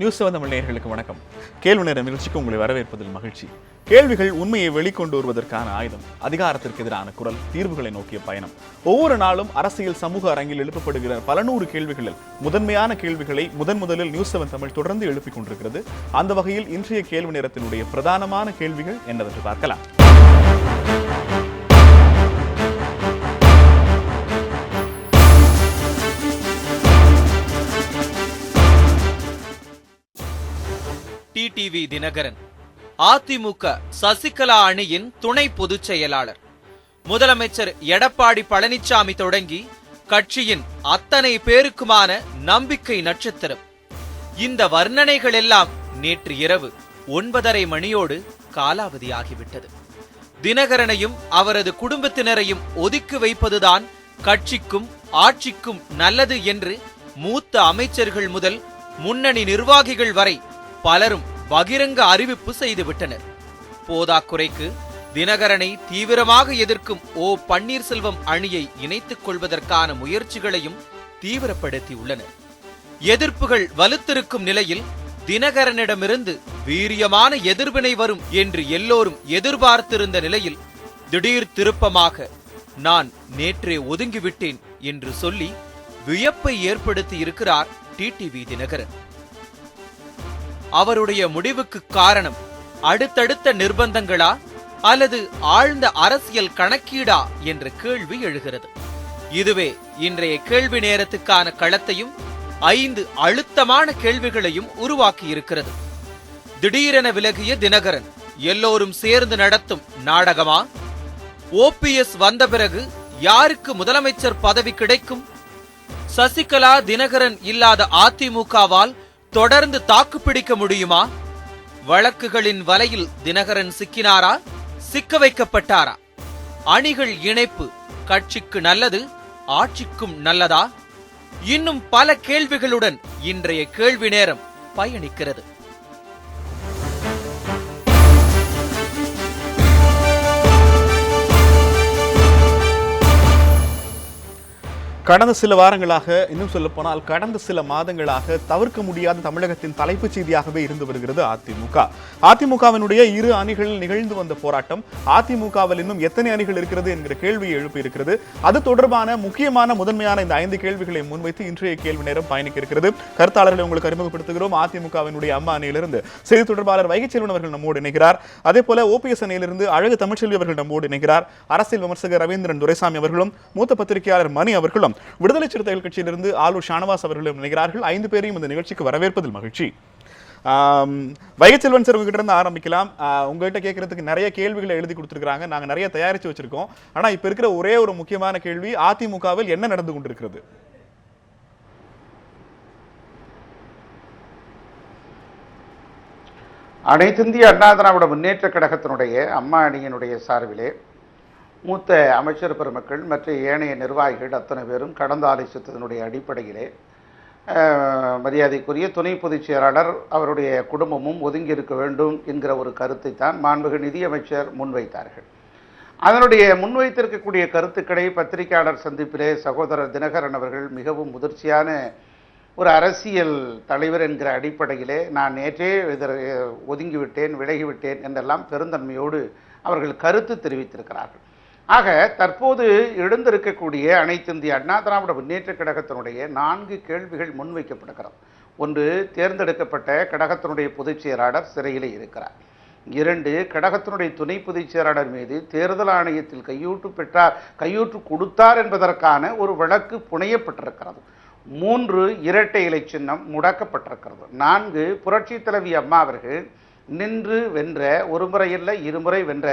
News 7 Tamil நேயர்களுக்கு வணக்கம். கேள்வி நேர நிகழ்ச்சிக்கு உங்களை வரவேற்பதில் மகிழ்ச்சி. கேள்விகள் உண்மையை வெளிக்கொண்டு வருவதற்கான ஆயுதம், அதிகாரத்திற்கு எதிரான குரல், தீர்வுகளை நோக்கிய பயணம். ஒவ்வொரு நாளும் அரசியல் சமூக அரங்கில் எழுப்பப்படுகிற பல நூறு கேள்விகளில் முதன்மையான கேள்விகளை முதலில் நியூஸ் 7 தமிழ் தொடர்ந்து எழுப்பிக் கொண்டிருக்கிறது. அந்த வகையில் இன்றைய கேள்வி நேரத்தினுடைய பிரதானமான கேள்விகள் என்னவென்று பார்க்கலாம். டிடிவி தினகரன் அதிமுக சசிகலா அணியின் துணை பொதுச் செயலாளர். முதலமைச்சர் எடப்பாடி பழனிசாமி தொடங்கி கட்சியின் அத்தனை பேருக்குமான நம்பிக்கை நட்சத்திரம். இந்த வர்ணனைகள் எல்லாம் நேற்று இரவு 9:30 மணியோடு காலாவதியாகிவிட்டது. தினகரனையும் அவரது குடும்பத்தினரையும் ஒதுக்கி வைப்பதுதான் கட்சிக்கும் ஆட்சிக்கும் நல்லது என்று மூத்த அமைச்சர்கள் முதல் முன்னணி நிர்வாகிகள் வரை பலரும் பகிரங்க அறிவிப்பு செய்துவிட்டனர். போதாக்குறைக்கு தினகரனை தீவிரமாக எதிர்க்கும் ஓ பன்னீர்செல்வம் அணியை இணைத்துக் கொள்வதற்கான முயற்சிகளையும் தீவிரப்படுத்தியுள்ளனர். எதிர்ப்புகள் வலுத்திருக்கும் நிலையில் தினகரனிடமிருந்து வீரியமான எதிர்வினை வரும் என்று எல்லோரும் எதிர்பார்த்திருந்த நிலையில் திடீர் திருப்பமாக நான் நேற்றே ஒதுங்கிவிட்டேன் என்று சொல்லி வியப்பை ஏற்படுத்தி இருக்கிறார் டிடிவி தினகரன். அவருடைய முடிவுக்கு காரணம் அடுத்தடுத்த நிர்பந்தங்களா அல்லது ஆழ்ந்த அரசியல் கணக்கீடா என்ற கேள்வி எழுகிறது. இதுவே இன்றைய கேள்வி நேரத்துக்கான களத்தையும் 5 அழுத்தமான கேள்விகளையும் உருவாக்கியிருக்கிறது. திடீரென விலகிய தினகரன் எல்லோரும் சேர்ந்து நடத்தும் நாடகமா? ஓபிஎஸ் வந்த பிறகு யாருக்கு முதலமைச்சர் பதவி கிடைக்கும்? சசிகலா தினகரன் இல்லாத அதிமுகவால் தொடர்ந்து தாக்குப்பிடிக்க முடியுமா? வழக்குகளின் வலையில் தினகரன் சிக்கினாரா, சிக்க வைக்கப்பட்டாரா? அணிகள் இணைப்பு கட்சிக்கு நல்லது, ஆட்சிக்கும் நல்லதா? இன்னும் பல கேள்விகளுடன் இன்றைய கேள்வி நேரம் பயணிக்கிறது. கடந்த சில வாரங்களாக, இன்னும் சொல்ல போனால் கடந்த சில மாதங்களாக தவிர்க்க முடியாத தமிழகத்தின் தலைப்புச் செய்தியாகவே இருந்து வருகிறது அதிமுக. அதிமுகவினுடைய இரு அணிகளில் நிகழ்ந்து வந்த போராட்டம், அதிமுகவில் இன்னும் எத்தனை அணிகள் இருக்கிறது என்கிற கேள்வியை எழுப்பி இருக்கிறது. அது தொடர்பான முக்கியமான முதன்மையான இந்த 5 கேள்விகளை முன்வைத்து இன்றைய கேள்வி நேரம் பயணிக்க இருக்கிறது. கருத்தாளர்களை உங்களுக்கு அறிமுகப்படுத்துகிறோம். அதிமுகவினுடைய அம்மா அணியிலிருந்து செய்தி தொடர்பாளர் வைகைச்செல்வன் அவர்கள் நம்மோடு இணைகிறார். அதே போல ஓபிஎஸ் அணியிலிருந்து அழகு தமிழ்ச்செல்வி அவர்கள் நம்மோடு இணைகிறார். அரசியல் விமர்சகர் ரவீந்திரன் துரைசாமி அவர்களும் மூத்த பத்திரிகையாளர் மணி அவர்களும் விடுதலை சிறுத்தைகள் கட்சியிலிருந்து ஆலூர் ஷானவாஸ் அவர்களும் நினைக்கிறார்கள். 5 பேரையும் இந்த நிகழ்ச்சிக்கு வரவேற்பதில் மகிழ்ச்சி. வைகைச்செல்வன் சார் உங்ககிட்ட இருந்து ஆரம்பிக்கலாம். உங்ககிட்ட கேட்கறதுக்கு நிறைய கேள்விகளை எழுதி கொடுத்துருக்காங்க, நாங்க நிறைய தயாரிச்சு வச்சிருக்கோம். ஆனா இப்ப இருக்கிற ஒரே ஒரு முக்கியமான கேள்வி, அதிமுகவில் என்ன நடந்து கொண்டிருக்கிறது? அனைத்திந்திய அண்ணா திராவிட முன்னேற்ற கழகத்தினுடைய அம்மா அணியினுடைய சார்பிலே மூத்த அமைச்சர் பெருமக்கள் மற்ற ஏனைய நிர்வாகிகள் அத்தனை பேரும் கடந்த ஆலோசித்ததனுடைய அடிப்படையிலே மரியாதைக்குரிய துணை பொதுச் செயலாளர் அவருடைய குடும்பமும் ஒதுங்கி இருக்க வேண்டும் என்கிற ஒரு கருத்தை தான் மாண்புமிகு நிதியமைச்சர் முன்வைத்தார்கள். அதனுடைய முன்வைத்திருக்கக்கூடிய கருத்துக்களை பத்திரிகையாளர் சந்திப்பிலே சகோதரர் தினகரன் அவர்கள் மிகவும் முதிர்ச்சியான ஒரு அரசியல் தலைவர் என்கிற அடிப்படையிலே நான் நேற்றே ஒதுங்கிவிட்டேன், விலகிவிட்டேன் என்றெல்லாம் பெருந்தன்மையோடு அவர்கள் கருத்து தெரிவித்திருக்கிறார்கள். ஆக தற்போது எழுந்திருக்கக்கூடிய அனைத்திந்திய அண்ணா திராவிட முன்னேற்ற கழகத்தினுடைய 4 கேள்விகள் முன்வைக்கப்படுகிறது. ஒன்று, தேர்ந்தெடுக்கப்பட்ட கழகத்தினுடைய பொதுச் செயலாளர் சிறையில் இருக்கிறார். 2, கழகத்தினுடைய துணை பொதுச் செயலாளர் மீது தேர்தல் ஆணையத்தில் கையூற்று கொடுத்தார் என்பதற்கான ஒரு வழக்கு புனையப்பட்டிருக்கிறது. 3, இரட்டை இலை சின்னம் முடக்கப்பட்டிருக்கிறது. 4, புரட்சி தலைவி அம்மா அவர்கள் நின்று வென்ற, ஒரு முறை இல்லை 2 முறை வென்ற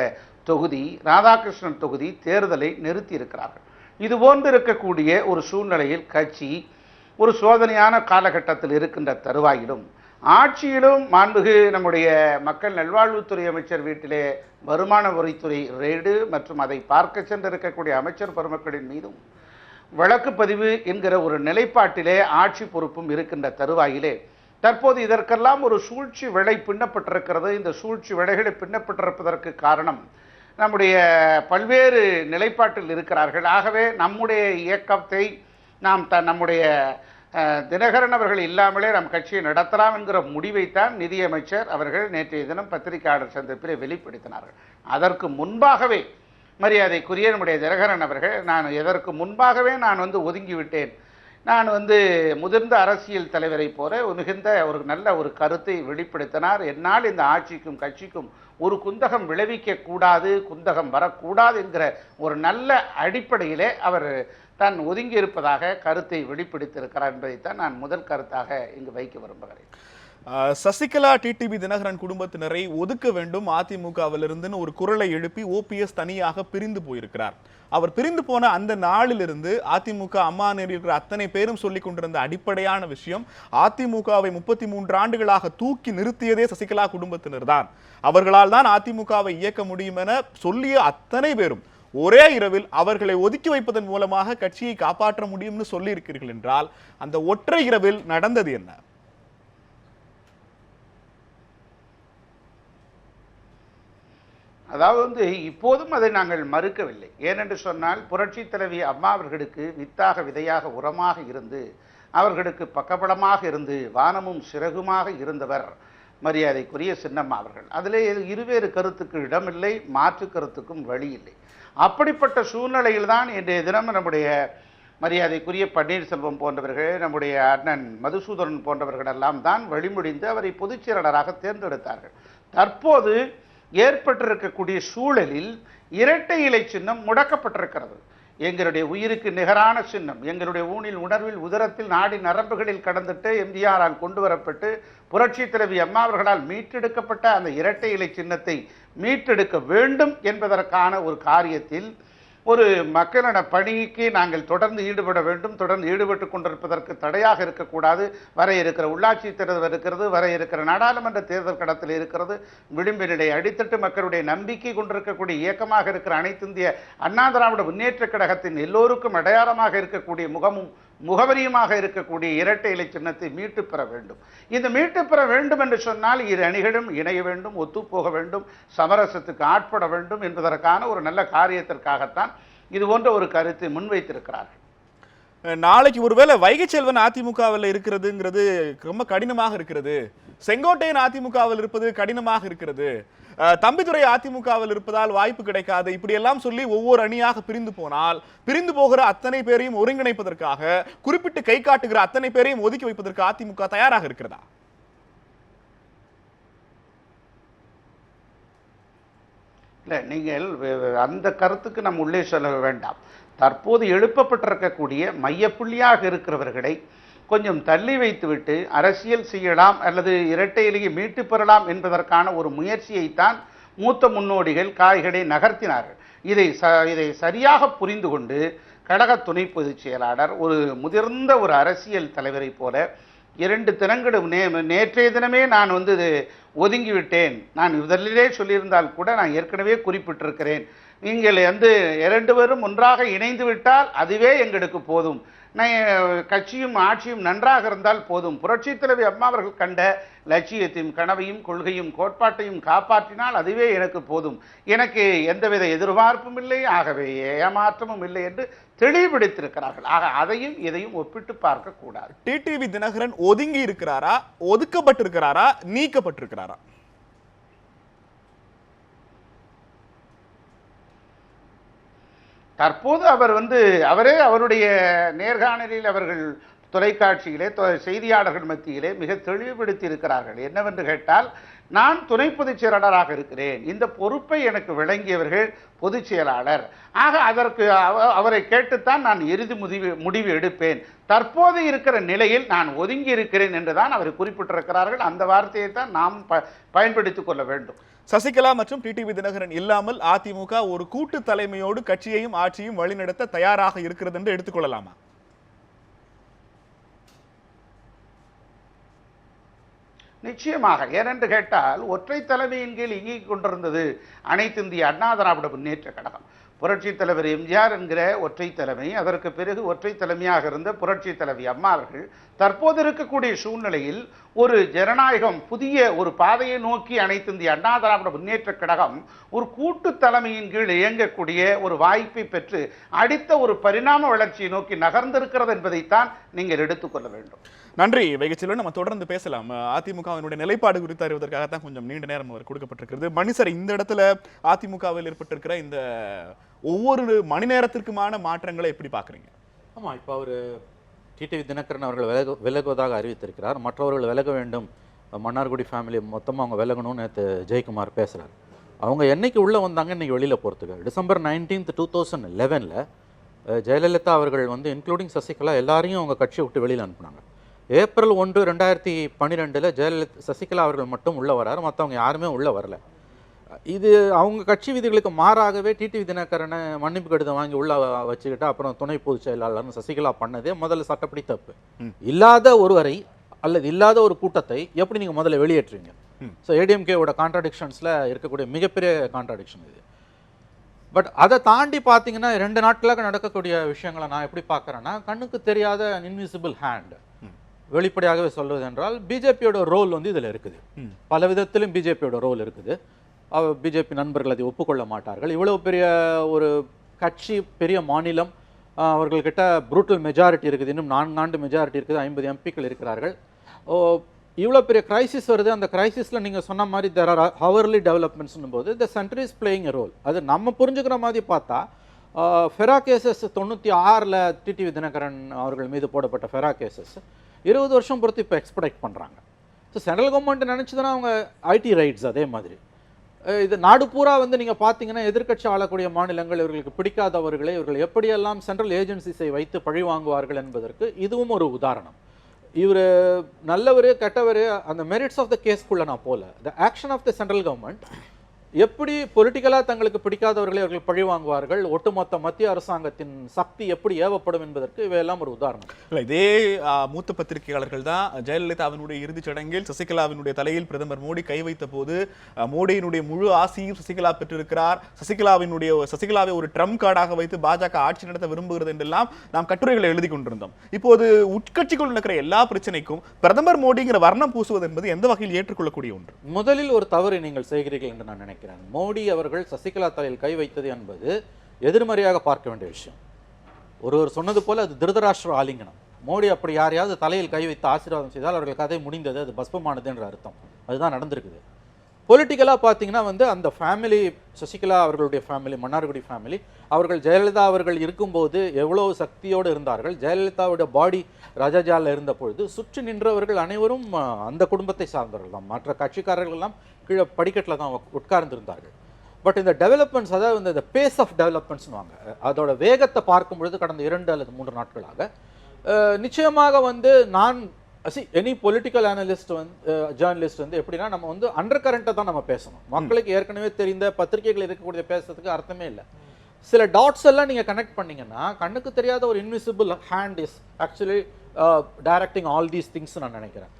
தொகுதி ராதாகிருஷ்ணன் தொகுதி தேர்தலை நிறுத்தி இருக்கிறார்கள். இது போன்று இருக்கக்கூடிய ஒரு சூழ்நிலையில் கட்சி ஒரு சோதனையான காலகட்டத்தில் இருக்கின்ற தருவாயிலும் ஆட்சியிலும் மாண்புமிகு நம்முடைய மக்கள் நல்வாழ்வுத்துறை அமைச்சர் வீட்டிலே வருமான வரித்துறை ரெய்டு மற்றும் அதை பார்க்க சென்றிருக்கக்கூடிய அமைச்சர் பெருமக்களின் மீதும் வழக்கு பதிவு என்கிற ஒரு நிலைப்பாட்டிலே ஆட்சி பொறுப்பும் இருக்கின்ற தருவாயிலே தற்போது இதற்கெல்லாம் ஒரு சூழ்ச்சி விலை பின்னப்பட்டிருக்கிறது. இந்த சூழ்ச்சி விலைகளை பின்னப்பட்டிருப்பதற்கு காரணம் நம்முடைய பல்வேறு நிலைப்பாட்டில் இருக்கிறார்கள். ஆகவே நம்முடைய இயக்கத்தை நாம் நம்முடைய தினகரன் அவர்கள் இல்லாமலே நம் கட்சியை நடத்தலாம் என்கிற முடிவைத்தான் நிதியமைச்சர் அவர்கள் நேற்றைய தினம் பத்திரிகையாளர் சந்திப்பிலே வெளிப்படுத்தினார்கள். அதற்கு முன்பாகவே மரியாதைக்குரிய நம்முடைய தினகரன் அவர்கள் இதற்கு முன்பாகவே நான் ஒதுங்கிவிட்டேன், நான் முதிர்ந்த அரசியல் தலைவரை போல மிகுந்த ஒரு நல்ல ஒரு கருத்தை வெளிப்படுத்தினார். என்னால் இந்த ஆட்சிக்கும் கட்சிக்கும் ஒரு குந்தகம் விளைவிக்க கூடாது, குந்தகம் வரக்கூடாது என்கிற ஒரு நல்ல அடிப்படையிலே அவர் தான் ஒதுங்கி இருப்பதாக கருத்தை வெளிப்படுத்தியிருக்கிறார் என்பதைத்தான் நான் முதல் கருத்தாக இங்கு வைக்க விரும்புகிறேன். சசிகலா டிடிவி தினகரன் குடும்பத்தினரை ஒதுக்க வேண்டும் அதிமுகவிலிருந்துன்னு ஒரு குரலை எழுப்பி ஓபிஎஸ் தனியாக பிரிந்து போயிருக்கிறார். அவர் பிரிந்து போன அந்த நாளிலிருந்து அதிமுக அம்மா நேரில் இருக்கிற அத்தனை பேரும் சொல்லிக் கொண்டிருந்த அடிப்படையான விஷயம், அதிமுகவை 33 ஆண்டுகளாக தூக்கி நிறுத்தியதே சசிகலா குடும்பத்தினர் தான், அவர்களால் தான் அதிமுகவை இயக்க முடியும் என சொல்லிய அத்தனை பேரும் ஒரே இரவில் அவர்களை ஒதுக்கி வைப்பதன் மூலமாக கட்சியை காப்பாற்ற முடியும்னு சொல்லி இருக்கிறீர்கள் என்றால் அந்த ஒற்றை இரவில் நடந்தது என்ன? அதாவது இப்போதும் அதை நாங்கள் மறுக்கவில்லை. ஏனென்று சொன்னால் புரட்சி தலைவி அம்மா அவர்களுக்கு வித்தாக விதையாக உரமாக இருந்து அவர்களுக்கு பக்கபலமாக இருந்து வானமும் சிறகுமாக இருந்தவர் மரியாதைக்குரிய சின்னம்மா அவர்கள். அதிலே இருவேறு கருத்துக்கு இடமில்லை, மாற்று கருத்துக்கும் வழி இல்லை. அப்படிப்பட்ட சூழ்நிலையில் தான் இன்றைய தினம் நம்முடைய மரியாதைக்குரிய பன்னீர்செல்வம் போன்றவர்கள், நம்முடைய அண்ணன் மதுசூதனன் போன்றவர்கள் எல்லாம் தான் வழிமொழிந்து அவரை பொதுச் செயலாளராக தேர்ந்தெடுத்தார்கள். தற்போது ஏற்பட்டிருக்கக்கூடிய சூழலில் இரட்டை இலை சின்னம் முடக்கப்பட்டிருக்கிறது. எங்களுடைய உயிருக்கு நிகரான சின்னம், எங்களுடைய ஊனில் உணர்வில் உதரத்தில் நாடி நரம்புகளில் கடந்துட்டு எம்ஜிஆரால் கொண்டு வரப்பட்டு புரட்சி தலைவி அம்மா அவர்களால் மீட்டெடுக்கப்பட்ட அந்த இரட்டை இலை சின்னத்தை மீட்டெடுக்க வேண்டும் என்பதற்கான ஒரு காரியத்தில் ஒரு மக்களிட பணிக்கு நாங்கள் தொடர்ந்து ஈடுபட வேண்டும். தொடர்ந்து ஈடுபட்டு கொண்டிருப்பதற்கு தடையாக இருக்கக்கூடாது. வர இருக்கிற உள்ளாட்சி தேர்தல் இருக்கிறது, வர இருக்கிற நாடாளுமன்ற தேர்தல் கடத்தில் இருக்கிறது. விளிம்பினிடை அடித்தட்டு மக்களுடைய நம்பிக்கை கொண்டிருக்கக்கூடிய இயக்கமாக இருக்கிற அனைத்து இந்திய அண்ணா திராவிட முன்னேற்ற கழகத்தின் எல்லோருக்கும் அடையாளமாக இருக்கக்கூடிய முகமும் முகவரியுமாக இருக்கக்கூடிய இரட்டை இலை சின்னத்தை மீட்டு பெற வேண்டும். இந்த மீட்டு பெற வேண்டும் என்று சொன்னால் இரு அணிகளும் இணைய வேண்டும், ஒத்துப்போக வேண்டும், சமரசத்துக்கு ஆட்பட வேண்டும் என்பதற்கான ஒரு நல்ல காரியத்திற்காகத்தான் இது போன்ற ஒரு கருத்தை முன்வைத்திருக்கிறார்கள். நாளைக்கு ஒருவேளை வைகை செல்வன் அதிமுகவில் இருக்கிறதுங்கிறது ரொம்ப கடினமாக இருக்கிறது, செங்கோட்டையன் அதிமுகவில் இருப்பது கடினமாக இருக்கிறது, தம்பிதுரை அதிமுகவில் இருப்பதால் வாய்ப்பு கிடைக்காது, இப்படி எல்லாம் சொல்லி ஒவ்வொரு அணியாக பிரிந்து போனால் பிரிந்து போகிற அத்தனை பேரையும் ஒருங்கிணைப்பதற்காக குறிப்பிட்டு கை காட்டுகிற அத்தனை பேரையும் ஒதுக்கி வைப்பதற்கு அதிமுக தயாராக இருக்கிறதா? இல்லை, நீங்கள் அந்த கருத்துக்கு நம் உள்ளே சொல்ல வேண்டாம். தற்போது எழுப்பப்பட்டிருக்கக்கூடிய மையப்புள்ளியாக இருக்கிறவர்களை கொஞ்சம் தள்ளி வைத்துவிட்டு அரசியல் செய்யலாம் அல்லது இரட்டை இலையை மீட்டு பெறலாம் என்பதற்கான ஒரு முயற்சியைத்தான் மூத்த முன்னோடிகள் காய்களை நகர்த்தினார்கள். இதை சரியாக புரிந்து கொண்டு கழக துணை பொதுச் செயலாளர் ஒரு முதிர்ந்த ஒரு அரசியல் தலைவரை போல 2 தினங்களும் நேற்றைய தினமே நான் ஒதுங்கிவிட்டேன், நான் முதலிலே சொல்லியிருந்தால் கூட நான் ஏற்கனவே குறிப்பிட்டிருக்கிறேன், நீங்கள் 2 பேரும் ஒன்றாக இணைந்து விட்டால் அதுவே எங்களுக்கு போதும், கட்சியும் ஆட்சியும் நன்றாக இருந்தால் போதும், புரட்சி தலைவி அம்மா அவர்கள் கண்ட லட்சியத்தையும் கனவையும் கொள்கையும் கோட்பாட்டையும் காப்பாற்றினால் அதுவே எனக்கு போதும், எனக்கு எந்தவித எதிர்பார்ப்பும் இல்லை, ஆகவே ஏமாற்றமும் இல்லை என்று தெளிவுபடுத்தியிருக்கிறார்கள். ஆக அதையும் இதையும் ஒப்பிட்டு பார்க்க கூடாது. டிடிவி தினகரன் ஒதுங்கி இருக்கிறாரா, ஒதுக்கப்பட்டிருக்கிறாரா, நீக்கப்பட்டிருக்கிறாரா? தற்போது அவர் அவரே அவருடைய நேர்காணலில் அவர்கள் தொலைக்காட்சியிலே செய்தியாளர்கள் மத்தியிலே மிக தெளிவுபடுத்தி இருக்கிறார்கள். என்னவென்று கேட்டால், நான் துணை பொதுச் செயலாளராக இருக்கிறேன், இந்த பொறுப்பை எனக்கு விளங்கியவர்கள் பொதுச் செயலாளர், ஆக அதற்கு அவரை கேட்டுத்தான் நான் இறுதி முடிவு எடுப்பேன், தற்போது இருக்கிற நிலையில் நான் ஒதுங்கி இருக்கிறேன் என்றுதான் அவர் குறிப்பிட்டிருக்கிறார்கள். அந்த வார்த்தையை தான் நாம் பயன்படுத்திக் கொள்ள வேண்டும். சசிகலா மற்றும் டிடிவி தினகரன் இல்லாமல் அதிமுக ஒரு கூட்டு தலைமையோடு கட்சியையும் ஆட்சியும் வழிநடத்த தயாராக இருக்கிறது என்று எடுத்துக்கொள்ளலாமா? நிச்சயமாக. ஏனென்று கேட்டால் ஒற்றை தலைமையின் கீழ் இயங்கிக் கொண்டிருந்தது அனைத்து இந்திய அண்ணா திராவிட முன்னேற்ற கழகம். புரட்சி தலைவர் எம்ஜிஆர் என்கிற ஒற்றை தலைமை, அதற்கு பிறகு ஒற்றை தலைமையாக இருந்த புரட்சி தலைவி அம்மா அவர்கள் தற்போது இருக்கக்கூடிய சூழ்நிலையில் ஒரு ஜனநாயகம் புதிய ஒரு பாதையை நோக்கி அனைத்து இந்திய அண்ணா திராவிட முன்னேற்ற கழகம் ஒரு கூட்டு தலைமையின் கீழ் இயங்கக்கூடிய ஒரு வாய்ப்பை பெற்று அடுத்த ஒரு பரிணாம வளர்ச்சியை நோக்கி நகர்ந்திருக்கிறது என்பதைத்தான் நீங்கள் எடுத்துக்கொள்ள வேண்டும். நன்றி வைகச்செல்வன். நம்ம தொடர்ந்து பேசலாம். அதிமுகவினுடைய நிலைப்பாடு குறித்து அறிவதற்காகத்தான் கொஞ்சம் நீண்ட நேரம் அவர் கொடுக்கப்பட்டிருக்கிறது. மணி சார், இந்த இடத்துல அதிமுகவில் ஏற்பட்டிருக்கிற இந்த ஒவ்வொரு மணி நேரத்திற்குமான மாற்றங்களை எப்படி பார்க்குறீங்க? ஆமாம், இப்போ அவர் டிடிவி தினகரன் அவர்கள் விலகுவதாக அறிவித்திருக்கிறார். மற்றவர்கள் விலக வேண்டும், மன்னார்குடி ஃபேமிலி மொத்தமாக அவங்க விலகணும்னு நேற்று ஜெயக்குமார் பேசுகிறார். அவங்க என்னைக்கு உள்ளே வந்தாங்க, இன்றைக்கி வெளியில் போகிறதுக்கு டிசம்பர் 19, 2011 ஜெயலலிதா அவர்கள் வந்து இன்க்ளூடிங் சசிகலா எல்லாரையும் அவங்க கட்சியை விட்டு வெளியில் அனுப்புனாங்க. ஏப்ரல் 1, 2012 சசிகலா அவர்கள் மட்டும் உள்ளே வராரு, மற்றவங்க யாருமே உள்ளே வரல. இது அவங்க கட்சி விதிகளுக்கு மாறாகவே டிடிவி தினகரனை மன்னிப்பு கடிதம் வாங்கி உள்ள வச்சுக்கிட்டு அப்புறம் துணை பொதுச் செயலாளர்னு சசிகலா பண்ணதே முதல்ல சட்டப்படி தப்பு. இல்லாத ஒருவரை அல்லது இல்லாத ஒரு கூட்டத்தை எப்படி நீங்கள் முதல்ல வெளியேற்றுவீங்க? ஸோ ஏடிஎம்கேவோட கான்ட்ராடிக்ஷன்ஸில் இருக்கக்கூடிய மிகப்பெரிய கான்ட்ராடிக்ஷன் இது. பட் அதை தாண்டி பார்த்தீங்கன்னா 2 நாட்களாக நடக்கக்கூடிய விஷயங்களை நான் எப்படி பார்க்குறேன்னா, கண்ணுக்கு தெரியாத இன்விசிபிள் ஹேண்ட். வெளிப்படையாகவே சொல்வது என்றால் பிஜேபியோட ரோல் வந்து இதில் இருக்குது. பல விதத்திலும் பிஜேபியோட ரோல் இருக்குது. பிஜேபி நண்பர்கள் அதை ஒப்புக்கொள்ள மாட்டார்கள். இவ்வளவு பெரிய ஒரு கட்சி, பெரிய மாநிலம், அவர்கள்கிட்ட ப்ரூட்டல் மெஜாரிட்டி இருக்குது, இன்னும் 4 ஆண்டு மெஜாரிட்டி இருக்குது, 50 எம்பிக்கள் இருக்கிறார்கள். இவ்வளோ பெரிய கிரைசிஸ் வருது. அந்த கிரைசிஸில் நீங்கள் சொன்ன மாதிரி தெர் ஆர் ஹவர்லி டெவலப்மெண்ட்ஸ்னும் போது the center is playing a role. அது நம்ம புரிஞ்சுக்கிற மாதிரி பார்த்தா ஃபெரா கேசஸ் 96 டிடிவி தினகரன் அவர்கள் மீது போடப்பட்ட ஃபெரா கேசஸ் 20 வருஷம் பொறுத்து இப்போ எக்ஸ்பெக்ட் பண்ணுறாங்க. ஸோ சென்ட்ரல் கவர்மெண்ட் நினச்சதுன்னா அவங்க ஐடி ரைட்ஸ் அதே மாதிரி இது நாடு பூரா வந்து நீங்கள் பார்த்தீங்கன்னா எதிர்க்கட்சி ஆளக்கூடிய மாநிலங்கள் இவர்களுக்கு பிடிக்காதவர்களை இவர்கள் எப்படியெல்லாம் சென்ட்ரல் ஏஜென்சிஸை வைத்து பழி வாங்குவார்கள் என்பதற்கு இதுவும் ஒரு உதாரணம். இவர் நல்லவர் கெட்டவர் அந்த மெரிட்ஸ் ஆஃப் த கேஸ்க்குள்ள நான் போல, the action of the central government எப்படி பொலிட்டிக்கலாக தங்களுக்கு பிடிக்காதவர்களை அவர்கள் பழி வாங்குவார்கள், ஒட்டுமொத்த மத்திய அரசாங்கத்தின் சக்தி எப்படி ஏவப்படும் என்பதற்கு இவையெல்லாம் ஒரு உதாரணம். இல்லை, இதே மூத்த பத்திரிகையாளர்கள் தான் ஜெயலலிதாவினுடைய இறுதிச் சடங்கில் சசிகலாவினுடைய தலையில் பிரதமர் மோடி கை வைத்த போது மோடியினுடைய முழு ஆசையும் சசிகலா பெற்றிருக்கிறார், சசிகலாவை ஒரு ட்ரம்ப் கார்டாக வைத்து பாஜக ஆட்சி நடத்த விரும்புகிறது என்றெல்லாம் நாம் கட்டுரைகளை எழுதி கொண்டிருந்தோம். இப்போது உட்கட்சிக்குள் நடக்கிற எல்லா பிரச்சனைக்கும் பிரதமர் மோடிங்கிற வர்ணம் பூசுவது என்பது எந்த வகையில் ஏற்றுக்கொள்ளக்கூடிய ஒன்று? முதலில் ஒரு தவறு நீங்கள் செய்கிறீர்கள் என்று நான் நினைக்கிறேன். மோடி அவர்கள் சசிகலா தலையில் கை வைத்தது என்பது எதிர்மறையாக பார்க்க வேண்டிய விஷயம். ஒருவர் சொன்னது போல அது திருதராஷ்டிர ஆலிங்கனம். மோடி அப்படி யாரையாவது தலையில் கை வைத்து ஆசீர்வாதம் செய்தால் அவர்கள் கதை முடிந்தது, அது பஸ்பமானது என்ற அர்த்தம். அதுதான் நடந்திருக்குது. பொலிட்டிக்கலாக பார்த்தீங்கன்னா வந்து அந்த ஃபேமிலி, சசிகலா அவர்களுடைய ஃபேமிலி, மன்னார்குடி ஃபேமிலி, அவர்கள் ஜெயலலிதா அவர்கள் இருக்கும்போது எவ்வளவு சக்தியோடு இருந்தார்கள். ஜெயலலிதாவுடைய பாடி ராஜாஜாவில் இருந்த பொழுது சுற்றி நின்றவர்கள் அனைவரும் அந்த குடும்பத்தை சார்ந்தவர்கள் தான். மற்ற கட்சிக்காரர்கள்லாம் கீழே படிக்கட்டில் தான் உட்கார்ந்திருந்தார்கள். பட் இந்த டெவலப்மெண்ட்ஸ், அதாவது இந்த பேஸ் ஆஃப் டெவலப்மெண்ட்ஸ்னுவாங்க, அதோட வேகத்தை பார்க்கும் பொழுது கடந்த 2 அல்லது 3 நாட்களாக நிச்சயமாக வந்து நான் எனி பொலிட்டிக்கல் அனலிஸ்ட் வந்து ஜேர்னலிஸ்ட் வந்து எப்படின்னா நம்ம வந்து அண்டர் கரண்ட்டை தான் நம்ம பேசணும். மக்களுக்கு ஏற்கனவே தெரிந்த பத்திரிகைகள் இருக்கக்கூடிய பேசுறதுக்கு அர்த்தமே இல்லை. சில டாட்ஸ் எல்லாம் நீங்கள் கனெக்ட் பண்ணீங்கன்னா கண்ணுக்கு தெரியாத ஒரு invisible hand is actually directing all these things நான் நினைக்கிறேன்.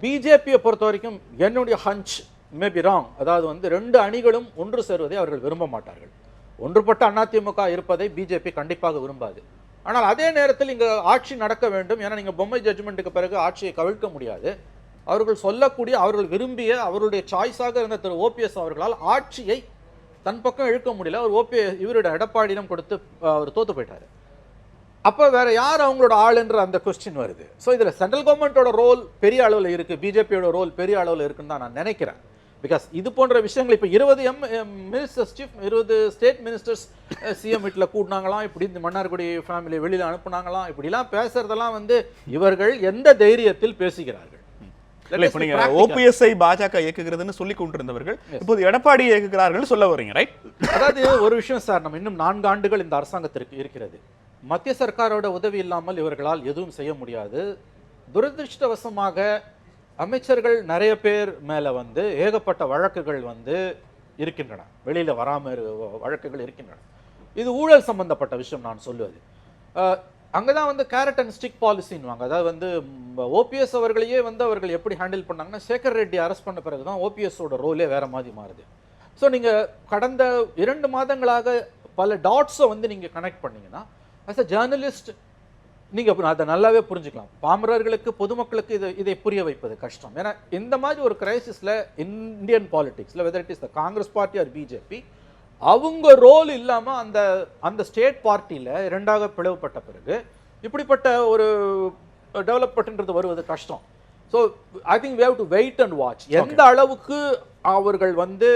பிஜேபியை பொறுத்த வரைக்கும் என்னுடைய ஹஞ்ச் மேபி ராங், அதாவது வந்து 2 அணிகளும் ஒன்று சேருவதை அவர்கள் விரும்ப மாட்டார்கள். ஒன்றுபட்ட அதிமுக இருப்பதை பிஜேபி கண்டிப்பாக விரும்பாது. ஆனால் அதே நேரத்தில் இங்கே ஆட்சி நடக்க வேண்டும். ஏன்னா நீங்கள் பொம்மை ஜட்ஜ்மெண்ட்டுக்கு பிறகு ஆட்சியை கவிழ்க்க முடியாது. அவர்கள் சொல்லக்கூடிய, அவர்கள் விரும்பிய, அவர்களுடைய சாய்ஸாக இருந்த திரு ஓபிஎஸ் அவர்களால் ஆட்சியை தன் பக்கம் இழுக்க முடியல. அவர் இவருடைய எடப்பாடியிடம் கொடுத்து அவர் தோத்து போயிட்டாரு. அப்போ வேற யார் அவங்களோட ஆளுன்ற அந்த கொஸ்டின் வருது. ஸோ இதில் சென்ட்ரல் கவர்மெண்ட்டோட ரோல் பெரிய அளவில் இருக்குது, பிஜேபியோட ரோல் பெரிய அளவில் இருக்குன்னு தான் நான் நினைக்கிறேன். பிகாஸ் இது போன்ற விஷயங்கள் இப்போ 20 மினிஸ்டர்ஸ், 20 ஸ்டேட் மினிஸ்டர்ஸ் சிஎம் வீட்டில் கூட்டினாங்களாம், இப்படி இந்த மன்னார்குடி ஃபேமிலி வெளியில் அனுப்புனாங்களாம், இப்படிலாம் பேசுறதெல்லாம் வந்து இவர்கள் எந்த தைரியத்தில் பேசுகிறார்கள்? இப்போ நீங்க ஓபிஎஸ்ஐ பாஜக இயக்குகிறதுன்னு சொல்லி கொண்டிருந்தவர்கள் இப்போது எடப்பாடி இயக்குகிறார்கள் சொல்ல வரீங்க, ரைட்? அதாவது ஒரு விஷயம் சார், நம்ம இன்னும் 4 ஆண்டுகள் இந்த அரசாங்கத்திற்கு இருக்கிறது. மத்திய சர்க்காரோட உதவி இல்லாமல் இவர்களால் எதுவும் செய்ய முடியாது. துரதிருஷ்டவசமாக அமைச்சர்கள் நிறைய பேர் மேலே வந்து ஏகப்பட்ட வழக்குகள் வந்து இருக்கின்றன, வெளியில் வராமல் வழக்குகள் இருக்கின்றன. இது ஊழல் சம்பந்தப்பட்ட விஷயம் நான் சொல்லுவது. அங்கே தான் வந்து கேரட் அண்ட் ஸ்டிக் பாலிசின்வாங்க. அதாவது வந்து ஓபிஎஸ் அவர்களையே வந்து அவர்கள் எப்படி ஹேண்டில் பண்ணாங்கன்னா, சேகர் ரெட்டி அரெஸ்ட் பண்ண பிறகு தான் ஓபிஎஸோட ரோலே வேற மாதிரி மாறுது. ஸோ நீங்கள் கடந்த 2 மாதங்களாக பல டாட்ஸை வந்து நீங்கள் கனெக்ட் பண்ணீங்கன்னா ஆஸ் அ ஜேர்னலிஸ்ட் நீங்கள் அதை நல்லாவே புரிஞ்சுக்கலாம். பாமரர்களுக்கு பொதுமக்களுக்கு இதை புரிய வைப்பது கஷ்டம். ஏன்னா இந்த மாதிரி ஒரு கிரைசிஸில் இந்தியன் பாலிடிக்ஸில் whether it is the Congress party or BJP, அவங்க ரோல் இல்லாமல் அந்த ஸ்டேட் பார்ட்டியில் இரண்டாக பிளவுபட்ட பிறகு இப்படிப்பட்ட ஒரு டெவலப்மெண்ட்ன்றது வருவது கஷ்டம். So I think we have to wait and watch எந்த அளவுக்கு அவர்கள் வந்து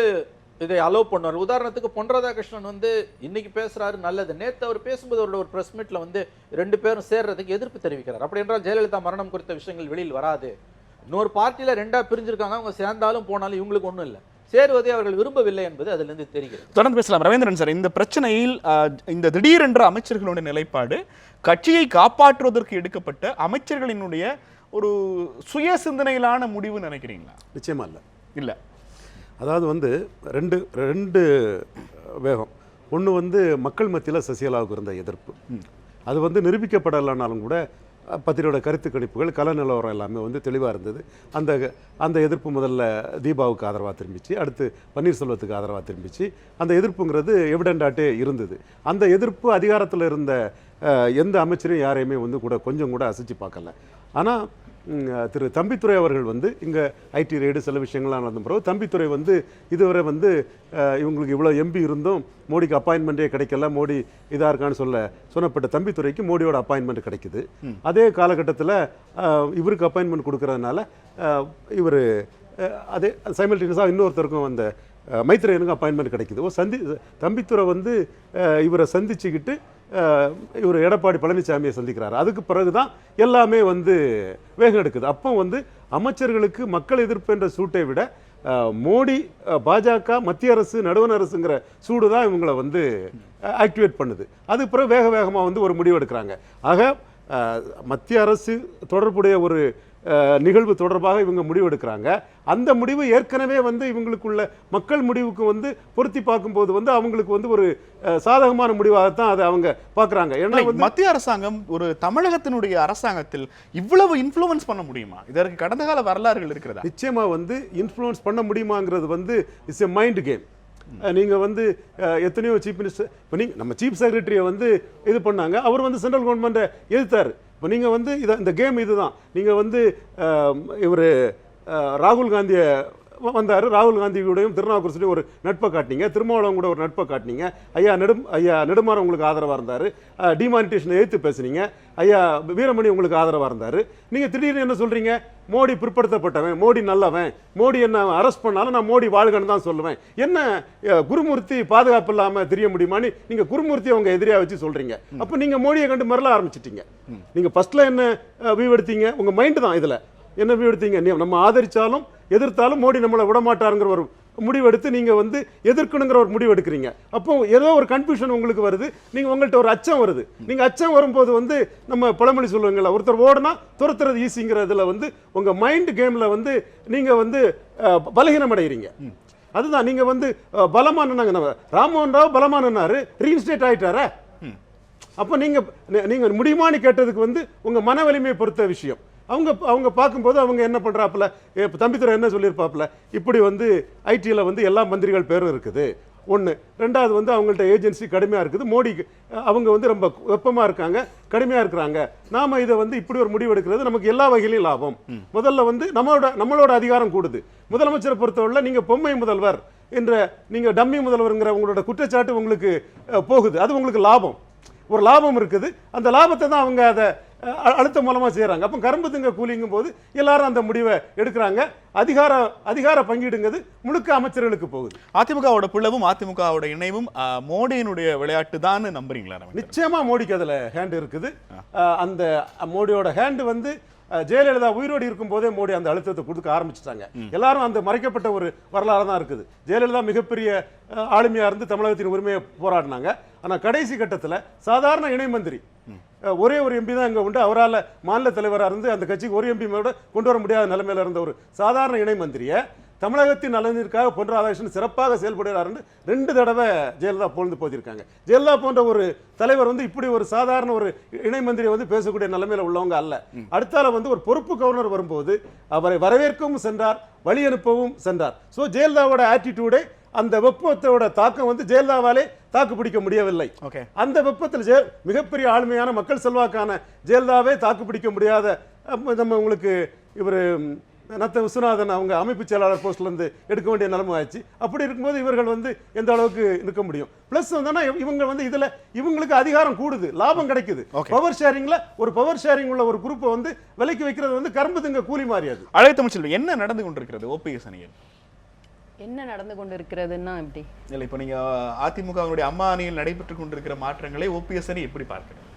இதை அலோவ் பண்ணுவார். உதாரணத்துக்கு பொன் ராதாகிருஷ்ணன் வந்து இன்னைக்கு பேசுறாரு, நல்லது. நேற்று அவர் பேசும்போது அவரோட ஒரு பிரஸ் மீட்ல வந்து 2 பேரும் சேர்றதுக்கு எதிர்ப்பு தெரிவிக்கிறார். அப்படி என்றால் ஜெயலலிதா மரணம் குறித்த விஷயங்கள் வெளியில் வராது. இன்னொரு பார்ட்டியில 2ஆ பிரிஞ்சிருக்காங்க, அவங்க சேர்ந்தாலும் போனாலும் இவங்களுக்கு ஒன்றும் இல்லை, சேருவதை அவர்கள் விரும்பவில்லை என்பது அதிலிருந்து தெரிகிறது. தொடர்ந்து பேசலாம். ரவீந்திரன் சார், இந்த பிரச்சனையில் இந்த திடீரென்ற அமைச்சர்களுடைய நிலைப்பாடு கட்சியை காப்பாற்றுவதற்கு எடுக்கப்பட்ட அமைச்சர்களினுடைய ஒரு சுய சிந்தனையிலான முடிவு நினைக்கிறீங்களா? நிச்சயமா இல்லை. அதாவது வந்து ரெண்டு வேகம். ஒன்று வந்து மக்கள் மத்தியில் சசிகலாவுக்கு இருந்த எதிர்ப்பு, அது வந்து நிரூபிக்கப்படலைனாலும் கூட பத்திரிகையோட கருத்து கணிப்புகள் கல நிலவரம் எல்லாமே வந்து தெளிவாக இருந்தது. அந்த எதிர்ப்பு முதல்ல தீபாவுக்கு ஆதரவாக திரும்பிச்சு, அடுத்து பன்னீர்செல்வத்துக்கு ஆதரவாக திரும்பிச்சு. அந்த எதிர்ப்புங்கிறது எவிடென்டாட்டே இருந்தது. அந்த எதிர்ப்பு அதிகாரத்தில் இருந்த எந்த அமைச்சரையும் யாரையுமே வந்து கொஞ்சம் கூட அசைச்சு பார்க்கல. ஆனால் திரு தம்பித்துரை அவர்கள் வந்து இங்கே ஐடி ரெய்டு சில விஷயங்கள்லாம் நடந்த பிறகு தம்பித்துரை வந்து இதுவரை வந்து இவங்களுக்கு இவ்வளோ எம்பி இருந்தும் மோடிக்கு அப்பாயின்மெண்ட்டே கிடைக்கல, மோடி இதாக இருக்கான்னு சொன்னப்பட்ட தம்பித்துறைக்கு மோடியோட அப்பாயின்மெண்ட் கிடைக்குது. அதே காலகட்டத்தில் இவருக்கு அப்பாயின்மெண்ட் கொடுக்கறதுனால இவர் அதே சைமல்டேனியஸாக இன்னொருத்தருக்கும் அந்த மைத்ரேயனுக்கு அப்பாயின்மெண்ட் கிடைக்குது. தம்பித்துறை வந்து இவரை சந்திச்சுக்கிட்டு இவர் எடப்பாடி பழனிசாமியை சந்திக்கிறார். அதுக்கு பிறகுதான் எல்லாமே வந்து வேகம் எடுக்குது. அப்போ வந்து அமைச்சர்களுக்கு மக்கள் எதிர்ப்பு என்ற சூட்டை விட மோடி, பாஜக, மத்திய அரசு, நடுவண் அரசுங்கிற சூடு தான் இவங்களை வந்து ஆக்டிவேட் பண்ணுது. அதுக்கு பிறகு வேகமாக வந்து ஒரு முடிவு எடுக்கிறாங்க. ஆக மத்திய அரசு தொடர்புடைய ஒரு நிகழ்வு தொடர்பாக இவங்க முடிவு எடுக்கிறாங்க. அந்த முடிவு ஏற்கனவே வந்து இவங்களுக்குள்ள மக்கள் முடிவுக்கு வந்து பொருத்தி பார்க்கும்போது வந்து அவங்களுக்கு வந்து ஒரு சாதகமான முடிவாகத்தான் அதை அவங்க பார்க்குறாங்க. ஏன்னா மத்திய அரசாங்கம் ஒரு தமிழகத்தினுடைய அரசாங்கத்தில் இவ்வளவு இன்ஃப்ளூயன்ஸ் பண்ண முடியுமா? இதற்கு கடந்த கால வரலாறுகள் இருக்கிறதா? நிச்சயமா வந்து இன்ஃப்ளூயன்ஸ் பண்ண முடியுமாங்கிறது வந்து இட்ஸ் எ மைண்ட் கேம். நீங்கள் வந்து எத்தனையோ சீஃப் மினிஸ்டர், இப்போ நீங்கள் நம்ம சீஃப் செக்ரட்டரியை வந்து இது பண்ணாங்க, அவர் வந்து சென்ட்ரல் கவர்மெண்ட்டை எதிர்த்தார். இப்போ நீங்கள் வந்து இந்த கேம் இதுதான். நீங்கள் வந்து இவர் ராகுல் காந்தியை வந்தார், ராகுல் காந்தியோடையும் திருநாவுக்கரசரையும் ஒரு நட்பை காட்டினீங்க, திருமாவளவன் கூட ஒரு நட்பை காட்டினீங்க. ஐயா நெடுமாறன் உங்களுக்கு ஆதரவாக இருந்தார், டிமானிட்டேஷனை எதிர்த்து பேசுனீங்க. ஐயா வீரமணி உங்களுக்கு ஆதரவாக இருந்தார். நீங்கள் திடீர்னு என்ன சொல்கிறீங்க? மோடி பிற்படுத்தப்பட்டவன், மோடி நல்லவன், மோடி என்ன அரெஸ்ட் பண்ணாலும் நான் மோடி வாழ்கன்னு தான் சொல்லுவேன். என்ன குருமூர்த்தி பாதுகாப்பு இல்லாமல் தெரிய முடியுமான்னு நீங்கள் குருமூர்த்தியை உங்கள் எதிரியாக வச்சு சொல்கிறீங்க. அப்போ நீங்கள் மோடியை கண்டு மரல ஆரம்பிச்சிட்டீங்க. நீங்கள் ஃபஸ்ட்டில் என்ன வியூ எடுத்தீங்க? உங்கள் மைண்டு தான் இதில் என்ன வியூ எடுத்தீங்க? நம்ம ஆதரித்தாலும் எதிர்த்தாலும் மோடி நம்மளை விடமாட்டாருங்கிற ஒரு முடிவெடுத்து நீங்கள் வந்து எதிர்க்கணுங்கிற ஒரு முடிவு எடுக்கிறீங்க. அப்போ ஏதோ ஒரு கன்ஃபியூஷன் உங்களுக்கு வருது, உங்கள்கிட்ட ஒரு அச்சம் வருது. நீங்கள் அச்சம் வரும்போது வந்து நம்ம பழமொழி சொல்லுவீங்களா, ஒருத்தர் ஓடுனா துரத்துறது ஈஸிங்கிறதுல வந்து உங்கள் மைண்ட் கேமில் வந்து நீங்கள் வந்து பலகீனம் அடைகிறீங்க. அதுதான் நீங்கள் வந்து பலமானாங்க. ராம்மோகன் ராவ் பலமானாரு, ரீஇன்ஸ்டேட் ஆகிட்டாரா? அப்போ நீங்கள் முடியுமான்னு கேட்டதுக்கு வந்து உங்கள் மன வலிமையை பொறுத்த விஷயம். அவங்க பார்க்கும்போது அவங்க என்ன பண்ணுறாப்புல, தம்பித்துறை என்ன சொல்லியிருப்பாப்புல, இப்படி வந்து ஐடியில் வந்து எல்லா மந்திரிகள் பேரும் இருக்குது ஒன்று. ரெண்டாவது வந்து அவங்கள்ட்ட ஏஜென்சி கடுமையாக இருக்குது, மோடிக்கு அவங்க வந்து ரொம்ப வெப்பமாக இருக்காங்க, கடுமையாக இருக்கிறாங்க. நாம் இதை வந்து இப்படி ஒரு முடிவு எடுக்கிறது நமக்கு எல்லா வகையிலையும் லாபம். முதல்ல வந்து நம்மளோட அதிகாரம் கூடுது. முதலமைச்சரை பொறுத்தவரை நீங்கள் பொம்மை முதல்வர் என்ற, நீங்கள் டம்மி முதல்வருங்கிற உங்களோட குற்றச்சாட்டு உங்களுக்கு போகுது. அது உங்களுக்கு லாபம், ஒரு லாபம் இருக்குது. அந்த லாபத்தை தான் அவங்க அதை அழுத்த மூலமாக செய்கிறாங்க. அப்போ கரும்பு திங்க கூலிங்கும் போது எல்லாரும் அந்த முடிவை எடுக்கிறாங்க. அதிகார பங்கீடுங்கிறது முழுக்க அமைச்சர்களுக்கு போகுது. அதிமுகவோட பிளவும் அதிமுகவோட இணைவும் மோடியினுடைய விளையாட்டு தான் நம்புறீங்களா? நிச்சயமா மோடிக்கு அதில் ஹேண்ட் இருக்குது. அந்த மோடியோட ஹேண்டு வந்து ஜெயலலிதா உயிரோடு இருக்கும் போதே மோடி அந்த அழுத்தத்தை கொடுக்க ஆரம்பிச்சிட்டாங்க. எல்லாரும் அந்த மறைக்கப்பட்ட ஒரு வரலாறு தான் இருக்குது. ஜெயலலிதா மிகப்பெரிய ஆளுமையாக இருந்து தமிழகத்தின் உரிமையை போராடினாங்க. ஆனால் கடைசி கட்டத்தில் சாதாரண இணை மந்திரி ஒரே ஒரு எம்பி தான் இங்கே உண்டு. அவரால் மாநில தலைவராக இருந்து அந்த கட்சிக்கு ஒரு எம்பி கூட கொண்டு வர முடியாத நிலைமையில் இருந்த ஒரு சாதாரண இணை மந்திரியை தமிழகத்தின் நலனிற்காக பொன் ராதாகிருஷ்ணன் சிறப்பாக செயல்படுகிறாருன்னு 2 தடவை ஜெயலலிதா புகழ்ந்து போதிருக்காங்க. ஜெயலலிதா போன்ற ஒரு தலைவர் வந்து இப்படி ஒரு சாதாரண ஒரு இணை மந்திரியை வந்து பேசக்கூடிய நிலைமையில உள்ளவங்க அல்ல. அடுத்தால வந்து ஒரு பொறுப்பு கவர்னர் வரும்போது அவரை வரவேற்கவும் சென்றார், வழி அனுப்பவும் சென்றார். ஸோ ஜெயலலிதாவோட ஆட்டிடியூடே அந்த வெப்பத்தோட தாக்கம் வந்து ஜெயலலிதாவாலே தாக்கு பிடிக்க முடியவில்லை. அந்த வெப்பத்தில் மிகப்பெரிய ஆளுமையான மக்கள் செல்வாக்கான ஜெயலலிதாவே தாக்கு பிடிக்க முடியாத நம்ம உங்களுக்கு இவர் நத்த விஸ்வநாதன் அவங்க அமைப்பு செயலாளர் போஸ்ட்ல இருந்து எடுக்க வேண்டிய நிலைமை ஆச்சு. அப்படி இருக்கும்போது இவர்கள் வந்து எந்த அளவுக்கு நிற்க முடியும்? பிளஸ் வந்து இவங்க வந்து இதுல இவங்களுக்கு அதிகாரம் கூடுது, லாபம் கிடைக்குது. பவர் ஷேரிங்ல ஒரு பவர் ஷேரிங் உள்ள ஒரு குரூப்பை வந்து விலைக்கு வைக்கிறது வந்து கரும்பு திங்க கூலி மாறியது. அழைத்தமிழ் என்ன நடந்து கொண்டிருக்கிறது ஓபிஎஸ் அணியில்? என்ன நடந்து கொண்டிருக்கிறதுன்னா எப்படி இல்லை, இப்போ நீங்க அதிமுகவினுடைய அம்மா அணியில் நடைபெற்று கொண்டிருக்கிற மாற்றங்களை ஓபிஎஸ் அணி எப்படி பார்க்கிறது?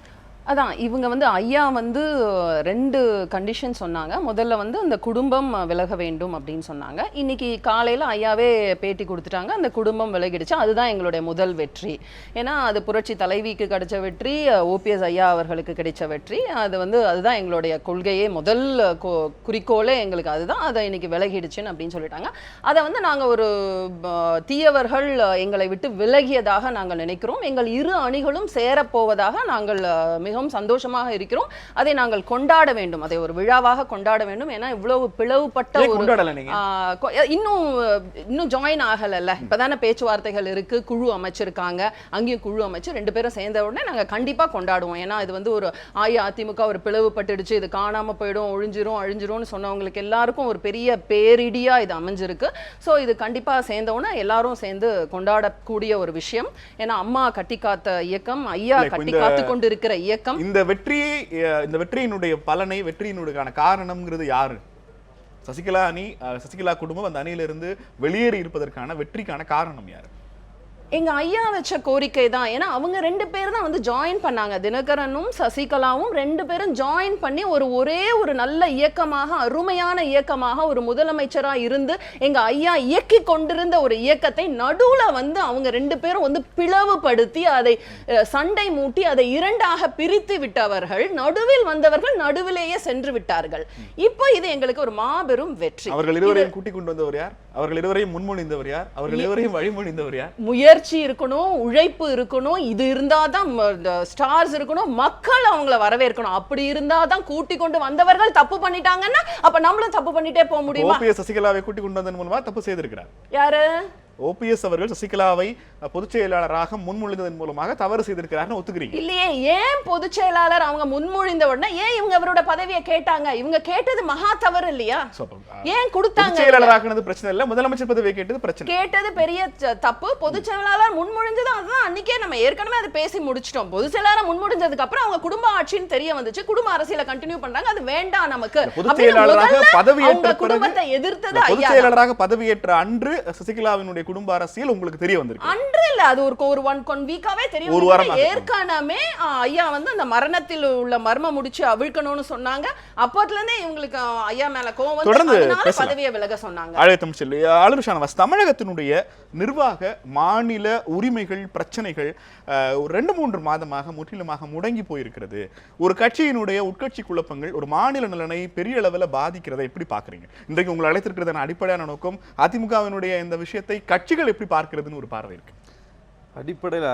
அதான் இவங்க வந்து ஐயா வந்து 2 கண்டிஷன் சொன்னாங்க. முதல்ல வந்து அந்த குடும்பம் விலக வேண்டும் அப்படின்னு சொன்னாங்க. இன்னைக்கு காலையில் ஐயாவே பேட்டி கொடுத்துட்டாங்க, அந்த குடும்பம் விலகிடுச்சு. அதுதான் எங்களுடைய முதல் வெற்றி. ஏன்னா அது புரட்சி தலைவிக்கு கிடைச்ச வெற்றி, ஓபிஎஸ் ஐயா அவர்களுக்கு கிடைச்ச வெற்றி. அது வந்து அதுதான் எங்களுடைய கொள்கையே, முதல் குறிக்கோளே எங்களுக்கு அதுதான். அதை இன்னைக்கு விலகிடுச்சுன்னு அப்படின்னு சொல்லிட்டாங்க. அதை வந்து நாங்கள் ஒரு தீயவர்கள் எங்களை விட்டு விலகியதாக நாங்கள் நினைக்கிறோம். எங்கள் இரு அணிகளும் சேரப்போவதாக நாங்கள் மிகவும் சந்தோஷமாக இருக்கிறோம். அதை நாங்கள் கொண்டாட வேண்டும், அதை ஒரு விழாவாக கொண்டாட வேண்டும். ஏன்னா இவ்வளவு பிளவுபட்ட இன்னும் ஜாயின் ஆகல, இப்பதானே பேச்சுவார்த்தைகள் இருக்கு, குழு அமைச்சிருக்காங்க, அங்கேயும் குழு அமைச்சு 2 பேரும் சேர்ந்த உடனே நாங்க கண்டிப்பா கொண்டாடுவோம். ஏன்னா இது வந்து ஒரு அதிமுக ஒரு பிளவுபட்டுடுச்சு, இது காணாம போயிடும், அழிஞ்சிரும்னு சொன்னவங்களுக்கு எல்லாருக்கும் ஒரு பெரிய பேரிடியா இது அமைஞ்சிருக்கு. ஸோ இது கண்டிப்பா சேர்ந்த உடனே எல்லாரும் சேர்ந்து கொண்டாடக்கூடிய ஒரு விஷயம். ஏன்னா அம்மா கட்டி காத்த இயக்கம், ஐயா கட்டி காத்து கொண்டு இருக்கிற இயக்கம். இந்த வெற்றியினுடைய பலனை, வெற்றியினுடைய காரணம்ங்கிறது யாரு? சசிகலா அணி, சசிகலா குடும்பம் அந்த அணியிலிருந்து வெளியேறி இருப்பதற்கான வெற்றிக்கான காரணம் யாரு? எங்க ஐயா வச்ச கோரிக்கை தான். ஏன்னா அவங்க 2 பேர் தான் வந்து ஜாயின் பண்ணாங்க, தினகரனும் சசிகலாவும் 2 பேரும் ஜாயின் பண்ணி ஒரே ஒரு நல்ல இயக்கமாக, அருமையான இயக்கமாக ஒரு முதலமைச்சரா இருந்து எங்க ஐயா இயக்கி கொண்டிருந்த ஒரு இயக்கத்தை நடுவுல வந்து அவங்க 2 பேரும் வந்து பிளவுபடுத்தி அதை சண்டை மூட்டி அதை 2ஆக பிரித்து விட்டவர்கள், நடுவில் வந்தவர்கள் நடுவிலேயே சென்று விட்டார்கள். இப்போ இது எங்களுக்கு ஒரு மாபெரும் வெற்றி. அவர்கள் இருவரையும் கூட்டிக் கொண்டு வந்தவர் யார்? அவர்கள் இருவரையும் முன்மொழிந்தவர் யார்? அவர்கள் இருவரையும் வழிமொழிந்தவர் யார்? முயற்சி இருக்கணும், உழைப்பு இருக்கணும், இது இருந்தாதான் ஸ்டார்ஸ் இருக்கணும், மக்கள் அவங்கள வரவேற்கணும். அப்படி இருந்தாதான் கூட்டி கொண்டு வந்தவர்கள் தப்பு பண்ணிட்டாங்கன்னா அப்ப நம்மளும் தப்பு பண்ணிட்டே போக முடியுமா? ஓபிஎஸ் சசிகலாவை கூட்டி கொண்டு வந்ததன் மூலமா தப்பு செய்திருக்கிறார். யாரு? ஓபிஎஸ் அவர்கள் சசிகலாவை பொதுச் செயலாளராக முன்மொழிந்ததன் மூலமாக தவறு செய்திருக்கிறார்னு ஒத்துக்கிறீங்க இல்லையே? ஏன் பொதுச் செயலாளர் அவங்க முன்மொழிந்த உடனே ஏன் இவங்க அவரோட பதவியை கேட்டாங்க? இவங்க கேட்டது மகா தவறு இல்லையா? ஏன் கொடுத்தாங்க? செயலாளரானது பிரச்சனை இல்ல, முதலமைச்சர் பதவியை கேட்டது பிரச்சனை. கேட்டது பெரிய தப்பு. பொதுச் செயலாளர் முன்மொழிஞ்சது அதுதான். அன்னைக்கே நம்ம ஏற்கனவே அதை பேசி முடிச்சிட்டோம். பொதுச் செயலாளர் முன்மொழிஞ்சதுக்கு அப்புறம் அவங்க குடும்ப ஆட்சின்னு தெரிய வந்துச்சு, குடும்ப அரசியல கண்டினியூ பண்றாங்க, அது வேண்டாம் நமக்கு. பொதுச் செயலாளராக பதவியேற்ற குடும்பத்தை எதிர்த்தது ஐயா. பொதுச் செயலாளராக பதவியேற்ற அன்று சசிகலாவினுடைய குடும்ப அரசியல் உங்களுக்கு தெரிய வந்திருக்கு? அன்று இல்ல, அது ஒரு ஒன் வீக்காவே தெரியும். ஒரு வாரம் ஏற்கனவே ஐயா வந்து அந்த மரணத்தில் உள்ள மர்ம முடிச்சு அவிழ்க்கணும்னு சொன்னாங்க. அப்போதுல இருந்தே இவங்களுக்கு ஐயா மேல கோவம் வந்து அதனால பதவியை விலக சொன்னாங்க. அழைத்தம் சொல்லி ஆளுநர் ஷானவாஸ், தமிழகத்தினுடைய நிர்வாக மாநில உரிமைகள் பிரச்சனைகள் 2-3 மாதமாக முற்றிலுமாக முடங்கி போயிருக்கிறது. ஒரு கட்சியினுடைய உட்கட்சி குழப்பங்கள் ஒரு மாநில நலனை பெரிய அளவில் பாதிக்கிறதை எப்படி பாக்குறீங்க? இன்றைக்கு உங்களை அழைத்திருக்கிறதான அடிப்படையான நோக்கம் அதிமுகவினுடைய இந்த விஷயத்தை கட்சிகள் எப்படி பார்க்கிறதுன்னு ஒரு பார்வை இருக்கு. அடிப்படையில்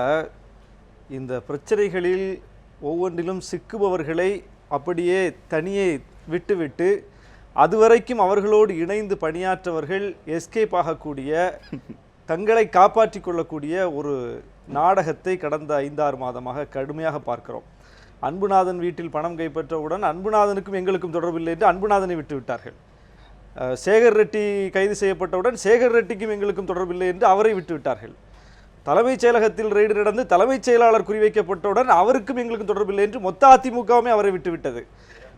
இந்த பிரச்சனைகளில் ஒவ்வொன்றிலும் சிக்குபவர்களை அப்படியே தனியே விட்டுவிட்டு அதுவரைக்கும் அவர்களோடு இணைந்து பணியாற்றவர்கள் எஸ்கேப் ஆகக்கூடிய, தங்களை காப்பாற்றி கொள்ளக்கூடிய ஒரு நாடகத்தை கடந்த 5-6 மாதமாக கடுமையாக பார்க்கிறோம். அன்புநாதன் வீட்டில் பணம் கைப்பற்றவுடன் அன்புநாதனுக்கும் எங்களுக்கும் தொடர்பில்லை என்று அன்புநாதனை விட்டு விட்டார்கள். சேகர் ரெட்டி கைது செய்யப்பட்டவுடன் சேகர் ரெட்டிக்கும் எங்களுக்கும் தொடர்பில்லை என்று அவரை விட்டு விட்டார்கள். தலைமைச் செயலகத்தில் ரெய்டு நடந்து தலைமைச் செயலாளர் குறிவைக்கப்பட்டவுடன் அவருக்கும் எங்களுக்கும் தொடர்பில்லை என்று மொத்த அதிமுகவுமே அவரை விட்டுவிட்டது.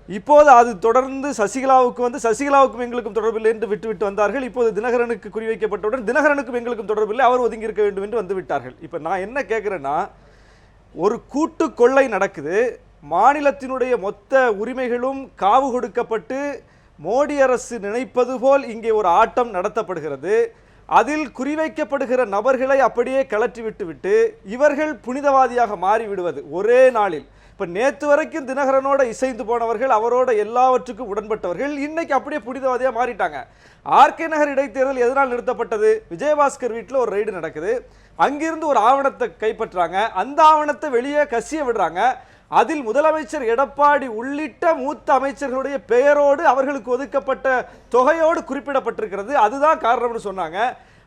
இப்போது அது தொடர்ந்து சசிகலாவுக்கு வந்து சசிகலாவுக்கும் எங்களுக்கும் தொடர்பில்லை என்று விட்டுவிட்டு வந்தார்கள். இப்போது தினகரனுக்கு குறிவைக்கப்பட்டவுடன் தினகரனுக்கும் எங்களுக்கும் தொடர்பில்லை, அவர் ஒதுங்கி இருக்க வேண்டும் என்று வந்து விட்டார்கள். இப்போ நான் என்ன கேட்குறேன்னா, ஒரு கூட்டு கொள்ளை நடக்குது, மாநிலத்தினுடைய மொத்த உரிமைகளும் காவு கொடுக்கப்பட்டு மோடி அரசு நினைப்பது போல் இங்கே ஒரு ஆட்டம் நடத்தப்படுகிறது. அதில் குறிவைக்கப்படுகிற நபர்களை அப்படியே கலற்றி விட்டுவிட்டு இவர்கள் புனிதவாதியாக மாறிவிடுவது ஒரே நாளில். இப்போ நேற்று வரைக்கும் தினகரனோட இசைந்து போனவர்கள், அவரோட எல்லாவற்றுக்கும் உடன்பட்டவர்கள், இன்னைக்கு அப்படியே புனிதவாதியாக மாறிட்டாங்க. ஆர்கே நகர் இடைத்தேர்தல் எதனால் நிறுத்தப்பட்டது? விஜயபாஸ்கர் வீட்டில் ஒரு ரெய்டு நடக்குது, அங்கிருந்து ஒரு ஆவணத்தை கைப்பற்றாங்க, அந்த ஆவணத்தை வெளியே கசிய விடுறாங்க. அதில் முதலமைச்சர் எடப்பாடி உள்ளிட்ட மூத்த அமைச்சர்களுடைய பெயரோடு அவர்களுக்கு ஒதுக்கப்பட்ட தொகையோடு குறிப்பிடப்பட்டிருக்கிறது. அதுதான் காரணம்னு சொன்னாங்க.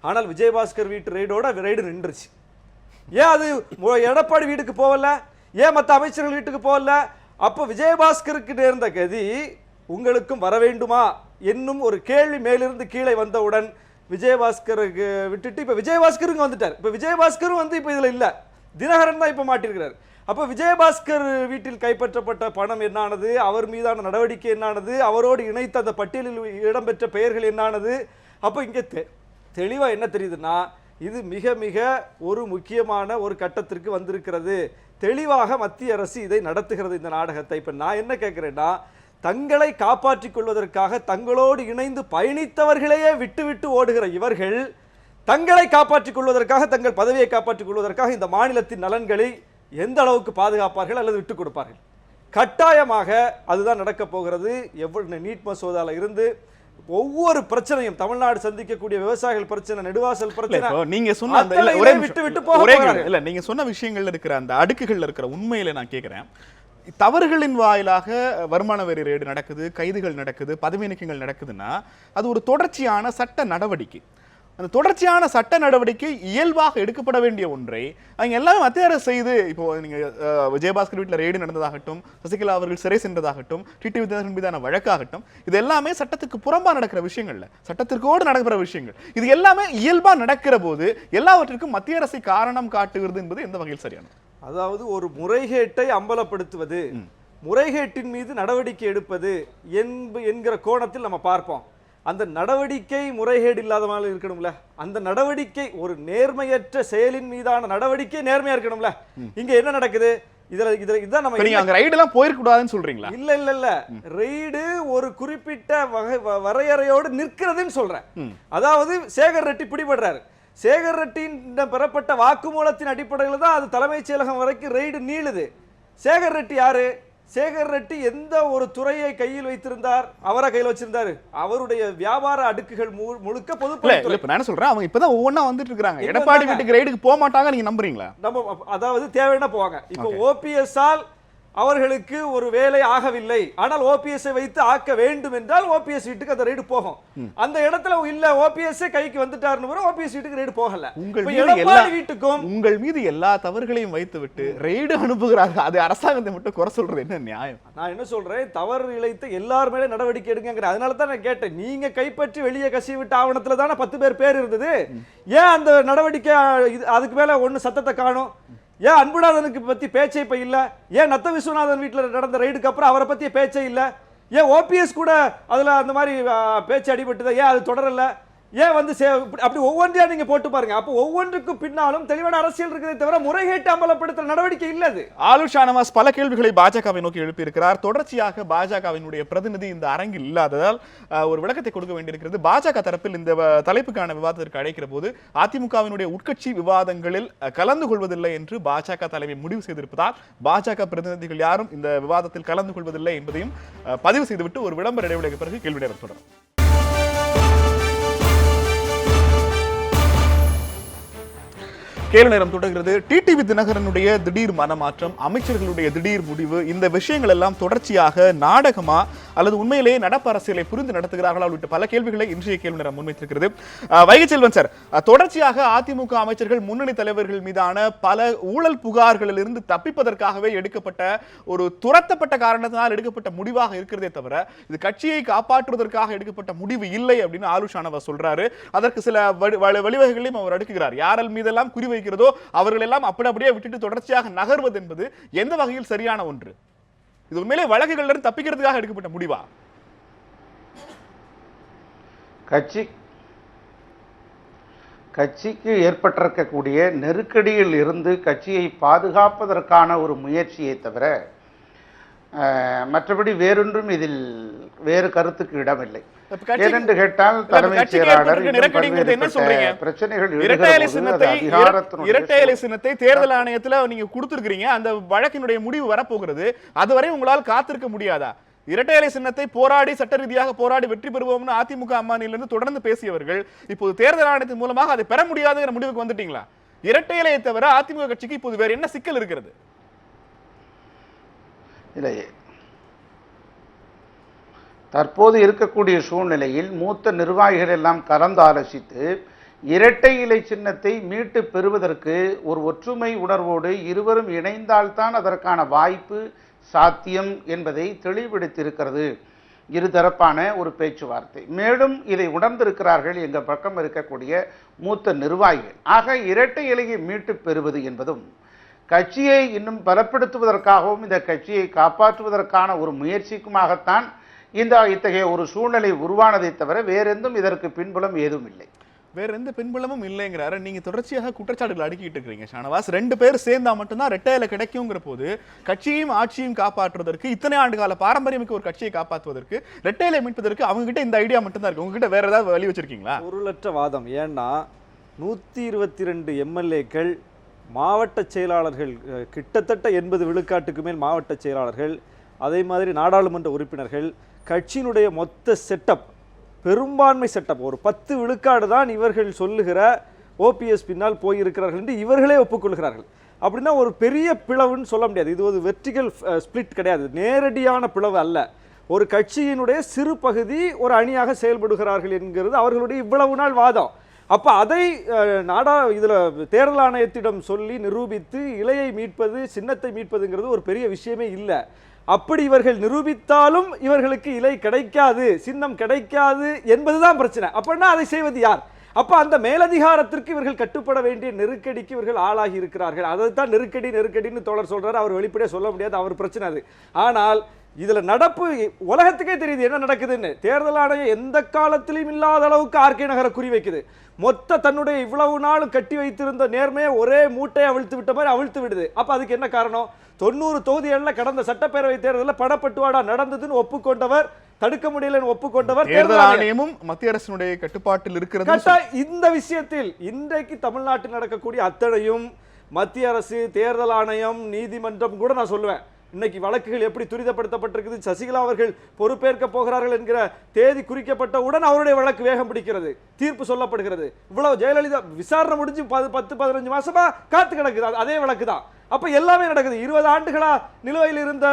ஆனால் விஜயபாஸ்கர் வீட்டு ரெய்டோட ரெய்டு நின்றுச்சு. ஏன் அது எடப்பாடி வீட்டுக்கு போகல? ஏன் மற்ற அமைச்சர்கள் வீட்டுக்கு போகல? அப்போ விஜயபாஸ்கருக்கு நேர்ந்த கதி உங்களுக்கும் வர வேண்டுமா என்னும் ஒரு கேள்வி மேலிருந்து கீழே வந்தவுடன் விஜயபாஸ்கருக்கு விட்டுட்டு இப்போ விஜயபாஸ்கருக்கு வந்துட்டார். இப்போ விஜயபாஸ்கரும் வந்து இப்போ இதில் இல்லை, தினகரன் தான் இப்போ மாட்டிருக்கிறார். அப்போ விஜயபாஸ்கர் வீட்டில் கைப்பற்றப்பட்ட பணம் என்னானது, அவர் மீதான நடவடிக்கை என்னானது, அவரோடு இணைத்த அந்த பட்டியலில் இடம்பெற்ற பெயர்கள் என்னானது. அப்போ இங்கே தெளிவாக என்ன தெரியுதுன்னா, இது மிக மிக ஒரு முக்கியமான ஒரு கட்டத்திற்கு வந்திருக்கிறது. தெளிவாக மத்திய அரசு இதை நடத்துகிறது இந்த நாடகத்தை. இப்போ நான் என்ன கேட்குறேன்னா, தங்களை காப்பாற்றிக் கொள்வதற்காக தங்களோடு இணைந்து பயணித்தவர்களையே விட்டு ஓடுகிற இவர்கள் தங்களை காப்பாற்றிக் கொள்வதற்காக, தங்கள் பதவியை காப்பாற்றிக் கொள்வதற்காக இந்த மாநிலத்தின் நலன்களை எந்த அளவுக்கு பாதுகாப்பார்கள் அல்லது விட்டுக் கொடுப்பார்கள்? கட்டாயமாக அதுதான் நடக்க போகிறது. எவ்வளவு நீட் மசோதால இருந்து ஒவ்வொரு பிரச்சனையும் தமிழ்நாடு சந்திக்கக்கூடிய விவசாயிகள் பிரச்சனை, நெடுவாசல் பிரச்சனை, நீங்க சொன்ன அந்த இல்ல நீங்க சொன்ன விஷயங்கள்ல இருக்கிற அந்த அடுக்குகள்ல இருக்கிற உண்மையில நான் கேட்கிறேன். தவறுகளின் வாயிலாக வருமான வரி ரேடு நடக்குது, கைதுகள் நடக்குது, பதவி நீக்கங்கள் நடக்குதுன்னா அது ஒரு தொடர்ச்சியான சட்ட நடவடிக்கை. அந்த தொடர்ச்சியான சட்ட நடவடிக்கை இயல்பாக எடுக்கப்பட வேண்டிய ஒன்றை அவங்க எல்லாமே மத்திய அரசு செய்து, இப்போ நீங்க விஜயபாஸ்கர் வீட்டில் ரெய்டு நடந்ததாகட்டும், சசிகலா அவர்கள் சிறை சென்றதாகட்டும், டிடிவி தினகரன் மீதான வழக்காகட்டும், இது எல்லாமே சட்டத்துக்கு புறம்பா நடக்கிற விஷயங்கள்ல, சட்டத்திற்கோடு நடக்கிற விஷயங்கள். இது எல்லாமே இயல்பா நடக்கிற போது எல்லாவற்றிற்கும் மத்திய அரசை காரணம் காட்டுகிறது என்பது எந்த வகையில் சரியானது? அதாவது ஒரு முறைகேட்டை அம்பலப்படுத்துவது, முறைகேட்டின் மீது நடவடிக்கை எடுப்பது என்கிற கோணத்தில் நம்ம பார்ப்போம். அந்த நடவடிக்கை முறைகேடு இல்லாத மாதிரி இருக்கணும்ல. அந்த நடவடிக்கை ஒரு நேர்மையற்ற செயலின் மீதான நடவடிக்கை நேர்மையா இருக்கணும்ல. இங்க என்ன நடக்குது? இதுதான் நம்ம அங்க ரைடு எல்லாம் போயிருக்க கூடாதுன்னு சொல்றீங்களா? இல்ல ரெய்டு ஒரு குறிப்பிட்ட வரையறையோடு நிற்கிறதுன்னு சொல்றேன். அதாவது சேகர் ரெட்டி பிடிபடுறாரு. சேகர் ரெட்டியின் பெறப்பட்ட வாக்குமூலத்தின் அடிப்படையில் தான் அது தலைமைச் செயலகம் வரைக்கும் ரெய்டு நீளுது. சேகர் ரெட்டி யாரு? சேகர் ரெட்டி எந்த ஒரு துறையை கையில் வைத்திருந்தார்? அவரை கையில் வச்சிருந்தாரு. அவருடைய வியாபார அடுக்குகள் முழுக்க பொதுப்பணித்துறை. நான் சொல்றேன், அவங்க இப்பதான் ஒவ்வொன்னா வந்துட்டு இருக்காங்க. எடப்பாடி வீட்டுக்கு ரைடுக்கு போக மாட்டாங்க, நீங்க நம்புறீங்களா? நம்ம அதாவது தேவைன்னா போவாங்க. இப்போ ஓபிஎஸ் ஆல் அவர்களுக்கு ஒரு வேலை ஆகவில்லை, ஆனால் ஓபிஎஸ் வைத்து ஆக்க வேண்டும் என்றால் ஓபிஎஸ் வீட்டுக்கு அந்த ரைடு போகும். அந்த இடத்துல இல்ல ஓபிஎஸ் கைக்கு வந்துட்டாருன்னு ஓபிஎஸ் வீட்டுக்கு ரைடு போகல. உங்கள் மீது எல்லா தவறுகளையும் வைத்து விட்டு ரைடு அனுப்புகிறார்கள். அது அரசாங்கத்தை மட்டும் குறை சொல்றது என்ன நியாயம்? நான் என்ன சொல்றேன், தவறு இழைத்து எல்லார் மேலே நடவடிக்கை எடுங்கிற. அதனால தான் நான் கேட்டேன், நீங்க கைப்பற்றி வெளியே கசி விட்ட ஆவணத்துல தானே 10 பேர் இருந்தது. ஏன் அந்த நடவடிக்கை அதுக்கு மேல ஒண்ணு சத்தத்தை காணும்? ஏன் அன்புநாதனுக்கு பத்தி பேச்சே இப்ப இல்ல? ஏன் நத்த விஸ்வநாதன் வீட்டில் நடந்த ரைடுக்கு அப்புறம் அவரை பத்தி பேச்சே இல்ல? ஏன் ஓபிஎஸ் கூட அதுல அந்த மாதிரி பேச்சு அடிபட்டுதா? ஏன் அது தொடரல? ஏன் வந்து அப்படி ஒவ்வொன்றையா நீங்க போட்டு பாருங்க. அப்போ ஒவ்வொன்றுக்கும் பின்னாலும் தெளிவான அரசியல் இருக்கிறதே தவிர முறைகேட்டு அமலப்படுத்துற நடவடிக்கை இல்ல. அது ஆளுஷ் ஷானவாஸ் பல கேள்விகளை பாஜகவை நோக்கி எழுப்பியிருக்கிறார். தொடர்ச்சியாக பாஜகவினுடைய பிரதிநிதி இந்த அரங்கில் இல்லாததால் ஒரு விளக்கத்தை கொடுக்க வேண்டியிருக்கிறது. பாஜக தரப்பில் இந்த தலைப்புக்கான விவாதத்திற்கு அழைக்கிற போது அதிமுகவினுடைய உட்கட்சி விவாதங்களில் கலந்து கொள்வதில்லை என்று பாஜக தலைமை முடிவு செய்திருப்பதால் பாஜக பிரதிநிதிகள் யாரும் இந்த விவாதத்தில் கலந்து கொள்வதில்லை என்பதையும் பதிவு செய்துவிட்டு ஒரு விளம்பர இடைவெளிக்கு பிறகு கேள்வி நேரம் தொடரும். கேள்வி நேரம் தொடர்கிறது. டிடிவி தினகரனுடைய திடீர் மனமாற்றம், அமைச்சர்களுடைய திடீர் முடிவு, இந்த விஷயங்கள் எல்லாம் தொடர்ச்சியாக நாடகமா அல்லது உண்மையிலேயே நடப்பு அரசியலை புரிந்து நடத்துகிறார்களா உள்ளிட்ட பல கேள்விகளை இன்றைய கேள்வி நேரம் முன்வைத்திருக்கிறது. வைகைச்செல்வன் சார், தொடர்ச்சியாக அதிமுக அமைச்சர்கள், முன்னணி தலைவர்கள் மீதான பல ஊழல் புகார்களில் இருந்து தப்பிப்பதற்காகவே எடுக்கப்பட்ட ஒரு துரத்தப்பட்ட காரணத்தினால் எடுக்கப்பட்ட முடிவாக இருக்கிறதே தவிர இது கட்சியை காப்பாற்றுவதற்காக எடுக்கப்பட்ட முடிவு இல்லை அப்படின்னு ஆளுஷ் ஷானவாஸ் சொல்றாரு. அதற்கு சில வழிவகைகளையும் அவர் அடுக்குகிறார். யாரல் மீதெல்லாம் குறி வைக்கிறதோ அவர்கள் எல்லாம் அப்படியே விட்டுட்டு தொடர்ச்சியாக நகர்வது என்பது எந்த வகையில் சரியான ஒன்று? இது உண்மையிலே வழக்குகளிலிருந்து தப்பிக்கிறதுக்காக எடுக்கப்பட்ட முடிவா? கட்சிக்கு ஏற்பட்டிருக்கக்கூடிய நெருக்கடியில் இருந்து கட்சியை பாதுகாப்பதற்கான ஒரு முயற்சியை தவிர மற்றபடி வேறொன்றும் இதில் வேறு கருத்துக்கு இடமில்லை. ஏனென்று கேட்டால் தலைமைச் செயலாளர் பிரச்சனைகள் இரட்டை இலை சின்னத்தை தேர்தல் ஆணையத்தில் நீங்க கொடுத்திருக்கிறீங்க. அந்த வழக்கினுடைய முடிவு வரப்போகிறது. அதுவரை உங்களால் காத்திருக்க முடியாதா? இரட்டை இலை சின்னத்தை போராடி சட்ட ரீதியாக போராடி வெற்றி பெறுவோம்னு அதிமுக அம்மானிலிருந்து தொடர்ந்து பேசியவர்கள் இப்போது தேர்தல் ஆணையத்தின் மூலமாக அதை பெற முடியாதுங்கிற முடிவுக்கு வந்துட்டீங்களா? இரட்டை இலையை தவிர அதிமுக கட்சிக்கு இப்போது வேற என்ன சிக்கல் இருக்கிறது? இல்லையே, தற்போது இருக்கக்கூடிய சூழ்நிலையில் மூத்த நிர்வாகிகள் எல்லாம் கலந்து ஆலோசித்து இரட்டை இலை சின்னத்தை மீட்டு பெறுவதற்கு ஒரு ஒற்றுமை உணர்வோடு இருவரும் இணைந்தால்தான் அதற்கான வாய்ப்பு சாத்தியம் என்பதை தெளிவுபடுத்தியிருக்கிறது இருதரப்பான ஒரு பேச்சுவார்த்தை. மேலும் இதை உணர்ந்திருக்கிறார்கள் எங்கள் பக்கம் இருக்கக்கூடிய மூத்த நிர்வாகிகள். ஆக இரட்டை இலையை மீட்டு பெறுவது என்பதும் கட்சியை இன்னும் பலப்படுத்துவதற்காகவும் இந்த கட்சியை காப்பாற்றுவதற்கான ஒரு முயற்சிக்குமாகத்தான் இத்தகைய ஒரு சூழ்நிலை உருவானதை தவிர வேறெந்தும் இதற்கு பின்புலம் ஏதும் இல்லை. வேற எந்த பின்புலமும் இல்லைங்கிறாரு. நீங்க தொடர்ச்சியாக குற்றச்சாட்டுகள் அடுக்கிட்டு இருக்கீங்க ஷானவாஸ். 2 பேர் சேர்ந்தா மட்டும்தான் ரெட்டை இலை கிடைக்குங்கிற போது கட்சியையும் ஆட்சியும் காப்பாற்றுவதற்கு, இத்தனை ஆண்டு கால பாரம்பரியமிக்க ஒரு கட்சியை காப்பாற்றுவதற்கு, ரெட்டை இலை மீட்பதற்கு அவங்க கிட்ட இந்த ஐடியா மட்டும்தான் இருக்கு. உங்ககிட்ட வேற ஏதாவது வழி வச்சிருக்கீங்களா? பொருளற்ற வாதம். ஏன்னா 122 எம்எல்ஏக்கள், மாவட்ட செயலாளர்கள், கிட்டத்தட்ட 80 விழுக்காட்டுக்கு மேல் மாவட்ட செயலாளர்கள், அதே மாதிரி நாடாளுமன்ற உறுப்பினர்கள், கட்சியினுடைய மொத்த செட்டப், பெரும்பான்மை செட்டப், ஒரு 10 விழுக்காடு தான் இவர்கள் சொல்லுகிற ஓபிஎஸ் பின்னால் போயிருக்கிறார்கள் என்று இவர்களே ஒப்புக்கொள்கிறார்கள். அப்படின்னா ஒரு பெரிய பிளவுன்னு சொல்ல முடியாது. இது ஒரு வெர்டிகல் ஸ்பிளிட் கிடையாது, நேரடியான பிளவு அல்ல. ஒரு கட்சியினுடைய சிறு பகுதி ஒரு அணியாக செயல்படுகிறார்கள் என்கிறது அவர்களுடைய இவ்வளவு நாள் வாதம். அப்போ அதை இதில் தேர்தல் ஆணையத்திடம் சொல்லி நிரூபித்து இலையை மீட்பது, சின்னத்தை மீட்பதுங்கிறது ஒரு பெரிய விஷயமே இல்லை. அப்படி இவர்கள் நிரூபித்தாலும் இவர்களுக்கு இலை கிடைக்காது, சின்னம் கிடைக்காது என்பதுதான் பிரச்சனை. அப்படின்னா அதை செய்வது யார்? அப்ப அந்த மேலதிகாரத்திற்கு இவர்கள் கட்டுப்பட வேண்டிய நெருக்கடிக்கு இவர்கள் ஆளாகி இருக்கிறார்கள். அதைத்தான் நெருக்கடின்னு தோழர் சொல்றாரு. அவர் வெளிப்படையா சொல்ல முடியாது, அவர் பிரச்சனை அது. ஆனால் இதுல நடப்பு உலகத்துக்கே தெரியுது என்ன நடக்குதுன்னு. தேர்தல் ஆணையம் எந்த காலத்திலும் இல்லாத அளவுக்கு ஆர்கே நகரை குறிவைக்குது. மொத்த தன்னுடைய இவ்வளவு நாள் கட்டி வைத்திருந்த நேர்மையை ஒரே மூட்டையை அவிழ்த்து விட்ட மாதிரி அவிழ்த்து விடுது. அப்ப அதுக்கு என்ன காரணம்? 90 தொகுதிகளில் கடந்த சட்டப்பேரவை தேர்தலில் பணப்பட்டுவாடா நடந்ததுன்னு ஒப்புக்கொண்டவர், தடுக்க முடியலன்னு ஒப்புக்கொண்டவர் தேர்தல் ஆணையமும் மத்திய அரசினுடைய கட்டுப்பாட்டில் இருக்கிறது. இந்த விஷயத்தில் இன்றைக்கு தமிழ்நாட்டில் நடக்கக்கூடிய அத்தனையும் மத்திய அரசு, தேர்தல் ஆணையம், நீதிமன்றம் கூட நான் சொல்லுவேன். இன்னைக்கு வழக்குகள் எப்படி துரிதப்படுத்தப்பட்டிருக்குது. சசிகலா அவர்கள் பொறுப்பேற்க போகிறார்கள் என்கிற தேதி குறிக்கப்பட்டவுடன் அவருடைய வழக்கு வேகம் பிடிக்கிறது, தீர்ப்பு சொல்லப்படுகிறது. இவ்வளவு ஜெயலலிதா விசாரணை முடிஞ்சு 10-15 மாசமா காத்து கிடக்குது, அதே வழக்கு தான். அப்ப எல்லாமே நடக்குது. 20 ஆண்டுகளா நிலுவையில் இருந்த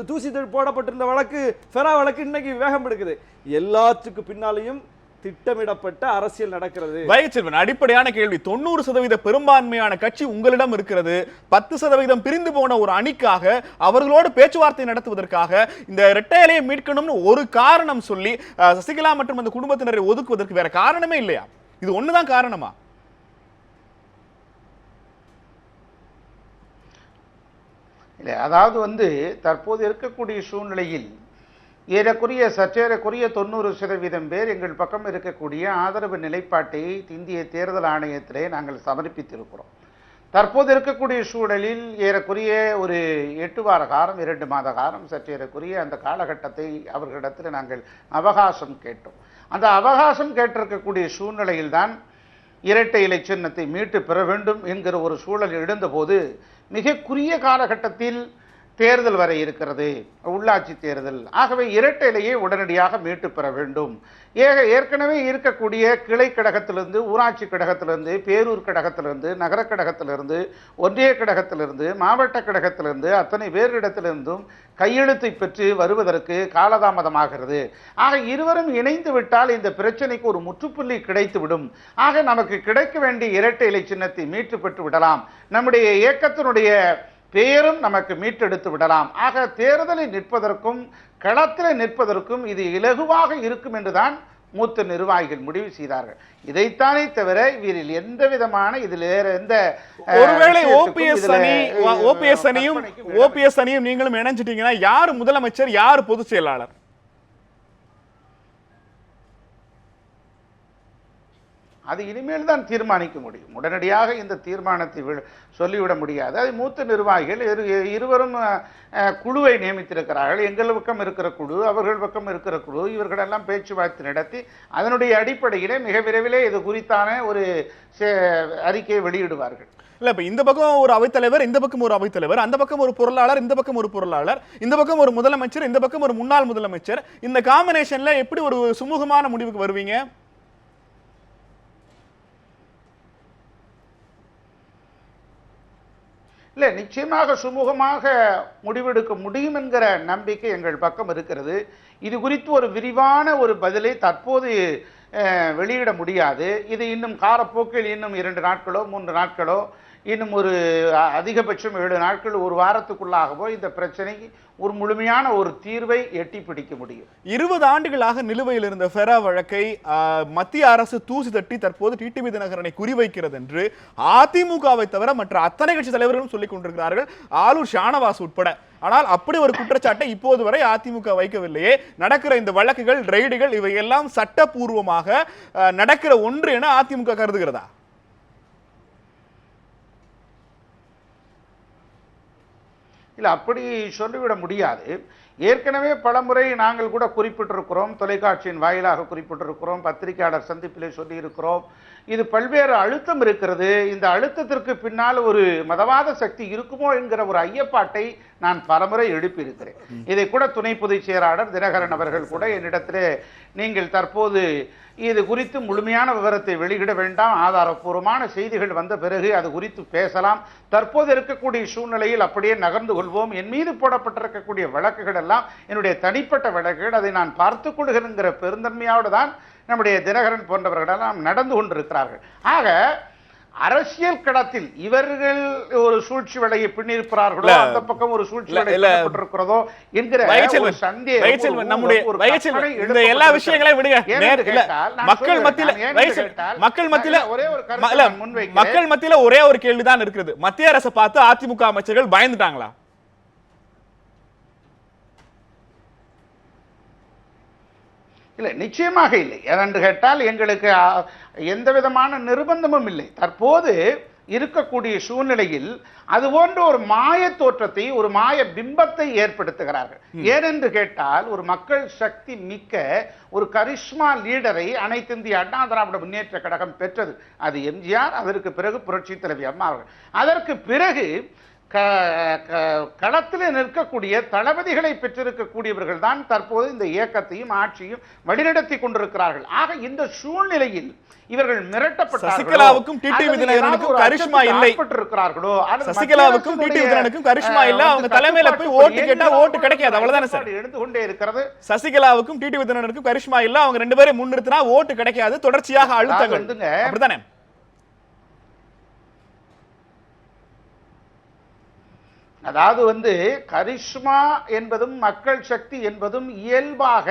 தூசி போடப்பட்டிருந்த வழக்கு, ஃபெரா வழக்கு இன்னைக்கு வேகம் பிடிக்குது. எல்லாத்துக்கு பின்னாலையும் திட்டமிடப்பட்ட அரசியல் நடக்கிறது. வைகச்செல்வன், அடிப்படையான கேள்வி. 90% பெரும்பான்மையான கட்சி உங்களிடம் இருக்கிறது. 10% பிரிந்து போன ஒரு அணிக்காக, அவர்களோடு பேச்சுவார்த்தை நடத்துவதற்காக இந்த இரட்டை இலையை மீட்கணும்னு ஒரு காரணம் சொல்லி சசிகலா மற்றும் அந்த குடும்பத்தினரை ஒதுக்குவதற்கு வேற காரணமே இல்லையா? இது ஒண்ணுதான் காரணமா? இல்லை, அதாவது தற்போது இருக்கக்கூடிய சூழ்நிலையில் சற்றேறக்குரிய 90% பேர் எங்கள் பக்கம் இருக்கக்கூடிய ஆதரவு நிலைப்பாட்டை இந்திய தேர்தல் ஆணையத்திலே நாங்கள் சமர்ப்பித்திருக்கிறோம். தற்போது இருக்கக்கூடிய சூழலில் ஏறக்குரிய ஒரு 8 வார காலம், 2 மாத காலம் சற்றேறக்குரிய அந்த காலகட்டத்தை அவர்களிடத்தில் நாங்கள் அவகாசம் கேட்டோம். அந்த அவகாசம் கேட்டிருக்கக்கூடிய சூழ்நிலையில்தான் இரட்டை இலை சின்னத்தை மீட்டு பெற வேண்டும் என்கிற ஒரு சூழல் எழுந்தபோது மிக குறுகிய காலகட்டத்தில் தேர்தல் வரை இருக்கிறது, உள்ளாட்சி தேர்தல். ஆகவே இரட்டை இலையை உடனடியாக மீட்டு பெற வேண்டும். ஏற்கனவே இருக்கக்கூடிய கிளை கழகத்திலிருந்து, ஊராட்சி கழகத்திலிருந்து, பேரூர் கழகத்திலிருந்து, நகர கழகத்திலிருந்து, ஒன்றிய கழகத்திலிருந்து, மாவட்ட கழகத்திலிருந்து அத்தனை பேரிடத்திலிருந்தும் கையெழுத்தை பெற்று வருவதற்கு காலதாமதமாகிறது. ஆக இருவரும் இணைந்து விட்டால் இந்த பிரச்சனைக்கு ஒரு முற்றுப்புள்ளி கிடைத்துவிடும். ஆக நமக்கு கிடைக்க வேண்டிய இரட்டை இலை சின்னத்தை மீட்டு பெற்று விடலாம், நம்முடைய இயக்கத்தினுடைய பெயரும் நமக்கு மீட்டெடுத்து விடலாம். ஆக தேர்தலில் நிற்பதற்கும் களத்தில் நிற்பதற்கும் இது இலகுவாக இருக்கும் என்றுதான் மூத்த நிர்வாகிகள் முடிவு செய்தார்கள். இதைத்தானே தவிர இவரில் எந்த விதமான இதில் வேற எந்த ஒருவேளை ஓபிஎஸ் அணியும் நீங்களும் இணைஞ்சிட்டீங்கன்னா யார் முதலமைச்சர், யார் பொதுச் செயலாளர்? அது இனிமேல் தான் தீர்மானிக்க முடியும். உடனடியாக இந்த தீர்மானத்தை சொல்லிவிட முடியாது. அது மூத்த நிர்வாகிகள் இருவரும் குழுவை நியமித்திருக்கிறார்கள். எங்கள் பக்கம் இருக்கிற குழு, அவர்கள் பக்கம் இருக்கிற குழு, இவர்களெல்லாம் பேச்சுவார்த்தை நடத்தி அதனுடைய அடிப்படையிலே மிக விரைவிலே இது குறித்தான ஒரு அறிக்கையை வெளியிடுவார்கள். இல்ல, இப்ப இந்த பக்கம் ஒரு அவைத்தலைவர், இந்த பக்கம் ஒரு அவைத்தலைவர், அந்த பக்கம் ஒரு பொருளாளர், இந்த பக்கம் ஒரு பொருளாளர், இந்த பக்கம் ஒரு முதலமைச்சர், இந்த பக்கம் ஒரு முன்னாள் முதலமைச்சர், இந்த காம்பினேஷன்ல எப்படி ஒரு சுமூகமான முடிவுக்கு வருவீங்க? இல்லை, நிச்சயமாக சுமூகமாக முடிவெடுக்க முடியும் என்கிற நம்பிக்கை எங்கள் பக்கம் இருக்கிறது. இது குறித்து ஒரு விரிவான ஒரு பதிலை தற்போது வெளியிட முடியாது. இது இன்னும் காலப்போக்கில் இன்னும் 2 நாட்களோ 3 நாட்களோ இன்னும் ஒரு அதிகபட்சம் 7 நாட்கள், ஒரு வாரத்துக்குள்ளாகவோ இந்த பிரச்சனைக்கு ஒரு முழுமையான ஒரு தீர்வை எட்டி பிடிக்க முடியும். 20 ஆண்டுகளாக நிலுவையில் இருந்த ஃபெரா வழக்கை மத்திய அரசு தூசி தட்டி தற்போது டிடிவி தினகரனை குறிவைக்கிறது என்று அதிமுகவை தவிர மற்ற அத்தனை கட்சி தலைவர்களும் சொல்லிக் கொண்டிருக்கிறார்கள், ஆளூர் ஷானவாஸ் உட்பட. ஆனால் அப்படி ஒரு குற்றச்சாட்டை இப்போது வரை அதிமுக வைக்கவில்லையே. நடக்கிற இந்த வழக்குகள், ரெய்டுகள் இவையெல்லாம் சட்டப்பூர்வமாக நடக்கிற ஒன்று என அதிமுக கருதுகிறதா? இல்லை, அப்படி சொல்லிவிட முடியாது. ஏற்கனவே பலமுறை நாங்கள் கூட குறிப்பிட்டிருக்கிறோம், தொலைக்காட்சியின் வாயிலாக குறிப்பிட்டிருக்கிறோம், பத்திரிகையாளர் சந்திப்பிலே சொல்லியிருக்கிறோம். இது பல்வேறு அழுத்தம் இருக்கிறது. இந்த அழுத்தத்திற்கு பின்னால் ஒரு மதவாத சக்தி இருக்குமோ என்கிற ஒரு ஐயப்பாட்டை நான் பலமுறை எழுப்பியிருக்கிறேன். இதை கூட துணை பொதுச் செயலாளர் தினகரன் அவர்கள் கூட என்னிடத்திலே, நீங்கள் தற்போது இது குறித்து முழுமையான விவரத்தை வெளியிட வேண்டாம், ஆதாரப்பூர்வமான செய்திகள் வந்த பிறகு அது குறித்து பேசலாம், தற்போது இருக்கக்கூடிய சூழ்நிலையில் அப்படியே நகர்ந்து கொள்வோம், என் மீது போடப்பட்டிருக்கக்கூடிய வழக்குகள் எல்லாம் என்னுடைய தனிப்பட்ட வழக்குகள், அதை நான் பார்த்துக் கொள்கிறேங்கிற பெருந்தன்மையோடு தான் நம்முடைய தினகரன் போன்றவர்களெல்லாம் நடந்து கொண்டிருக்கிறார்கள். ஆக அரசியல் களத்தில் இவர்கள் ஒரு சூழ்ச்சி வலையை பின்னிருக்கிறார்களோ, அந்த பக்கம் ஒரு சூழ்ச்சி வலை பின்னப்பட்டிருக்கிறதோ என்கிற ஒரு சந்தேகம். இந்த எல்லா விஷயங்களையும் விடுங்க. மக்கள் மத்தியில ஒரே ஒரு கேள்விதான் இருக்கிறது. மத்திய அரசை பார்த்து அதிமுக அமைச்சர்கள் பயந்துட்டாங்களா? இல்லை, நிச்சயமாக இல்லை. ஏனென்று கேட்டால் எங்களுக்கு எந்த விதமான நிர்பந்தமும் இல்லை. தற்போது இருக்கக்கூடிய சூழ்நிலையில் அது போன்ற ஒரு மாய தோற்றத்தை, ஒரு மாய பிம்பத்தை ஏற்படுத்துகிறார்கள். ஏனென்று கேட்டால் ஒரு மக்கள் சக்தி மிக்க ஒரு கரிஷ்மா லீடரை அனைத்து இந்திய அண்ணா திராவிட முன்னேற்ற கழகம் பெற்றது. அது எம்ஜிஆர், அதற்கு பிறகு புரட்சி தலைவி அம்மா அவர்கள். அதற்கு பிறகு களத்தில் நிற்கக்கூடிய தளபதிகளை பெற்றிருக்கக்கூடியவர்கள் தான் தற்போது இந்த இயக்கத்தையும் ஆட்சியும் வழிநடத்தி கொண்டிருக்கிறார்கள். ஆக இந்த சூழ்நிலையில் இவர்கள் மிரட்டப்பட்டார்களோ, சசிகலாவுக்கும் டிடிவி தினகரனுக்கும் கரிஷ்மா இல்லை, சசிகலாவுக்கும் டிடிவி தினகரனுக்கும் கரிஷ்மா இல்ல, அவங்க தலைமையில போய் ஓட்டு கேட்டா ஓட்டு கிடைக்காது, அவ்வளவுதானே சார் எழுந்து கொண்டே இருக்கிறது. சசிகலாவுக்கும் டிடிவி தினகரனுக்கும் கரிஷ்மா இல்ல, அவங்க 2 பேரை முன்னிறுத்தினா ஓட்டு கிடைக்காது, தொடர்ச்சியாக அழுத்தங்கள். அப்படிதானே? அதாவது கரிஷ்மா என்பதும் மக்கள் சக்தி என்பதும் இயல்பாக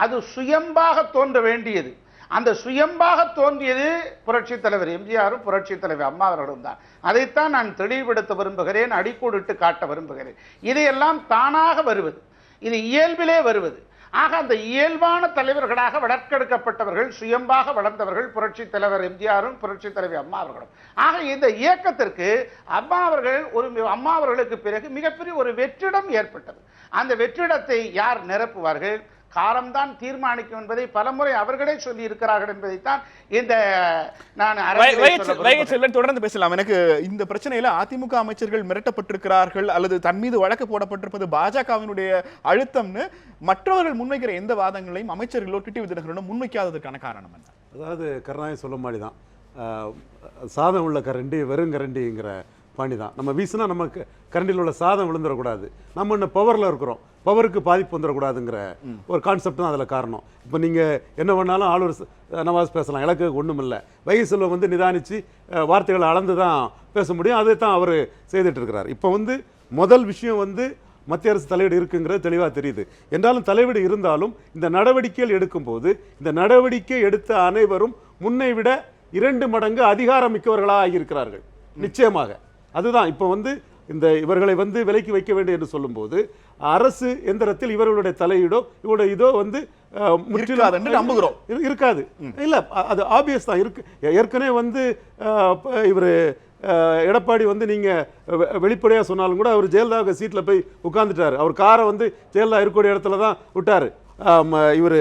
அது சுயம்பாக தோன்ற வேண்டியது. அந்த சுயம்பாக தோன்றியது புரட்சி தலைவர் எம்ஜிஆரும் புரட்சி தலைவர் அம்மா அவர்களும் தான். அதைத்தான் நான் தெளிவுபடுத்த விரும்புகிறேன், அடிக்கோடிட்டு காட்ட விரும்புகிறேன். இதையெல்லாம் தானாக வருவது, இது இயல்பிலே வருவது. ஆக அந்த இயல்பான தலைவர்களாக வளர்க்கெடுக்கப்பட்டவர்கள், சுயம்பாக வளர்ந்தவர்கள் புரட்சி தலைவர் எம்ஜிஆரும் புரட்சி தலைவி அம்மா அவர்களும். ஆக இந்த இயக்கத்திற்கு அம்மா அவர்களுக்கு பிறகு மிகப்பெரிய ஒரு வெற்றிடம் ஏற்பட்டது. அந்த வெற்றிடத்தை யார் நிரப்புவார்கள்? காலம்தான் தீர்மானிக்கும் என்பதை பலமுறை அவர்களே சொல்லி இருக்கிறார்கள் என்பதைத்தான் இந்த நான் தொடர்ந்து பேசலாம். எனக்கு இந்த பிரச்சனையில அதிமுக அமைச்சர்கள் மிரட்டப்பட்டிருக்கிறார்கள் அல்லது தன் மீது வழக்கு போடப்பட்டிருப்பது பாஜகவினுடைய அழுத்தம்னு மற்றவர்கள் முன்வைக்கிற எந்த வாதங்களையும் அமைச்சர்களோ டிடிவி தினகரனும் முன்வைக்காததற்கான காரணம் என்ன? அதாவது கருணாநிதி சொல்ல மாதிரி தான், சாதம் உள்ள கரண்டி வெறும் கரண்டிங்கிற பாணி தான். நம்ம வீசினா நமக்கு கரண்டியில் உள்ள சாதம் விழுந்துடக்கூடாது, நம்ம இன்னும் பவரில் இருக்கிறோம், பவருக்கு பாதிப்பு வந்துடக்கூடாதுங்கிற ஒரு கான்செப்ட் தான் அதில் காரணம். இப்போ நீங்கள் என்ன பண்ணாலும் ஆளூர் நவாஸ் பேசலாம், எனக்கு ஒன்றும் இல்லை. வைகை செல்வம் நிதானித்து வார்த்தைகளை அளந்து தான் பேச முடியும், அதை தான் அவர் செய்துட்டு இருக்கிறார். இப்போ முதல் விஷயம் மத்திய அரசு தலையீடு இருக்குங்கிறது தெளிவாக தெரியுது. என்றாலும் தலையீடு இருந்தாலும் இந்த நடவடிக்கைகள் எடுக்கும்போது இந்த நடவடிக்கை எடுத்த அனைவரும் முன்னை விட 2 மடங்கு அதிகாரம் மிக்கவர்களாக ஆகியிருக்கிறார்கள். நிச்சயமாக அதுதான் இப்போ இந்த இவர்களை விலைக்கு வைக்க வேண்டும் என்று சொல்லும்போது அரசு எந்திரத்தில் இவர்களுடைய தலையீடோ இவருடைய இதோ முற்றிலும் நம்புகிறோம் இருக்காது. இல்ல, அது ஆப்வியஸ் தான் இருக்கு. ஏற்கனவே இவர் எடப்பாடி நீங்க வெளிப்படையா சொன்னாலும் கூட அவர் ஜெயலலிதா சீட்ல போய் உட்கார்ந்துட்டாரு. அவர் காரை ஜெயலலிதா இருக்கக்கூடிய இடத்துல தான் விட்டாரு. இவர்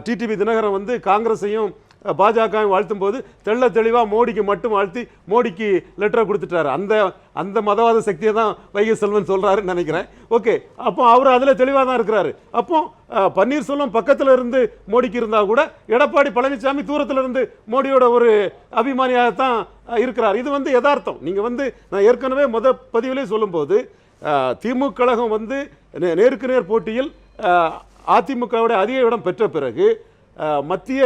டிடிவி தினகரன் காங்கிரஸையும் பாஜகவும் வாழ்த்தும் போது தெள்ள தெளிவாக மோடிக்கு மட்டும் வாழ்த்தி மோடிக்கு லெட்டரை கொடுத்துட்டாரு. அந்த மதவாத சக்தியை தான் வைகை செல்வன் சொல்றாருன்னு நினைக்கிறேன். ஓகே, அப்போ அவர் அதில் தெளிவாக தான் இருக்கிறாரு. அப்போ பன்னீர்செல்வம் பக்கத்தில் இருந்து மோடிக்கு இருந்தால் கூட எடப்பாடி பழனிசாமி தூரத்தில் இருந்து மோடியோட ஒரு அபிமானியாகத்தான் இருக்கிறார். இது யதார்த்தம். நீங்கள் நான் ஏற்கனவே பதிவிலே சொல்லும்போது திமுக கழகம் நேருக்கு நேர் போட்டியில் அதிமுகவோட அதிக இடம் பெற்ற பிறகு மத்திய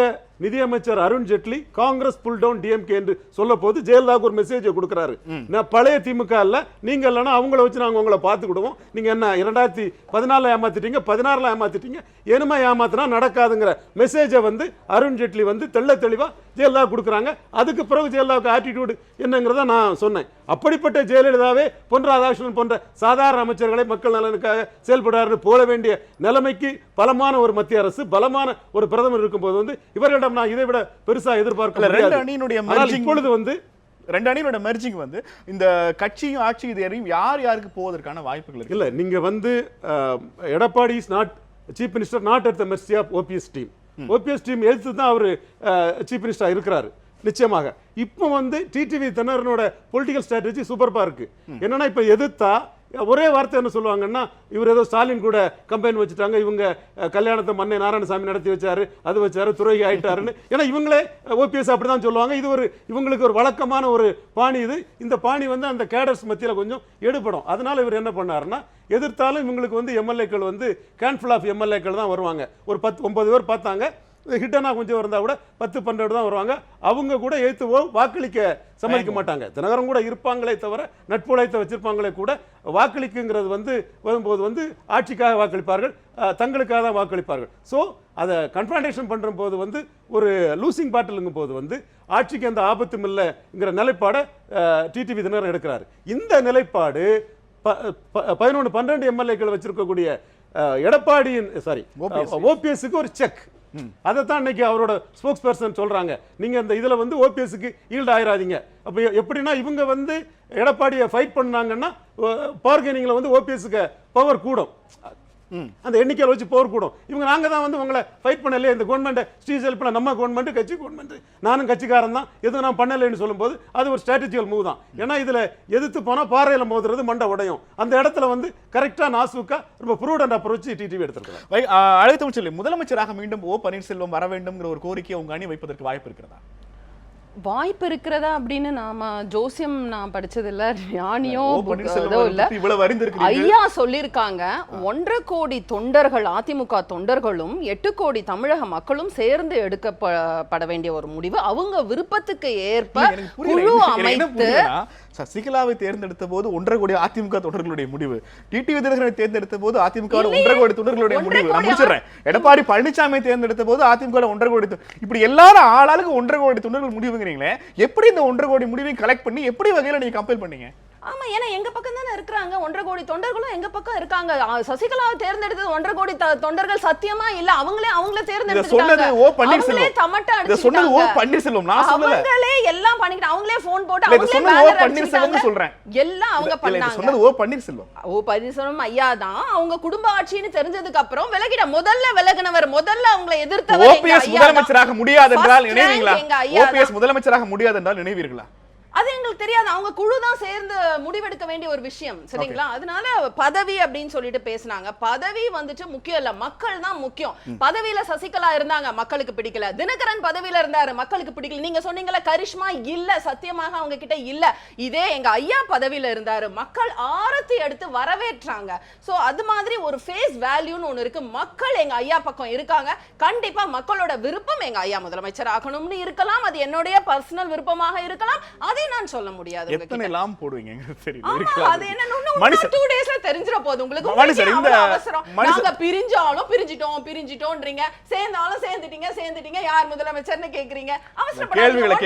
நிதியமைச்சர் அருண் ஜேட்லி காங்கிரஸ் புல் டவுன் டிஎம்கே என்று சொல்ல போது ஜெயலலிதாவுக்கு ஒரு மெசேஜை கொடுக்குறாரு. நான் பழைய திமுக இல்ல, நீங்க இல்லைன்னா அவங்கள வச்சு நாங்க உங்களை பார்த்துக்கிடுவோம். நீங்க என்ன 2014 ஏமாத்திட்டீங்க, 16 ஏமாத்திட்டீங்க, இனிமே ஏமாத்தினா நடக்காதுங்கிற மெசேஜை வந்து அருண் ஜேட்லி வந்து தெளிவா ஜெயலலிதா கொடுக்குறாங்க. அதுக்கு பிறகு ஜெயலலிதாவுக்கு ஆட்டிடியூட் என்னங்கிறத நான் சொன்னேன். அப்படிப்பட்ட ஜெயலலிதாவே பொன் ராதாகிருஷ்ணன் போன்ற சாதாரண அமைச்சர்களை மக்கள் நலனுக்காக செயல்படாரு போல வேண்டிய நிலைமைக்கு பலமான ஒரு மத்திய அரசு, பலமான ஒரு பிரதமர் இருக்கும்போது வந்து இவர்களிடம் நான் இதை விட பெருசா எதிர்பார்க்க முடியாது. இப்பொழுது வந்து ரெண்டு அணியோட மெர்ஜிங் வந்து இந்த கட்சியும் ஆட்சி இதையும் யாருக்கு போவதற்கான வாய்ப்புகள் இருக்கு? இல்ல, நீங்க வந்து Edappadi is not chief minister, not at the mercy of OPS team. OPS team எதிர்த்து தான் அவர் சீஃப் மினிஸ்டர் இருக்கிறாரு. நிச்சயமாக இப்போ வந்து டிடிவி தினகரனோட பொலிட்டிக்கல் ஸ்ட்ராட்டஜி சூப்பர்பா இருக்கு. என்னன்னா இப்ப எதிர்த்தா ஒரே வார்த்தை என்ன சொல்லுவாங்கன்னா, இவர் ஏதோ ஸ்டாலின் கூட கம்பெயின் வச்சுட்டாங்க, இவங்க கல்யாணத்தை மன்னை நாராயணசாமி நடத்தி வச்சாரு, அது வச்சாரு, துரோகி ஆயிட்டாருன்னு. ஏன்னா இவங்களே ஓபிஎஸ் அப்படிதான் சொல்லுவாங்க. இது ஒரு இவங்களுக்கு ஒரு வழக்கமான ஒரு பாணி. இந்த பாணி வந்து அந்த கேடர்ஸ் மத்தியில் கொஞ்சம் எடுபடும். அதனால இவர் என்ன பண்ணாருன்னா, எதிர்த்தாலும் இவங்களுக்கு வந்து எம்எல்ஏக்கள் வந்து கேன்ஃபுல் ஆஃப் எம்எல்ஏக்கள் தான் வருவாங்க. ஒரு 10-9 பேர் பார்த்தாங்க, ஹிட்டனா கொஞ்சம் இருந்தால் கூட 10-12 தான் வருவாங்க. அவங்க கூட எழுத்துவோ வாக்களிக்க சம்மதிக்க மாட்டாங்க. தினகரன் கூட இருப்பாங்களே தவிர நட்புழைத்த வச்சிருப்பாங்களே கூட வாக்களிக்குங்கிறது வந்து வரும்போது வந்து ஆட்சிக்காக வாக்களிப்பார்கள், தங்களுக்காக தான் வாக்களிப்பார்கள். ஸோ அதை கன்ஃபரண்டேஷன் பண்ணுற போது வந்து ஒரு லூசிங் பேட்டிலுங்கும் போது வந்து ஆட்சிக்கு எந்த ஆபத்தும் இல்லைங்கிற நிலைப்பாடை டிடிவி தினகரன் எடுக்கிறார். இந்த நிலைப்பாடு 11-12 எம்எல்ஏக்கள் வச்சிருக்கக்கூடிய எடப்பாடியின் ஓபிஎஸ்க்கு ஒரு செக். அதைத்தான் இன்னைக்கு அவரோட ஸ்போக்ஸ் பர்சன் சொல்றாங்க. நீங்க இந்த இதுல வந்து ஓபிஎஸ்க்கு ஈல்ட் ஆயிராதீங்க. அப்ப எப்படின்னா இவங்க வந்து எடப்பாடியை ஃபைட் பண்ணாங்கன்னா பார்கெனிங்ல வந்து ஓபிஎஸ்க்கு பவர் கூடும், அந்த எண்ணிக்கையில் வச்சு பவர் கூடும். இவங்க நாங்க தான் வந்து உங்களை ஃபைட் பண்ணலையே, இந்த கவர்மெண்ட் ஸ்ரீசெல்ஃப் நம்ம கவர்மெண்ட் கட்சி கவர்மெண்ட், நானும் கட்சிக்காரன் தான், எதுவும் நான் பண்ணலைன்னு சொல்லும்போது அது ஒரு ஸ்ட்ராட்டஜிக்கல் மூவ் தான். ஏன்னா இதுல எதிர்த்து போனா பாறையில மோதுறது மண்டை உடையும். அந்த இடத்துல வந்து கரெக்டா நாசுக்கா ரொம்ப ப்ரூடன்ட் அப்ரோச் டிடிவி எடுத்திருக்காங்க. அழைத்தம் சொல்லி முதலமைச்சராக மீண்டும் ஓ பன்னீர்செல்வம் வர வேண்டும்ங்கிற ஒரு கோரிக்கையை உங்க அணி வைப்பதற்கு வாய்ப்பு இருக்கிறதா? வாய்ப்பு இருக்கிறதா அப்படின்னு நாம ஜோசியம் நான் படிச்சது இல்ல, ஞானியோ இல்ல. ஐயா சொல்லியிருக்காங்க, 1.5 கோடி தொண்டர்கள், அதிமுக தொண்டர்களும் 8 கோடி தமிழக மக்களும் சேர்ந்து எடுக்கப்பட வேண்டிய ஒரு முடிவு. அவங்க விருப்பத்துக்கு ஏற்ப குழு அமைத்து சசிகலாவை தேர்ந்தெடுத்த போது 1.5 கோடி அதிமுக தொண்டர்களுடைய முடிவு, டிடிவி தினகரனை தேர்ந்தெடுத்த போது அதிமுக 1.5 கோடி தொண்டர்களுடைய முடிவு. நான் முடிச்சிடுறேன். எடப்பாடி பழனிசாமி தேர்ந்தெடுத்த போது அதிமுக 1.5 கோடி, இப்படி எல்லாரும் ஆளாளுக்கு 1.5 கோடி தொண்டர்கள் முடிவுங்கிறீங்களே, எப்படி இந்த 1.5 கோடி முடிவையும் கலெக்ட் பண்ணி எப்படி வகையில நீங்க கம்பேர் பண்ணீங்க? ஆமா, ஏன்னா எங்க பக்கம் தானே இருக்காங்க, 1.5 கோடி தொண்டர்களும் எங்க பக்கம் இருக்காங்க. சசிகலாவை தேர்ந்தெடுத்தது 1.5 கோடி தொண்டர்கள் சத்தியமா இல்ல, அவங்களே தேர்ந்தெடுத்தாங்க. ஓ பன்னீர்செல்வம் நான் சொல்லல, அவங்களே எல்லாம் பண்ணிட்டு அவங்களே போன் போட்டு அவங்களே பேனர் அடிச்சிட்டாங்க. சொல்றேன் எல்லாம் அவங்க பண்ணாங்க. சொன்னது ஓ பன்னீர்செல்வம் ஐயா தான். அவங்க குடும்ப ஆட்சின்னு தெரிஞ்சதுக்கு அப்புறம் முதல்ல விலகினவர், முதல்ல அவங்களை எதிர்த்தவர் ஓபிஎஸ் முதலமைச்சராக முடியாது என்றால் நினைவீங்களா? ஓபிஎஸ் முதலமைச்சராக முடியாது என்றால் நினைவீர்களா? அது எங்களுக்கு தெரியாது. அவங்க குழு தான் சேர்ந்து முடிவெடுக்க வேண்டிய ஒரு விஷயம், சரிங்களா? அதனால பதவி அப்படின்னு சொல்லிட்டு பேசினாங்க. பதவி வந்துட்டு முக்கியம் இல்ல, மக்கள் தான் முக்கியம். பதவியில சசிகலா இருந்தாங்க, மக்களுக்கு பிடிக்கல. தினகரன் பதவியில இருந்தாரு, மக்களுக்கு பிடிக்கல. நீங்க சொன்னீங்கல்ல கரிஷ்மா இல்ல, சத்தியமாக அவங்க கிட்ட இல்ல. இதே எங்க ஐயா பதவியில இருந்தாரு, மக்கள் ஆரத்தி எடுத்து வரவேற்றாங்க. சோ அது மாதிரி ஒரு ஃபேஸ் வேல்யூன்னு ஒண்ணு இருக்கு. மக்கள் எங்க ஐயா பக்கம் இருக்காங்க. கண்டிப்பா மக்களோட விருப்பம் எங்க ஐயா முதலமைச்சர் ஆகணும்னு இருக்கலாம், அது என்னுடைய பர்சனல் விருப்பமாக இருக்கலாம். அதை நான் சொல்ல முடியாது. எத்தனை எல்லாம் போடுவீங்க தெரியல. அது என்ன 2 டேஸ்ல தெரிஞ்சிர போகுது உங்களுக்கு. அவசரம். நாங்க பிரிஞ்சிட்டோம்ன்றீங்க, சேர்ந்தாலும் சேர்ந்துட்டீங்க, யார் முதலமைச்சர்னு கேக்குறீங்க. அவசரப்படாதீங்க.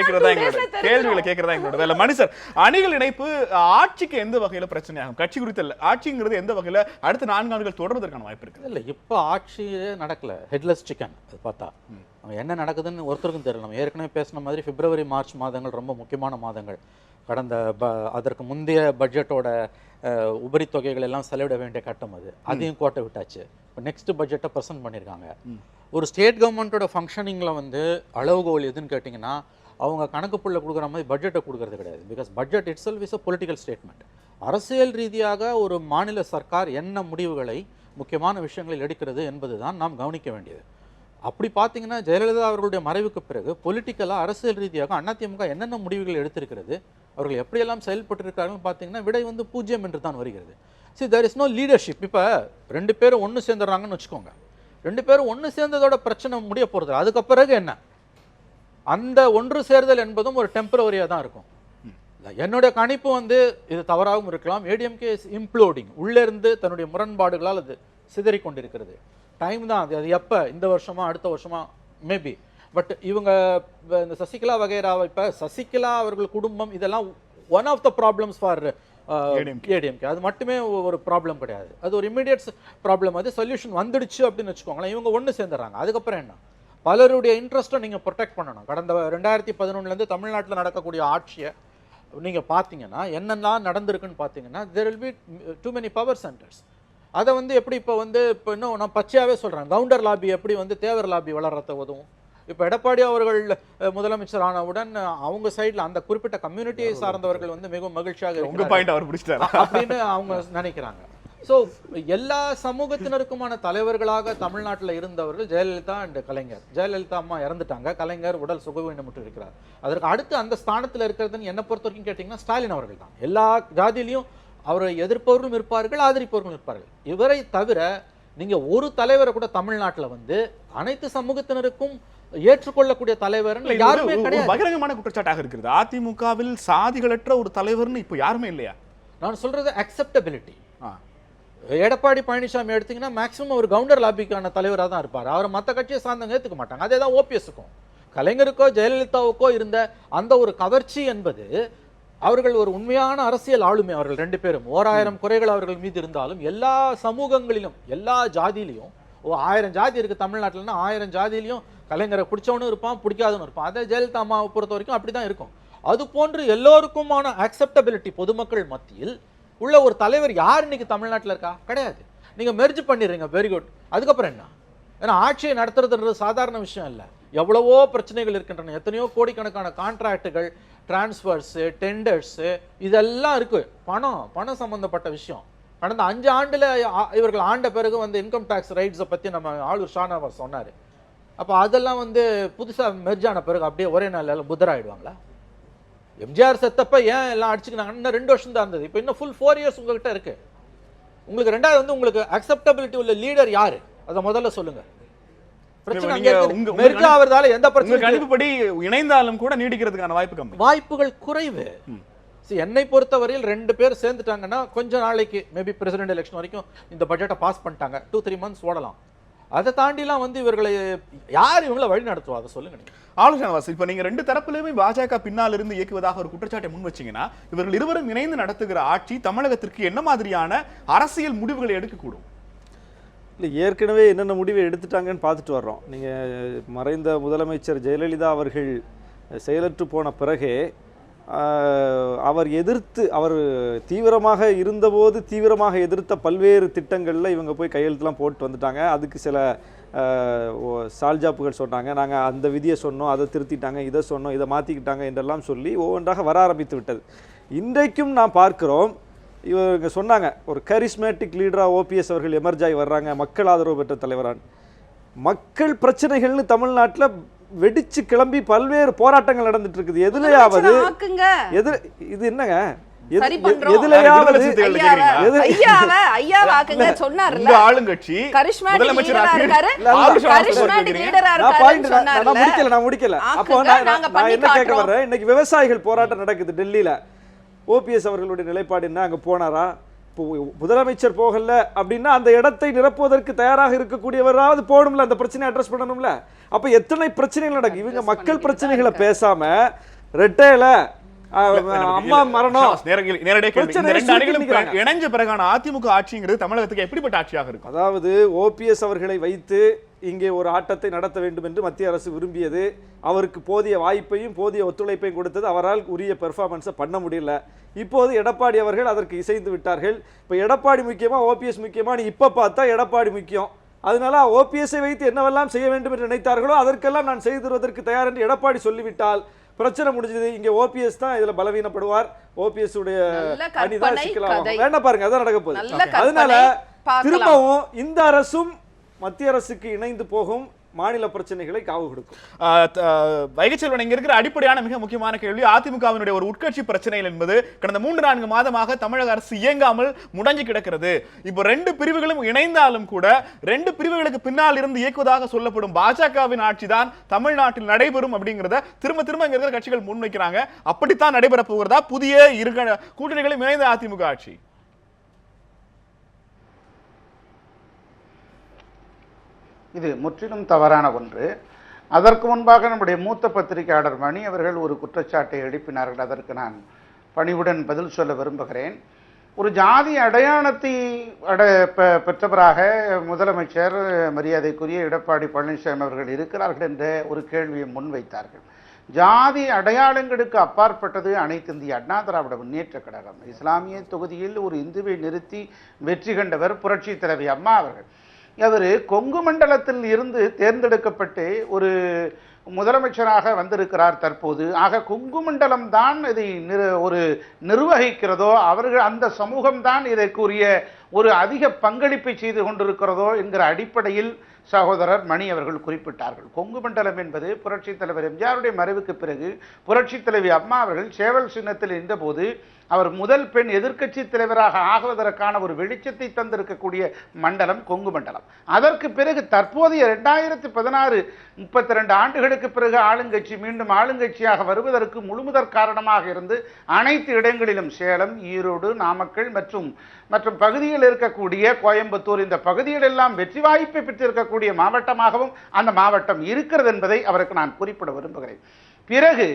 கேள்விகளை கேக்குறதா எங்களோட வேலை. மனுஷர் அணிகள் இணைப்பு ஆட்சிக்கு எந்த வகையில பிரச்சனை ஆகும்? கட்சி குறித்து இல்ல, ஆட்சிங்கிறது எந்த வகையில அடுத்த 4 ஆண்டுகள் தொடர்வதற்கான வாய்ப்பு இருக்கு? இல்ல, இப்போ ஆட்சியே நடக்கல, ஹெட்லெஸ் சிக்கன். அது பார்த்தா என்ன நடக்குதுன்னு ஒருத்தருக்கும் தெரியல. நம்ம ஏற்கனவே பேசின மாதிரி பிப்ரவரி மார்ச் மாதங்கள் ரொம்ப முக்கியமான மாதங்கள். கடந்த அதற்கு முந்தைய பட்ஜெட்டோட உபரி தொகைகள் எல்லாம் செலவிட வேண்டிய கட்டம் அது, அதையும் கோட்டை விட்டாச்சு. இப்போ நெக்ஸ்ட் பட்ஜெட்டை ப்ரெசென்ட் பண்ணியிருக்காங்க. ஒரு ஸ்டேட் கவர்மெண்ட்டோட ஃபங்க்ஷனிங்கில் வந்து அளவுகோல் எதுன்னு கேட்டிங்கன்னா, அவங்க கணக்கு புள்ள கொடுக்குற மாதிரி பட்ஜெட்டை கொடுக்கறது கிடையாது. Because budget it self is a political statement. அரசியல் ரீதியாக ஒரு மாநில சர்க்கார் என்ன முடிவுகளை முக்கியமான விஷயங்களில் எடுக்கிறது என்பது தான் நாம் கவனிக்க வேண்டியது. அப்படி பார்த்தீங்கன்னா ஜெயலலிதா அவர்களுடைய மறைவுக்கு பிறகு பொலிட்டிக்கலாக அரசியல் ரீதியாக அதிமுக என்னென்ன முடிவுகள் எடுத்திருக்கிறது, அவர்கள் எப்படியெல்லாம் செயல்பட்டிருக்கார்கள் பார்த்தீங்கன்னா விடை வந்து 0 என்று தான் வருகிறது. See, there is no leadership. இப்போ 2 பேரும் ஒன்று சேர்ந்துடுறாங்கன்னு வச்சுக்கோங்க. 2 பேரும் ஒன்று சேர்ந்ததோட பிரச்சனை முடிய போகிறது. அதுக்கு பிறகு என்ன? அந்த ஒன்று சேர்தல் என்பதும் ஒரு டெம்பரவரியாக தான் இருக்கும். என்னுடைய கணிப்பு வந்து இது தவறாகவும் இருக்கலாம். ஏடிஎம்கே இஸ் இம்ப்ளோடிங், உள்ளே இருந்து தன்னுடைய முரண்பாடுகளால் அது சிதறிக் கொண்டிருக்கிறது. டைம் தான் அது எப்போ, இந்த வருஷமா அடுத்த வருஷமா மேபி. பட் இவங்க இந்த சசிகலா வகைராவை, இப்போ சசிகலா அவர்கள் குடும்பம் இதெல்லாம் one of the problems for ADMK. அது மட்டுமே ஒரு ப்ராப்ளம் கிடையாது, அது ஒரு இமீடியட் ப்ராப்ளம். அது சொல்யூஷன் வந்துடுச்சு அப்படின்னு வச்சுக்கோங்களேன். இவங்க ஒன்று சேர்ந்துடுறாங்க. அதுக்கப்புறம் என்ன, பலருடைய இன்ட்ரெஸ்ட்டை நீங்கள் ப்ரொடெக்ட் பண்ணணும். கடந்த 2011 தமிழ்நாட்டில் நடக்கக்கூடிய ஆட்சியை நீங்கள் பார்த்தீங்கன்னா என்னெல்லாம் நடந்திருக்குன்னு பார்த்தீங்கன்னா, there will be too many power centers. அதை வந்து எப்படி இப்போ இன்னும் நான் பச்சையாகவே சொல்கிறேன், கவுண்டர் லாபி எப்படி தேவர் லாபி வளர்றத உதவும். இப்போ எடப்பாடி அவர்கள் முதலமைச்சர் ஆனவுடன் அவங்க சைடில் அந்த குறிப்பிட்ட கம்யூனிட்டியை சார்ந்தவர்கள் மிகவும் மகிழ்ச்சியாக அப்படின்னு அவங்க நினைக்கிறாங்க. ஸோ எல்லா சமூகத்தினருக்குமான தலைவர்களாக தமிழ்நாட்டில் இருந்தவர்கள் ஜெயலலிதா அண்ட் கலைஞர். ஜெயலலிதா அம்மா இறந்துட்டாங்க, கலைஞர் உடல் சுகவீனமுற்று இருக்கிறார். அதற்கு அடுத்து அந்த ஸ்தானத்தில் இருக்கிறதுன்னு என்னை பொறுத்த வரைக்கும் கேட்டிங்கன்னா ஸ்டாலின் அவர்கள் தான். எல்லா ஜாதியிலையும் அவரை எதிர்ப்பவர்களும் இருப்பார்கள், ஆதரிப்பவர்களும் இருப்பார்கள். இவரை தவிர நீங்கள் ஒரு தலைவரை கூட தமிழ்நாட்டில் அனைத்து சமூகத்தினருக்கும் ஏற்றுக்கொள்ளக்கூடிய தலைவர் யாருமே கிடையாது. பகிரங்கமான குற்றச்சாட்டாக இருக்கிறது. அதிமுகவில் சாதிகளற்ற ஒரு தலைவர்னு இப்போ யாருமே இல்லையா? நான் சொல்றது அக்செப்டபிலிட்டி. எடப்பாடி பழனிசாமி எடுத்தீங்கன்னா மேக்சிமம் ஒரு கவுண்டர் லாபிக்கான தலைவராக தான் இருப்பார். அவரை மற்ற கட்சியை சார்ந்தவங்க ஏற்றுக்க மாட்டாங்க. அதே தான் ஓபிஎஸ்க்கும் கலைஞருக்கோ ஜெயலலிதாவுக்கோ இருந்த அந்த ஒரு கவர்ச்சி என்பது, அவர்கள் ஒரு உண்மையான அரசியல் ஆளுமை. அவர்கள் 2 பேரும் 1000 குறைகள் அவர்கள் மீது இருந்தாலும் எல்லா சமூகங்களிலும் எல்லா ஜாதியிலையும் 1000 ஜாதி இருக்கு தமிழ்நாட்டில்னா 1000 ஜாதியிலையும் கலைஞரை பிடிச்சவனும் இருப்பான், பிடிக்காதவனும் இருப்பான். அதே ஜெயலலிதா அம்மாவை பொறுத்த வரைக்கும் அப்படிதான் இருக்கும். அது போன்று எல்லோருக்குமான அக்செப்டபிலிட்டி பொதுமக்கள் மத்தியில் உள்ள ஒரு தலைவர் யார் இன்னைக்கு தமிழ்நாட்டில் இருக்கா? கிடையாது. நீங்க மெர்ஜ் பண்ணிடுறீங்க, வெரி குட். அதுக்கப்புறம் என்ன? ஏன்னா ஆட்சியை நடத்துறதுன்றது சாதாரண விஷயம் இல்லை. எவ்வளவோ பிரச்சனைகள் இருக்கின்றன. எத்தனையோ கோடிக்கணக்கான கான்ட்ராக்டுகள், டிரான்ஸ்ஃபர்ஸு, டெண்டர்ஸு இதெல்லாம் இருக்கு. பணம் சம்பந்தப்பட்ட விஷயம். கடந்த 5 ஆண்டுல இவர்கள் ஆண்ட பிறகு இன்கம் டேக்ஸ் ரைட்ஸை பற்றி நம்ம ஆளுநர் ஷானவாஸ் சொன்னார். அப்போ அதெல்லாம் புதுசாக மெர்ஜ் ஆன பிறகு அப்படியே ஒரே நாள் புத்தராயிடுவாங்களா? எம்ஜிஆர் செத்தப்ப ஏன் எல்லாம் அடிச்சுக்கினாங்க? இன்னும் 2 வருஷம் தான் இருந்தது. இப்போ இன்னும் ஃபுல் 4 இயர்ஸ் உங்ககிட்ட இருக்கு. உங்களுக்கு ரெண்டாவது உங்களுக்கு அக்செப்டபிலிட்டி உள்ள லீடர் யாரு? அதை முதல்ல சொல்லுங்க. கணிப்புப்படி இணைந்தாலும் கூட நீடிக்கிறதுக்கான வாய்ப்புகள் குறைவு. என்னை பொறுத்தவரையில் 2 பேர் சேர்ந்துட்டாங்கன்னா கொஞ்ச நாளைக்கு மேபி பிரசிடென்ட் எலெக்ஷன் வரைக்கும் இந்த பட்ஜெட்டை பாஸ் பண்ணிட்டாங்க, 2-3 மந்த்ஸ் ஓடலாம். அதை தாண்டிலாம் இவர்களை யார் இவங்களை வழி நடத்துவா? அதை சொல்லுங்க. ஆலோசனை இப்ப நீங்க 2 தரப்புலையுமே பாஜக பின்னால் இருந்து இயக்குவதாக ஒரு குற்றச்சாட்டை முன் வச்சீங்கன்னா, இவர்கள் இருவரும் இணைந்து நடத்துகிற ஆட்சி தமிழகத்திற்கு என்ன மாதிரியான அரசியல் முடிவுகளை எடுக்கக்கூடும்? இல்லை, ஏற்கனவே என்னென்ன முடிவை எடுத்துட்டாங்கன்னு பார்த்துட்டு வர்றோம். நீங்கள் மறைந்த முதலமைச்சர் ஜெயலலிதா அவர்கள் செயலற்று போன பிறகே அவர் தீவிரமாக இருந்தபோது தீவிரமாக எதிர்த்த பல்வேறு திட்டங்களில் இவங்க போய் கையெழுத்துலாம் போட்டு வந்துட்டாங்க. அதுக்கு சில சால்ஜாப்புகள் சொன்னாங்க, நாங்கள் அந்த விதியை சொன்னோம், அதை திருத்திட்டாங்க, இதை சொன்னோம், இதை மாற்றிக்கிட்டாங்க என்றெல்லாம் சொல்லி ஒவ்வொன்றாக வர ஆரம்பித்து விட்டது. இன்றைக்கும் நாம் பார்க்கிறோம், இவங்க சொன்னாங்க ஒரு கரிஸ்மேட்டிக் லீடராக ஓபிஎஸ் அவர்கள் எமர்ஜ் ஆகி வர்றாங்க, மக்கள் ஆதரவு பெற்ற தலைவரான். மக்கள் பிரச்சனைகள்னு தமிழ்நாட்டில் வெடிச்சு கிளம்பி பல்வேறு போராட்டங்கள் நடந்துட்டு இருக்குது. எதுலையாவது இது என்னங்க, விவசாயிகள் போராட்டம் நடக்குது டெல்லியில. ஓபிஎஸ் அவர்களுடைய நிலைப்பாடு என்ன? அங்க போனாரா? முதலமைச்சர் போகல அப்படின்னா அந்த இடத்தை நிரப்புவதற்கு தயாராக இருக்கக்கூடியவராவது போகணும்ல, அந்த பிரச்சனை அட்ரஸ் பண்ணணும்ல. அப்ப எத்தனை பிரச்சனைகள் நடக்கும். இவங்க மக்கள் பிரச்சனைகளை பேசாம ரெட்டையில அம்மா மரணம் இணைஞ்ச பிறகான அதிமுக ஆட்சிங்கிறது தமிழகத்துக்கு எப்படிப்பட்ட ஆட்சியாக இருக்கும்? அதாவது ஓபிஎஸ் அவர்களை வைத்து இங்கே ஒரு ஆட்டத்தை நடத்த வேண்டும் என்று மத்திய அரசு விரும்பியது. அவருக்கு போதிய வாய்ப்பையும் போதிய ஒத்துழைப்பையும் கொடுத்தது. அவரால் உரிய பெர்ஃபார்மன்ஸை பண்ண முடியல. இப்போது எடப்பாடி அவர்கள் அதற்கு இசைந்து விட்டார்கள். இப்போ எடப்பாடி முக்கியமா ஓபிஎஸ் முக்கியமா? இப்போ பார்த்தா எடப்பாடி முக்கியம். அதனால ஓபிஎஸ்ஐ வைத்து என்னவெல்லாம் செய்ய வேண்டும் என்று நினைத்தார்களோ அதற்கெல்லாம் நான் செய்து தருவதற்கு தயார் என்று எடப்பாடி சொல்லிவிட்டால் பிரச்சனை முடிஞ்சது. இங்க ஓபிஎஸ் தான் இதுல பலவீனப்படுவார். ஓபிஎஸ் உடைய அணிதான் சிக்கலாகும். வேண்டாம் பாருங்க, அதான் நடக்க போகுது. அதனால திரும்பவும் இந்த அரசும் மத்திய அரசுக்கு இணைந்து போகும். மாநில பிரச்சனைகளை காவு கொடுக்கும். வைகைச்செல்வன், இங்க இருக்கிற அடிப்படையான மிக முக்கியமான கேள்வி, அதிமுகவினுடைய ஒரு உட்கட்சி பிரச்சனைகள் என்பது கடந்த 3-4 மாதமாக தமிழக அரசு இயங்காமல் முடங்கி கிடக்கிறது. இப்போ 2 பிரிவுகளும் இணைந்தாலும் கூட 2 பிரிவுகளுக்கு பின்னால் இருந்து இயக்குவதாக சொல்லப்படும் பாஜகவின் ஆட்சி தான் தமிழ்நாட்டில் நடைபெறும் அப்படிங்கிறத திரும்ப திரும்ப இங்க இருக்கிற கட்சிகள் முன்வைக்கிறாங்க. அப்படித்தான் நடைபெற போகிறதா புதிய கூட்டணிகளும் இணைந்த அதிமுக ஆட்சி? இது முற்றிலும் தவறான ஒன்று. அதற்கு முன்பாக நம்முடைய மூத்த பத்திரிகையாளர் மணி அவர்கள் ஒரு குற்றச்சாட்டை எழுப்பினார்கள். அதற்கு நான் பணிவுடன் பதில் சொல்ல விரும்புகிறேன். ஒரு ஜாதி அடையாளத்தை பெற்றவராக முதலமைச்சர் மரியாதைக்குரிய எடப்பாடி பழனிசாமி அவர்கள் இருக்கிறார்கள் என்ற ஒரு கேள்வியை முன்வைத்தார்கள். ஜாதி அடையாளங்களுக்கு அப்பாற்பட்டது அனைத்து இந்திய அண்ணா திராவிட முன்னேற்ற கழகம். இஸ்லாமிய தொகுதியில் ஒரு இந்துவை நிறுத்தி வெற்றி கண்டவர் புரட்சி தலைவி அம்மா அவர்கள். அவர் கொங்கு மண்டலத்தில் இருந்து தேர்ந்தெடுக்கப்பட்டு ஒரு முதலமைச்சராக வந்திருக்கிறார் தற்போது. ஆக கொங்கு மண்டலம் தான் இதை ஒரு நிர்வகிக்கிறதோ, அவர்கள் அந்த சமூகம்தான் இதற்குரிய ஒரு அதிக பங்களிப்பை செய்து கொண்டிருக்கிறதோ என்கிற அடிப்படையில் சகோதரர் மணி அவர்கள் குறிப்பிட்டார்கள். கொங்கு மண்டலம் என்பது புரட்சி தலைவர் எம்ஜிஆருடைய மறைவுக்கு பிறகு புரட்சி தலைவி அம்மா அவர்கள் சேவல் சின்னத்தில் இருந்தபோது அவர் முதல் பெண் எதிர்க்கட்சி தலைவராக ஆகுவதற்கான ஒரு வெளிச்சத்தை தந்திருக்கக்கூடிய மண்டலம் கொங்கு மண்டலம். அதற்கு பிறகு தற்போதைய 2016 32 ஆண்டுகளுக்கு பிறகு ஆளுங்கட்சி மீண்டும் ஆளுங்கட்சியாக வருவதற்கு முழுமுதற் காரணமாக இருந்து அனைத்து இடங்களிலும் சேலம், ஈரோடு, நாமக்கல் மற்றும் பகுதியில் இருக்கக்கூடிய கோயம்புத்தூர், இந்த பகுதிகளெல்லாம் வெற்றி வாய்ப்பை பெற்றிருக்கக்கூடிய மாவட்டமாகவும் அந்த மாவட்டம் இருக்கிறது என்பதை அவருக்கு நான் குறிப்பிட விரும்புகிறேன். பிறகு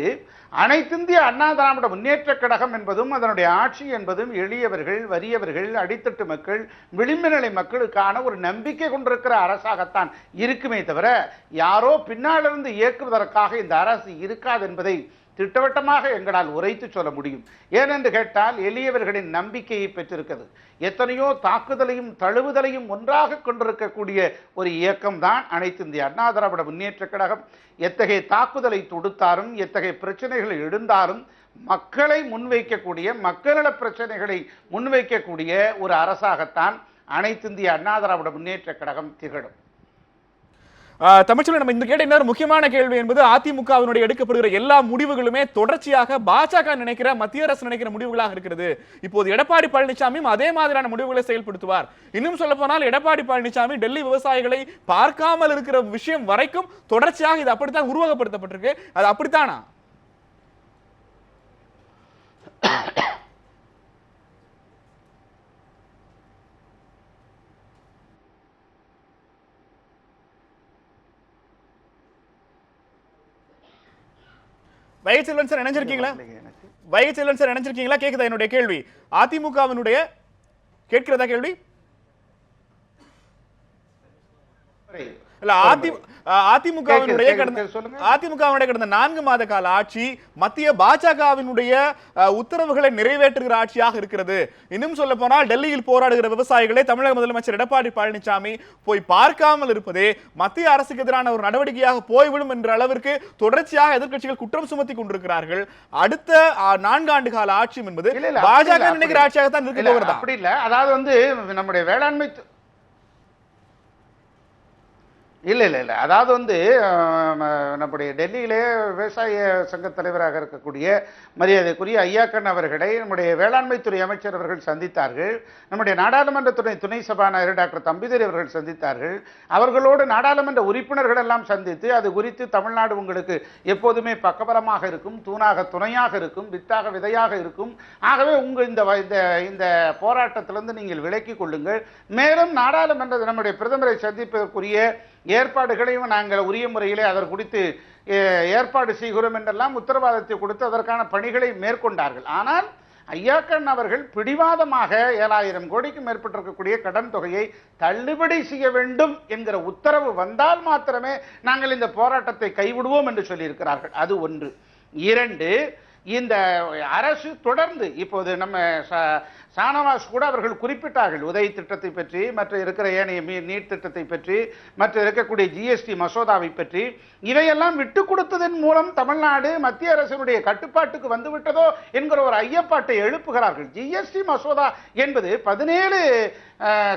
அனைத்திந்திய அண்ணா திராவிட முன்னேற்ற கழகம் என்பதும் அதனுடைய ஆட்சி என்பதும் எளியவர்கள், வறியவர்கள், அடித்தட்டு மக்கள், விளிம்பு நிலை மக்களுக்கான ஒரு நம்பிக்கை கொண்டிருக்கிற அரசாகத்தான் இருக்குமே தவிர யாரோ பின்னாலிருந்து இயக்குவதற்காக இந்த அரசு இருக்காது என்பதை திட்டவட்டமாக எங்களால் உரைத்து சொல்ல முடியும். ஏனென்று கேட்டால் எளியவர்களின் நம்பிக்கையை பெற்றிருக்கிறது. எத்தனையோ தாக்குதலையும் தழுவுதலையும் ஒன்றாக கொண்டிருக்கக்கூடிய ஒரு இயக்கம் தான் அனைத்து இந்திய அண்ணா திராவிட முன்னேற்ற கழகம். எத்தகைய தாக்குதலை தொடுத்தாலும், எத்தகைய பிரச்சனைகளை எழுந்தாலும் மக்களை முன்வைக்கக்கூடிய, மக்கள பிரச்சனைகளை முன்வைக்கக்கூடிய ஒரு அரசாகத்தான் அனைத்து இந்திய அண்ணா திராவிட முன்னேற்ற கழகம் திகழும். தமிழ்ச்செல்வன், நம்ம இந்த கேட்ட இன்னொரு முக்கியமான கேள்வி என்பது அதிமுகவினுடைய எடுக்கப்படுகிற எல்லா முடிவுகளுமே தொடர்ச்சியாக பாஜக நினைக்கிற, மத்திய அரசு நினைக்கிற முடிவுகளாக இருக்கிறது. இப்போது எடப்பாடி பழனிசாமியும் அதே மாதிரியான முடிவுகளை செயல்படுத்துவார். இன்னும் சொல்ல போனால் எடப்பாடி பழனிசாமி டெல்லி விவசாயிகளை பார்க்காமல் இருக்கிற விஷயம் வரைக்கும் தொடர்ச்சியாக இது அப்படித்தான் உருவகப்படுத்தப்பட்டிருக்கு. அது அப்படித்தானா? வைகைச்செல்வன் சார் நினைச்சிருக்கீங்களா? வைகைச்செல்வன் சார் நினைச்சிருக்கீங்களா? கேக்குதா என்னுடைய கேள்வி? அதிமுகவினுடைய கேட்கிறதா கேள்வி? இல்ல, அதிமுகவினுடைய கடந்த 4 மாத கால ஆட்சி மத்திய பாஜகவினுடைய உத்தரவுகளை நிறைவேற்றுகிற ஆட்சியாக இருக்கிறது. இன்னும் சொல்ல போனால் டெல்லியில் போராடுகிற விவசாயிகளை தமிழக முதலமைச்சர் எடப்பாடி பழனிசாமி போய் பார்க்காமல் இருப்பதே மத்திய அரசுக்கு எதிரான ஒரு நடவடிக்கையாக போய்விடும் என்ற அளவிற்கு தொடர்ச்சியாக எதிர்க்கட்சிகள் குற்றம் சுமத்தி கொண்டிருக்கிறார்கள். அடுத்த 4 ஆண்டு கால ஆட்சி என்பது பாஜக நினைக்கிற ஆட்சியாக தான் இருக்க போகிறதா? அப்படி இல்ல. அதாவது நம்முடைய வேளாண்மை அதாவது நம்முடைய டெல்லியிலே விவசாய சங்க தலைவராக இருக்கக்கூடிய மரியாதைக்குரிய ஐயாக்கன் அவர்களை நம்முடைய வேளாண்மைத்துறை அமைச்சர் அவர்கள் சந்தித்தார்கள். நம்முடைய நாடாளுமன்ற துணை சபாநாயகர் டாக்டர் தம்பிதுரை அவர்கள் சந்தித்தார்கள். அவர்களோடு நாடாளுமன்ற உறுப்பினர்கள் எல்லாம் சந்தித்து அது குறித்து தமிழ்நாடு உங்களுக்கு எப்போதுமே பக்கபலமாக இருக்கும், துணையாக இருக்கும், வித்தாக விதையாக இருக்கும். ஆகவே இந்த போராட்டத்திலிருந்து நீங்கள் விலக்கிக் கொள்ளுங்கள். மேலும் நாடாளுமன்ற நம்முடைய பிரதமரை சந்திப்பதற்குரிய ஏற்பாடுகளையும் நாங்கள் உரிய முறையிலே அதற்கு குறித்து ஏற்பாடு செய்கிறோம் என்றெல்லாம் உத்தரவாதத்தை கொடுத்து அதற்கான பணிகளை மேற்கொண்டார்கள். ஆனால் ஐயாக்கன் அவர்கள் பிடிவாதமாக 7000 கோடிக்கு மேற்பட்டிருக்கக்கூடிய கடன் தொகையை தள்ளுபடி செய்ய வேண்டும் என்கிற உத்தரவு வந்தால் மாத்திரமே நாங்கள் இந்த போராட்டத்தை கைவிடுவோம் என்று சொல்லியிருக்கிறார்கள். அது ஒன்று. 2, இந்த அரசு தொடர்ந்து இப்போது நம்ம ஷானவாஸ் கூட அவர்கள் குறிப்பிட்டார்கள் உதய் திட்டத்தை பற்றி, மற்ற இருக்கிற ஏனைய நீட் திட்டத்தை பற்றி, மற்ற இருக்கக்கூடிய ஜிஎஸ்டி மசோதாவை பற்றி. இவையெல்லாம் விட்டு கொடுத்ததன் மூலம் தமிழ்நாடு மத்திய அரசினுடைய கட்டுப்பாட்டுக்கு வந்துவிட்டதோ என்கிற ஒரு ஐயப்பாட்டை எழுப்புகிறார்கள். ஜிஎஸ்டி மசோதா என்பது 17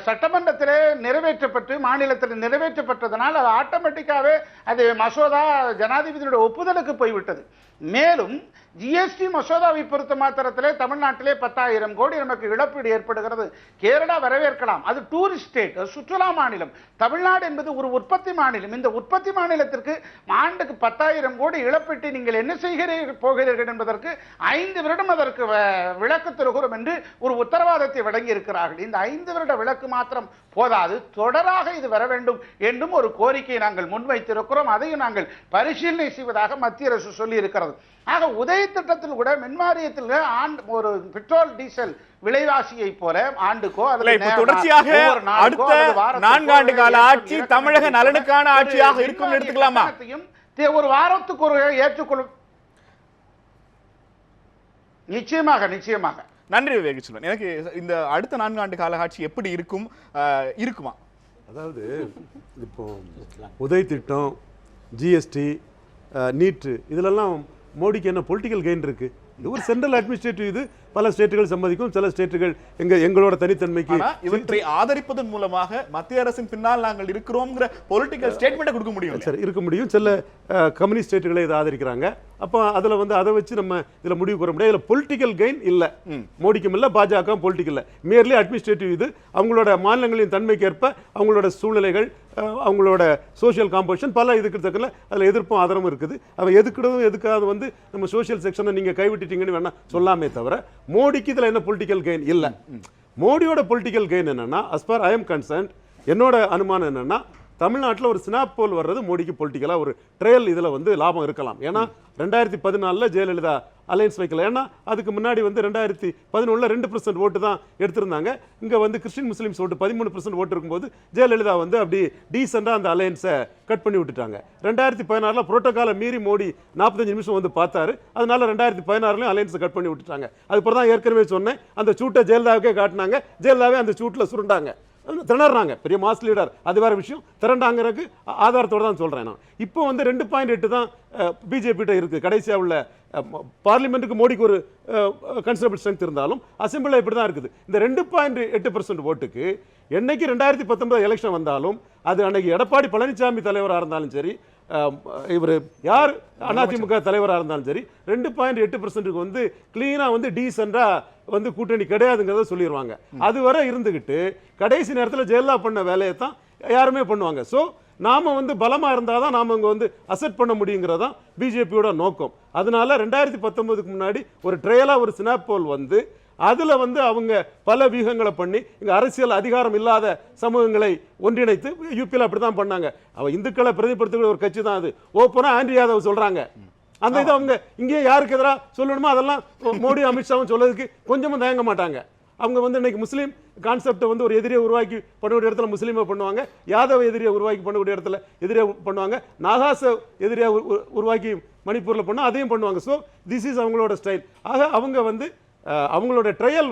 சட்டமன்றத்திலே நிறைவேற்றப்பட்டு மாநிலத்தில் நிறைவேற்றப்பட்டதனால் அது ஆட்டோமேட்டிக்காகவே அது மசோதா ஜனாதிபதியுடைய ஒப்புதலுக்கு போய்விட்டது. மேலும் ஜிஎஸ்டி மசோதாவை பொறுத்த மாத்திரத்திலே தமிழ்நாட்டிலே 10,000 கோடி நமக்கு இழப்பீடு ஏற்படுகிறது. கேரளா வரவேற்கலாம், அது டூரிஸ்ட் ஸ்டேட், சுற்றுலா மாநிலம். தமிழ்நாடு என்பது ஒரு உற்பத்தி மாநிலம். இந்த உற்பத்தி மாநிலத்திற்கு ஆண்டுக்கு 10,000 கோடி இழப்பீட்டை நீங்கள் என்ன போகிறீர்கள் என்பதற்கு 5 வருடம் அதற்கு விளக்கு தருகிறோம் என்று ஒரு உத்தரவாதத்தை வழங்கி இருக்கிறார்கள். இந்த 5 வருட விளக்கு மாத்திரம் போதாது, தொடராக இது வர வேண்டும் என்றும் ஒரு கோரிக்கையை நாங்கள் முன்வைத்திருக்கிறோம். அதையும் நாங்கள் பரிசீலனை செய்வதாக மத்திய அரசு சொல்லி இருக்கிறது. ஆக உதய திட்டத்தில் கூட மின்வாரியத்தில் ஒரு பெட்ரோல் டீசல் விலைவாசியை போல ஆண்டுக்கோ தொடர்ச்சியாக அடுத்த 4 ஆண்டு கால ஆட்சி தமிழக நலனுக்கான ஆட்சியாக இருக்கும் எடுத்துக்கலாமா? ஒரு வாரத்துக்கு ஒரு ஏற்றுக்கொள்ளும். நிச்சயமாக நிச்சயமாக. நன்றி விவேக் செல்வன். எனக்கு இந்த அடுத்த 4 ஆண்டு கால ஆட்சி எப்படி இருக்குமா? அதாவது இப்போ உதய் திட்டம், ஜிஎஸ்டி, நீட்டு, இதிலெல்லாம் மோடிக்கு என்ன பொலிட்டிக்கல் கெயின் இருக்கு? இது ஒரு சென்ட்ரல் அட்மினிஸ்ட்ரேட்டிவ். இது பல ஸ்டேட்டுகள் சம்மதிக்கும், சில ஸ்டேட்டுகள் எங்களோட தனித்தன்மைக்கு இவற்றை ஆதரிப்பதன் மூலமாக மத்திய அரசின் பின்னால் நாங்கள் இருக்கிறோம்ங்கிற பொலிட்டிக்கல் ஸ்டேட்மெண்ட் கொடுக்க முடியும். சரி, இருக்க முடியும். சில கம்யூனிஸ்ட் ஸ்டேட்டுகளை இதை ஆதரிக்கிறாங்க. அப்போ அதில் அதை வச்சு நம்ம இதில் முடிவு கூற முடியாது. இதில் பொலிட்டிக்கல் கெயின் இல்லை, மோடிக்கும் இல்லை, பாஜகவும் பொலிட்டிக்கல் இல்லை. Marley administrative. இது அவங்களோட மாநிலங்களின் தன்மைக்கு ஏற்ப அவங்களோட சூழ்நிலைகள், அவங்களோட சோஷியல் காம்போசிஷன் பல இதுக்கு தக்கல அதில் எதிர்ப்பும் ஆதரவும் இருக்குது. அவன் எதுக்கிடவும் எதுக்காவது நம்ம சோஷியல் செக்ஷனை நீங்கள் கைவிட்டுட்டீங்கன்னு வேணா சொல்லாமே தவிர மோடிக்கு இதில் என்ன பொலிட்டிக்கல் கெயின் இல்லை. மோடியோட பொலிட்டிக்கல் கெயின் என்னன்னா, as far I am concerned, என்னோட அனுமானம் என்னன்னா, தமிழ்நாட்டில் ஒரு ஸ்னாப் போல் வர்றது மோடிக்கு பொலிட்டிக்கலாக ஒரு ட்ரையல் இதில் லாபம் இருக்கலாம். ஏன்னா 2014 ஜெயலலிதா அலையன்ஸ் வைக்கல. ஏன்னா அதுக்கு முன்னாடி 2011 2% ஓட்டு தான் எடுத்திருந்தாங்க. இங்கே கிறிஸ்டின் முஸ்லீம்ஸ் ஓட்டு 13% ஓட்டு இருக்கும்போது ஜெயலலிதா அப்படி டீசெண்டாக அந்த அலையன்ஸை கட் பண்ணி விட்டுட்டாங்க. 2016 புரோட்டோகாலை மீறி மோடி 45 நிமிஷம் பார்த்தாரு. அதனால 2016 அலையன்ஸை கட் பண்ணி விட்டுட்டாங்க. அதுக்கப்புறம் தான் ஏற்கனவே சொன்னேன், அந்த சூட்டை ஜெயலலிதாவுக்கே காட்டினாங்க. ஜெயலலிதாவே அந்த சூட்டில் சுருண்டாங்க, திணறாங்க. பெரிய மாஸ் லீடர், அது வேற விஷயம். திரண்டாங்கிறதுக்கு ஆதாரத்தோடு தான் சொல்கிறேன் நான். இப்போ 2.8 தான் பிஜேபிகிட்ட இருக்குது. கடைசியாக உள்ள பார்லிமெண்ட்டுக்கு மோடிக்கு ஒரு கன்சிடரபிள் ஸ்ட்ரென்த் இருந்தாலும் அசெம்பிளில் இப்படி தான் இருக்குது. இந்த 2.8% ஓட்டுக்கு என்னைக்கு 2019 எலெக்ஷன் வந்தாலும், அது அன்னைக்கு எடப்பாடி பழனிசாமி தலைவராக இருந்தாலும் சரி, இவர் யார் அதிமுக தலைவராக இருந்தாலும் சரி, 2.8%க்கு கிளீனாக டீசெண்டாக கூட்டணி கிடையாதுங்கிறத சொல்லிடுவாங்க. அதுவரை இருந்துக்கிட்டு கடைசி நேரத்தில் ஜெயலலிதா பண்ண வேலையை தான் யாருமே பண்ணுவாங்க. ஸோ நாம பலமாக இருந்தால் தான் நாம் இங்கே அசெப்ட் பண்ண முடியுங்கிறதான் பிஜேபியோட நோக்கம். அதனால 2019க்கு முன்னாடி ஒரு ட்ரையலாக ஒரு ஸ்னாப் போல் அதில் அவங்க பல வியூகங்களை பண்ணி இங்கே அரசியல் அதிகாரம் இல்லாத சமூகங்களை ஒன்றிணைத்து, யூபியில் அப்படி தான் பண்ணாங்க. அவன் இந்துக்களை பிரதிபடுத்தக்கூடிய ஒரு கட்சி தான் அது. ஓப்பனாக ஆண்ட்ரி யாதவ் சொல்கிறாங்க. அந்த இதை அவங்க இங்கேயே யாருக்கு எதிராக சொல்லணுமோ அதெல்லாம் மோடி அமித்ஷாவும் சொல்லதுக்கு கொஞ்சமும் தயங்க மாட்டாங்க. அவங்க இன்னைக்கு முஸ்லீம் கான்செப்டை ஒரு எதிரியை உருவாக்கி பண்ணக்கூடிய இடத்துல முஸ்லீமை பண்ணுவாங்க, யாதவ எதிரியை உருவாக்கி பண்ணக்கூடிய இடத்துல எதிரியை பண்ணுவாங்க, நாகாச எதிரியை உருவாக்கி மணிப்பூரில் பண்ணால் அதையும் பண்ணுவாங்க. ஸோ திஸ் இஸ் அவங்களோட ஸ்டைல். ஆக அவங்க அவங்களோட ட்ரையல்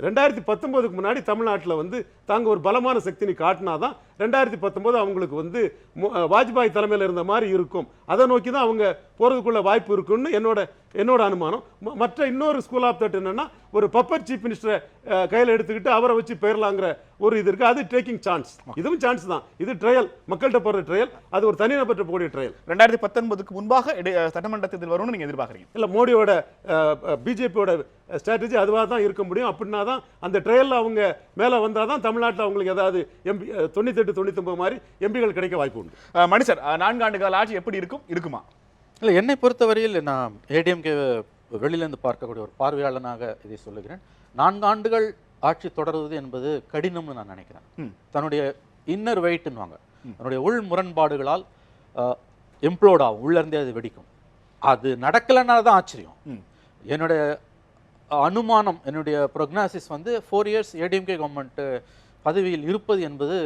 2019க்கு முன்னாடி தமிழ்நாட்டில் தாங்க ஒரு பலமான சக்தினி காட்டினாதான் 2019 அவங்களுக்கு வாஜ்பாய் தலைமையில் இருந்த மாதிரி இருக்கும். அதை நோக்கி தான் அவங்க போகிறதுக்குள்ள வாய்ப்பு இருக்குன்னு என்னோட அனுமானம். மற்ற இன்னொரு ஸ்கூல் ஆஃப் தாட் என்னன்னா, ஒரு பப்பர் சீஃப் மினிஸ்டரை கையில் எடுத்துக்கிட்டு அவரை வச்சு பெயரலாங்கிற ஒரு இது இருக்கு. அது டேக்கிங் சான்ஸ். இதுவும் சான்ஸ் தான். இது ட்ரையல், மக்கள்கிட்ட போகிற ட்ரையல். அது ஒரு தனிநபற்ற போகிற ட்ரையல். 2019க்கு முன்பாக சட்டமன்ற தேர்தல் வரும்னு நீங்க எதிர்பார்க்குறீங்க? இல்லை, மோடியோட பிஜேபியோட ஸ்ட்ராட்டஜி அதுவாக தான் இருக்க முடியும். அப்படின்னா தான் அந்த ட்ரையலில் அவங்க மேலே வந்தால் தான் தமிழ்நாட்டில் அவங்களுக்கு ஏதாவது 98-99 மாதிரி எம்பிகள் கிடைக்க வாய்ப்பு உண்டு. மணி சார், 4 ஆண்டு கால ஆட்சி எப்படி இருக்குமா? இல்லை, என்னை பொறுத்தவரையில் நான் ஏடிஎம்கே வெளியிலேருந்து பார்க்கக்கூடிய ஒரு பார்வையாளனாக இதை சொல்லுகிறேன். 4 ஆண்டுகள் ஆட்சி தொடர்வது என்பது கடினம்னு நான் நினைக்கிறேன். தன்னுடைய இன்னர் வெயிட்னுவாங்க, தன்னுடைய உள் முரண்பாடுகளால் எம்ப்ளோட் ஆகும், உள்ளேருந்தே அது வெடிக்கும். அது நடக்கலைன்னா தான் ஆச்சரியம். என்னுடைய அனுமானம், என்னுடைய ப்ரொக்னாசிஸ் 4 இயர்ஸ் ஏடிஎம்கே கவர்மெண்ட் பதவியில் இருப்பது என்பது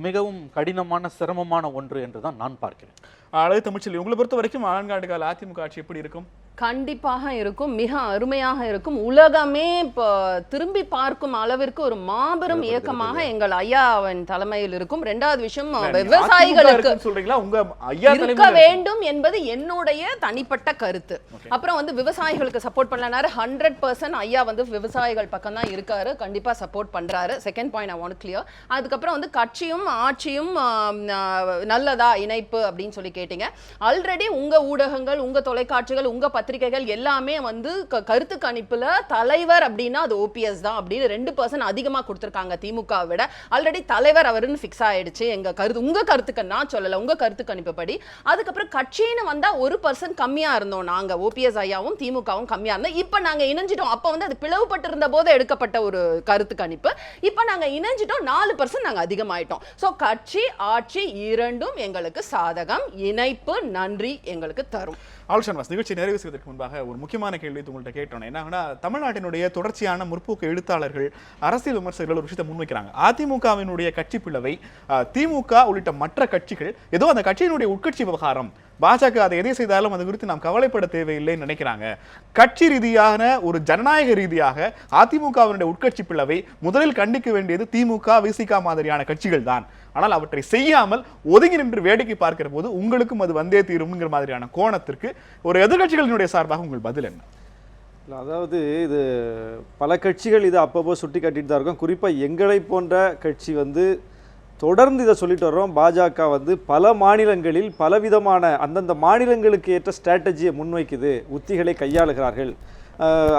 மிகவும் கடினமான சிரமமான ஒன்று என்று தான் நான் பார்க்கிறேன். அழகு தமிழ்ச்செல்வி, உங்களை பொறுத்த வரைக்கும் 4 ஆண்டு கால அதிமுக ஆட்சி எப்படி இருக்கும்? கண்டிப்பாக இருக்கும், மிக அருமையாக இருக்கும். உலகமே இப்போ திரும்பி பார்க்கும் அளவிற்கு ஒரு மாபெரும் இயக்கமாக எங்கள் ஐயாவின் தலைமையில் இருக்கும். ரெண்டாவது விஷயம், விவசாயிகளுக்கு சொல்றீங்களா உங்க ஐயா இருக்க வேண்டும் என்பது என்னுடைய தனிப்பட்ட கருத்து. அப்புறம் வந்து விவசாயிகளுக்கு சப்போர்ட் பண்ணலனாரு 100% ஐயா வந்து விவசாயிகள் பக்கம் தான் இருக்காரு, கண்டிப்பா சப்போர்ட் பண்றாரு. Second point I want clear. அதுக்கப்புறம் வந்து கட்சியும் ஆட்சியும் நல்லதா இணைப்பு அப்படின்னு சொல்லி கேட்டீங்க. ஆல்ரெடி உங்க ஊடகங்கள், உங்க தொலைக்காட்சிகள், உங்க பத்திரிகைகள் எல்லாமே வந்து கருத்து கணிப்புல தலைவர் அப்படின்னா அது ஓபிஎஸ் தான் அப்படின்னு 2% அதிகமா கொடுத்திருக்காங்க திமுக விட. ஆல்ரெடி தலைவர் அவருன்னு ஃபிக்ஸ் ஆயிடுச்சு. எங்க கருத்து, உங்க கருத்துக்கு நான் சொல்லல, உங்க கருத்து கணிப்பு படி. அதுக்கப்புறம் கட்சின்னு வந்தா 1% கம்மியா இருந்தோம் நாங்க, ஓபிஎஸ் ஐயாவும் திமுகவும் கம்மியா இருந்தோம். இப்ப நாங்க இணைஞ்சிட்டோம். அப்ப வந்து அது பிளவுபட்டு இருந்த போது எடுக்கப்பட்ட ஒரு கருத்து கணிப்பு. இப்ப நாங்க இணைஞ்சிட்டோம், 4% நாங்க அதிகமாயிட்டோம். சோ கட்சி ஆட்சி இரண்டும் எங்களுக்கு சாதகம், இணைப்பு நன்றி எங்களுக்கு தரும். ஆல்ஷன்வாஸ், நிகழ்ச்சி நிறைவு செய்வதற்கு முன்பாக ஒரு முக்கியமான கேள்வி உங்கள்கிட்ட கேட்டோம். என்னன்னா, தமிழ்நாட்டினுடைய தொடர்ச்சியான முற்போக்கு எழுத்தாளர்கள், அரசியல் விமர்சகர்கள் ஒரு விஷயத்தை முன்வைக்கிறாங்க. அதிமுகவினுடைய கட்சி பிளவை திமுக உள்ளிட்ட மற்ற கட்சிகள் ஏதோ அந்த கட்சியினுடைய உட்கட்சி விவகாரம், பாஜக அதை எதை செய்தாலும் அது குறித்து நாம் கவலைப்பட தேவையில்லைன்னு நினைக்கிறாங்க. கட்சி ரீதியான ஒரு ஜனநாயக ரீதியாக அதிமுகவினுடைய உட்கட்சி பிளவை முதலில் கண்டிக்க வேண்டியது திமுக, விசிக மாதிரியான கட்சிகள் தான். ஆனால் அவற்றை செய்யாமல் ஒதுங்கி நின்று வேடிக்கை பார்க்கிற போது உங்களுக்கும் அது வந்தே தீரும்ங்கிற மாதிரியான கோணத்திற்கு ஒரு எதிர்கட்சிகளினுடைய சார்பாக உங்கள் பதில் என்ன? அதாவது இது பல கட்சிகள் இது அப்பப்போ சுட்டி காட்டிட்டு தான் இருக்கும். குறிப்பாக எங்களை போன்ற கட்சி வந்து தொடர்ந்து இதை சொல்லிட்டு வர்றோம். பாஜக வந்து பல மாநிலங்களில் பலவிதமான அந்தந்த மாநிலங்களுக்கு ஏற்ற ஸ்ட்ராட்டஜியை முன்வைக்குது, உத்திகளை கையாளுகிறார்கள்.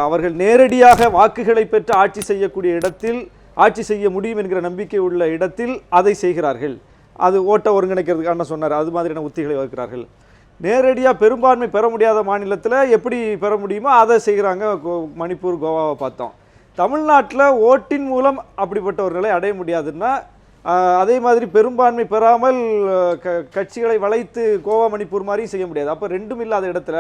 அவர்கள் நேரடியாக வாக்குகளை பெற்று ஆட்சி செய்யக்கூடிய இடத்தில், ஆட்சி செய்ய முடியும் என்கிற நம்பிக்கை உள்ள இடத்தில் அதை செய்கிறார்கள். அது ஓட்டை ஒருங்கிணைக்கிறதுக்கு அண்ணன் சொன்னார், அது மாதிரியான உத்திகளை வகுக்கிறார்கள். நேரடியாக பெரும்பான்மை பெற முடியாத மாநிலத்தில் எப்படி பெற முடியுமோ அதை செய்கிறாங்க. மணிப்பூர், கோவாவை பார்த்தோம். தமிழ்நாட்டில் ஓட்டின் மூலம் அப்படிப்பட்ட ஒரு நிலை அடைய முடியாதுன்னா, அதே மாதிரி பெரும்பான்மை பெறாமல் கட்சிகளை வளைத்து கோவா, மணிப்பூர் மாதிரியும் செய்ய முடியாது. அப்போ ரெண்டும் இல்லாத இடத்துல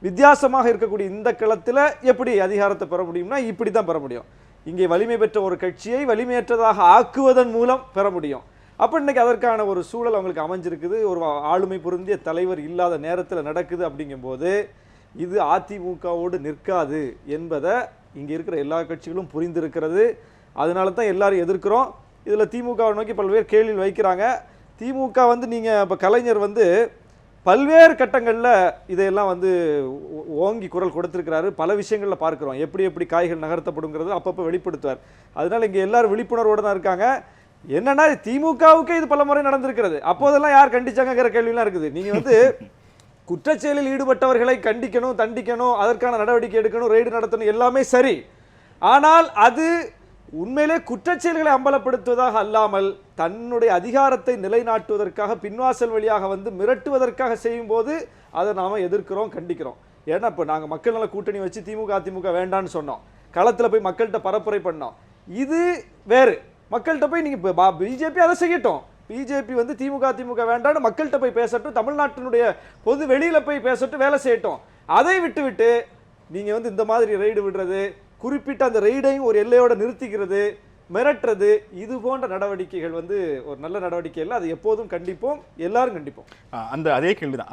வித்தியாசமாக இருக்கக்கூடிய இந்த களத்தில் எப்படி அதிகாரத்தை பெற முடியும்னா இப்படி தான் பெற முடியும். இங்கே வலிமை பெற்ற ஒரு கட்சியை வலிமையற்றதாக ஆக்குவதன் மூலம் பெற முடியும். அப்போ இன்னைக்கு அதற்கான ஒரு சூழல் அவங்களுக்கு அமைஞ்சிருக்குது. ஒரு ஆளுமை பொருந்திய தலைவர் இல்லாத நேரத்தில் நடக்குது. அப்படிங்கும்போது இது அதிமுகவோடு நிற்காது என்பதை இங்கே இருக்கிற எல்லா கட்சிகளும் புரிந்திருக்கிறது. அதனால தான் எல்லாரும் எதிர்க்கிறோம். இதில் திமுகவை நோக்கி பல்வேறு கேள்வி வைக்கிறாங்க. திமுக வந்து நீங்கள் இப்போ கலைஞர் வந்து பல்வேறு கட்டங்களில் இதையெல்லாம் வந்து ஓங்கி குரல் கொடுத்துருக்கிறாரு. பல விஷயங்களில் பார்க்குறோம், எப்படி எப்படி காய்கள் நகர்த்தப்படுங்கிறது அப்பப்போ வெளிப்படுத்துவார். அதனால் இங்கே எல்லாரும் விழிப்புணர்வோடு தான் இருக்காங்க. என்னன்னா திமுகவுக்கு இது பல முறை நடந்திருக்கிறது. அப்போதெல்லாம் யார் கண்டிச்சாங்கிற கேள்விலாம் இருக்குது. நீங்கள் வந்து குற்றச்செயலில் ஈடுபட்டவர்களை கண்டிக்கணும், தண்டிக்கணும், அதற்கான நடவடிக்கை எடுக்கணும், ரெய்டு நடத்தணும், எல்லாமே சரி. ஆனால் அது உண்மையிலே குற்றச்செயல்களை அம்பலப்படுத்துவதாக அல்லாமல் தன்னுடைய அதிகாரத்தை நிலைநாட்டுவதற்காக பின்வாசல் வழியாக வந்து மிரட்டுவதற்காக செய்யும் போது அதை நாம் எதிர்க்கிறோம், கண்டிக்கிறோம். ஏன்னா இப்போ நாங்கள் மக்கள் நல கூட்டணி வச்சு திமுக அதிமுக வேண்டான்னு சொன்னோம், களத்தில் போய் மக்கள்கிட்ட பரப்புரை பண்ணோம். இது வேறு. மக்கள்கிட்ட போய் நீங்கள் இப்போ பிஜேபி அதை செய்யட்டும், பிஜேபி வந்து திமுக அதிமுக வேண்டான்னு மக்கள்கிட்ட போய் பேசட்டும், தமிழ்நாட்டினுடைய பொது வெளியில் போய் பேசட்டும், வேலை செய்யட்டும். அதை விட்டு நீங்கள் வந்து இந்த மாதிரி ரெய்டு விடுறது, குறிப்பிட்ட அந்த ரெய்டையும் ஒரு எல்லையோட நிறுத்திக்கிறது, மிரட்டுறது, இது போன்ற நடவடிக்கைகள் வந்து ஒரு நல்ல நடவடிக்கை இல்லை. அது எப்போதும் கண்டிப்போம், எல்லாரும் கண்டிப்போம். அந்த அதே கேள்விதான்,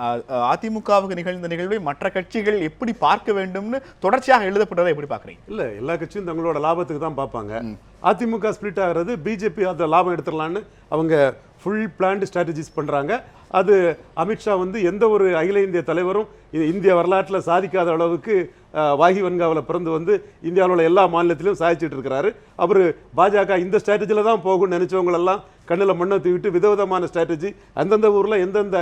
அதிமுகவுக்கு நிகழ்ந்த நிகழ்வை மற்ற கட்சிகள் எப்படி பார்க்க வேண்டும்னு தொடர்ச்சியாக எழுதப்பட்டதை எப்படி பார்க்குறீங்க? இல்லை, எல்லா கட்சியும் தங்களோட லாபத்துக்கு தான் பார்ப்பாங்க. அதிமுக ஸ்பிளிட் ஆகிறது பிஜேபி அந்த லாபம் எடுத்துடலான்னு அவங்க ஃபுல் பிளான்டு ஸ்ட்ராட்டஜிஸ் பண்ணுறாங்க. அது அமித்ஷா வந்து எந்த ஒரு அகில இந்திய தலைவரும் இந்திய வரலாற்றில் சாதிக்காத அளவுக்கு வாகி வன்காவில் பிறந்து வந்து இந்தியாவில் உள்ள எல்லா மாநிலத்திலும் சாதிச்சுட்டு இருக்கிறாரு. அவர் பாஜக இந்த ஸ்ட்ராட்டஜியில் தான் போகும்னு நினச்சவங்களெல்லாம் கண்ணில் மண்ணை தூக்கிட்டு விதவிதமான ஸ்ட்ராட்டஜி, அந்தந்த ஊரில் எந்தெந்த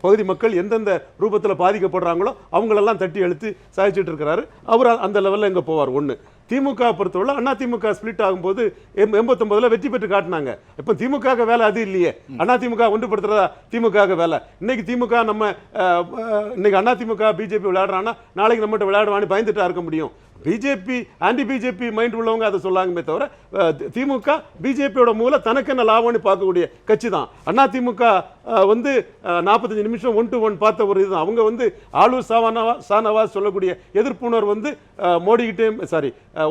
பகுதி மக்கள் எந்தெந்த ரூபத்தில் பாதிக்கப்படுறாங்களோ அவங்களெல்லாம் தட்டி எழுத்து சாதிச்சுட்டு இருக்கிறாரு. அவர் அந்த லெவலில் எங்கே போவார்? ஒன்று. திமுக பொறுத்தவரை அதிமுக ஸ்பிளிட் ஆகும்போது 89 வெற்றி பெற்று காட்டினாங்க. இப்போ திமுக வேலை அது இல்லையே, அதிமுக ஒன்றுபடுத்துறதா திமுக வேலை. இன்னைக்கு திமுக நம்ம இன்னைக்கு அதிமுக பிஜேபி விளையாடுறான்னா நாளைக்கு நம்மகிட்ட விளையாடுவான்னு பயந்துட்டா இருக்க முடியும். பிஜேபி ஆன்டி பிஜேபி மைண்ட் உள்ளவங்க அதை சொல்லாங்கமே தவிர திமுக பிஜேபியோட மூல தனக்கென்ன லாபம்னு பார்க்கக்கூடிய கட்சி தான். அண்ணா திமுக வந்து 45 நிமிஷம் 1 to 1 பார்த்த ஒரு இதுதான். அவங்க வந்து ஆளூர் சானவாஸ் சொல்லக்கூடிய எதிர்ப்புணர்வு வந்து மோடிக்கிட்டையும்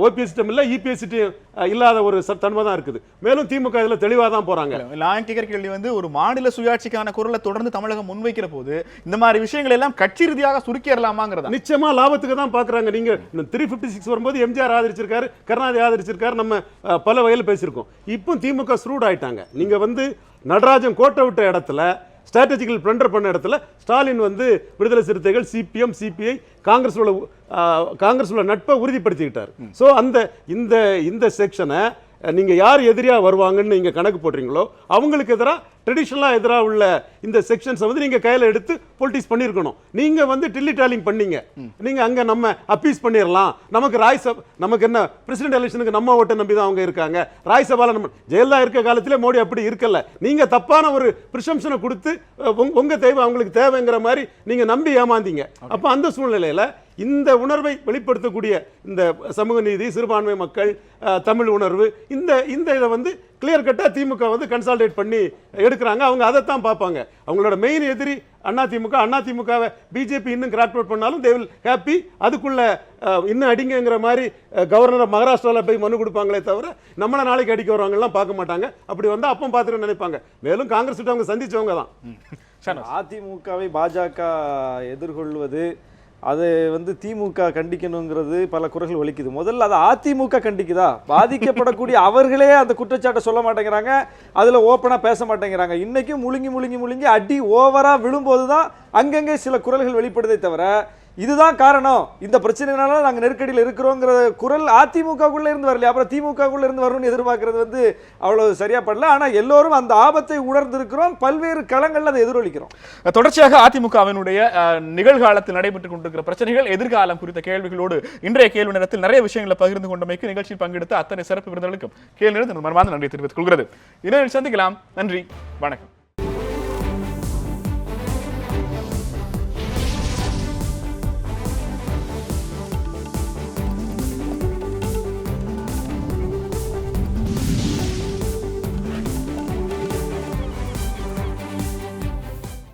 ஓபிஎஸ்கிட்டையும் இல்லை இபிஎஸ்கிட்டையும் இல்லாத ஒரு தன்மை தான் இருக்குது. மேலும் திமுக இதில் தெளிவாக தான் போறாங்க. நான் கேட்கிற கேள்வி வந்து ஒரு மாநில சுயாட்சிக்கான குரலை தொடர்ந்து தமிழகம் முன்வைக்கிற போது இந்த மாதிரி விஷயங்கள் எல்லாம் கட்சி ரீதியாக சுருக்கிடலாமாங்கிறதா? நிச்சயமா லாபத்துக்கு தான் பாக்குறாங்க. நீங்க 356 வரும்போது எம்ஜிஆர் ஆதரிச்சிருக்காரு, கருணாநிதி ஆதரிச்சிருக்காரு, நம்ம பல வகையில் பேசியிருக்கோம். இப்போ திமுக ஸ்ரூட் ஆயிட்டாங்க. நீங்க வந்து நடராஜன் கோட்டை விட்ட இடத்துல ஸ்ட்ராட்டஜிக்கல் பிளண்டர் பண்ண இடத்துல ஸ்டாலின் வந்து விடுதலை சிறுத்தைகள், சிபிஎம், சிபிஐ, காங்கிரஸ் உள்ள நட்பை உறுதிப்படுத்திக்கிட்டார். ஸோ அந்த இந்த செக்ஷனை நீங்க யார் எதிரியா வருவாங்கன்னு நீங்க கணக்கு போடுறீங்களோ அவங்களுக்கு எதிராக ட்ரெடிஷனலாக எதிராக உள்ள இந்த செக்ஷன்ஸை வந்து நீங்க கையில் எடுத்து பொலிட்டிக்ஸ் பண்ணியிருக்கணும். நீங்க வந்து டில்லி டாலிங் பண்ணீங்க. நீங்க அங்க நம்ம அப்பீஸ் பண்ணிடலாம், நமக்கு என்ன பிரசிடென்ட் எலெக்ஷனுக்கு நம்ம ஓட்டை நம்பி தான் அவங்க இருக்காங்க. ராஜ்சபால நம்ம ஜெயலலிதா இருக்க காலத்திலே மோடி அப்படி இருக்கல. நீங்க தப்பான ஒரு பிரிசம்ஷனை கொடுத்து உங்க தேவை அவங்களுக்கு தேவைங்கிற மாதிரி நீங்க நம்பி ஏமாந்தீங்க. அப்ப அந்த சூழ்நிலையில இந்த உணர்வை வெளிப்படுத்தக்கூடிய இந்த சமூக நீதி, சிறுபான்மை மக்கள், தமிழ் உணர்வு, இந்த இதை வந்து கிளியர் கட்டா திமுக வந்து கன்சால்டேட் பண்ணி எடுக்கிறாங்க. அவங்க அதைத்தான் பார்ப்பாங்க. அவங்களோட மெயின் எதிரி அதிமுகவை பிஜேபி இன்னும் கிராக் அவுட் பண்ணாலும் தே வில் ஹாப்பி. அதுக்குள்ள இன்னும் அடிங்கிற மாதிரி கவர்னர் மகாராஷ்டிராவில் போய் மனு கொடுப்பாங்களே தவிர நம்மளை நாளைக்கு அடிக்க வருவாங்கலாம் பார்க்க மாட்டாங்க. அப்படி வந்து அப்போ பார்த்துட்டு நினைப்பாங்க. மேலும் காங்கிரஸ் கிட்ட அவங்க சந்திச்சவங்க தான். அதிமுகவை பாஜக எதிர்கொள்வது அது வந்து திமுக கண்டிக்கணுங்கிறது பல குறைகள் ஒலிக்குது. முதல்ல அதை அதிமுக கண்டிக்குதா? பாதிக்கப்படக்கூடிய அவர்களே அந்த குற்றச்சாட்டை சொல்ல மாட்டேங்கிறாங்க, அதுல ஓப்பனா பேச மாட்டேங்கிறாங்க. இன்னைக்கும் முழுங்கி அடி ஓவரா விழும்போது தான் அங்கங்கே சில குரல்கள் வெளிப்படுதே தவிர இதுதான் காரணம், இந்த பிரச்சனைனால நாங்க நெருக்கடியில் இருக்கிறோங்கிற குரல் அதிமுகக்குள்ள இருந்து வரல. அப்புறம் திமுகக்குள்ள இருந்து வரணும்னு எதிர்பார்க்கறது வந்து அவ்வளவு சரியா படல. ஆனா எல்லோரும் அந்த ஆபத்தை உணர்ந்திருக்கிறோம், பல்வேறு களங்கள்ல அதை எதிரொலிக்கிறோம். தொடர்ச்சியாக அதிமுகவினுடைய நிகழ்காலத்தில் நடைபெற்றுக் கொண்டிருக்கிற பிரச்சனைகள், எதிர்காலம் குறித்த கேள்விகளோடு இன்றைய கேள்வி நேரத்தில் நிறைய விஷயங்களை பகிர்ந்து கொண்டமைக்கு நிகழ்ச்சியில் பங்கெடுத்த அத்தனை சிறப்பு விருந்தினர்களுக்கும் கேள்வி நேரத்தில் மனமார்ந்த நன்றி தெரிவித்துக் கொள்கிறது. இன்னொரு சந்திக்கலாம். நன்றி, வணக்கம்.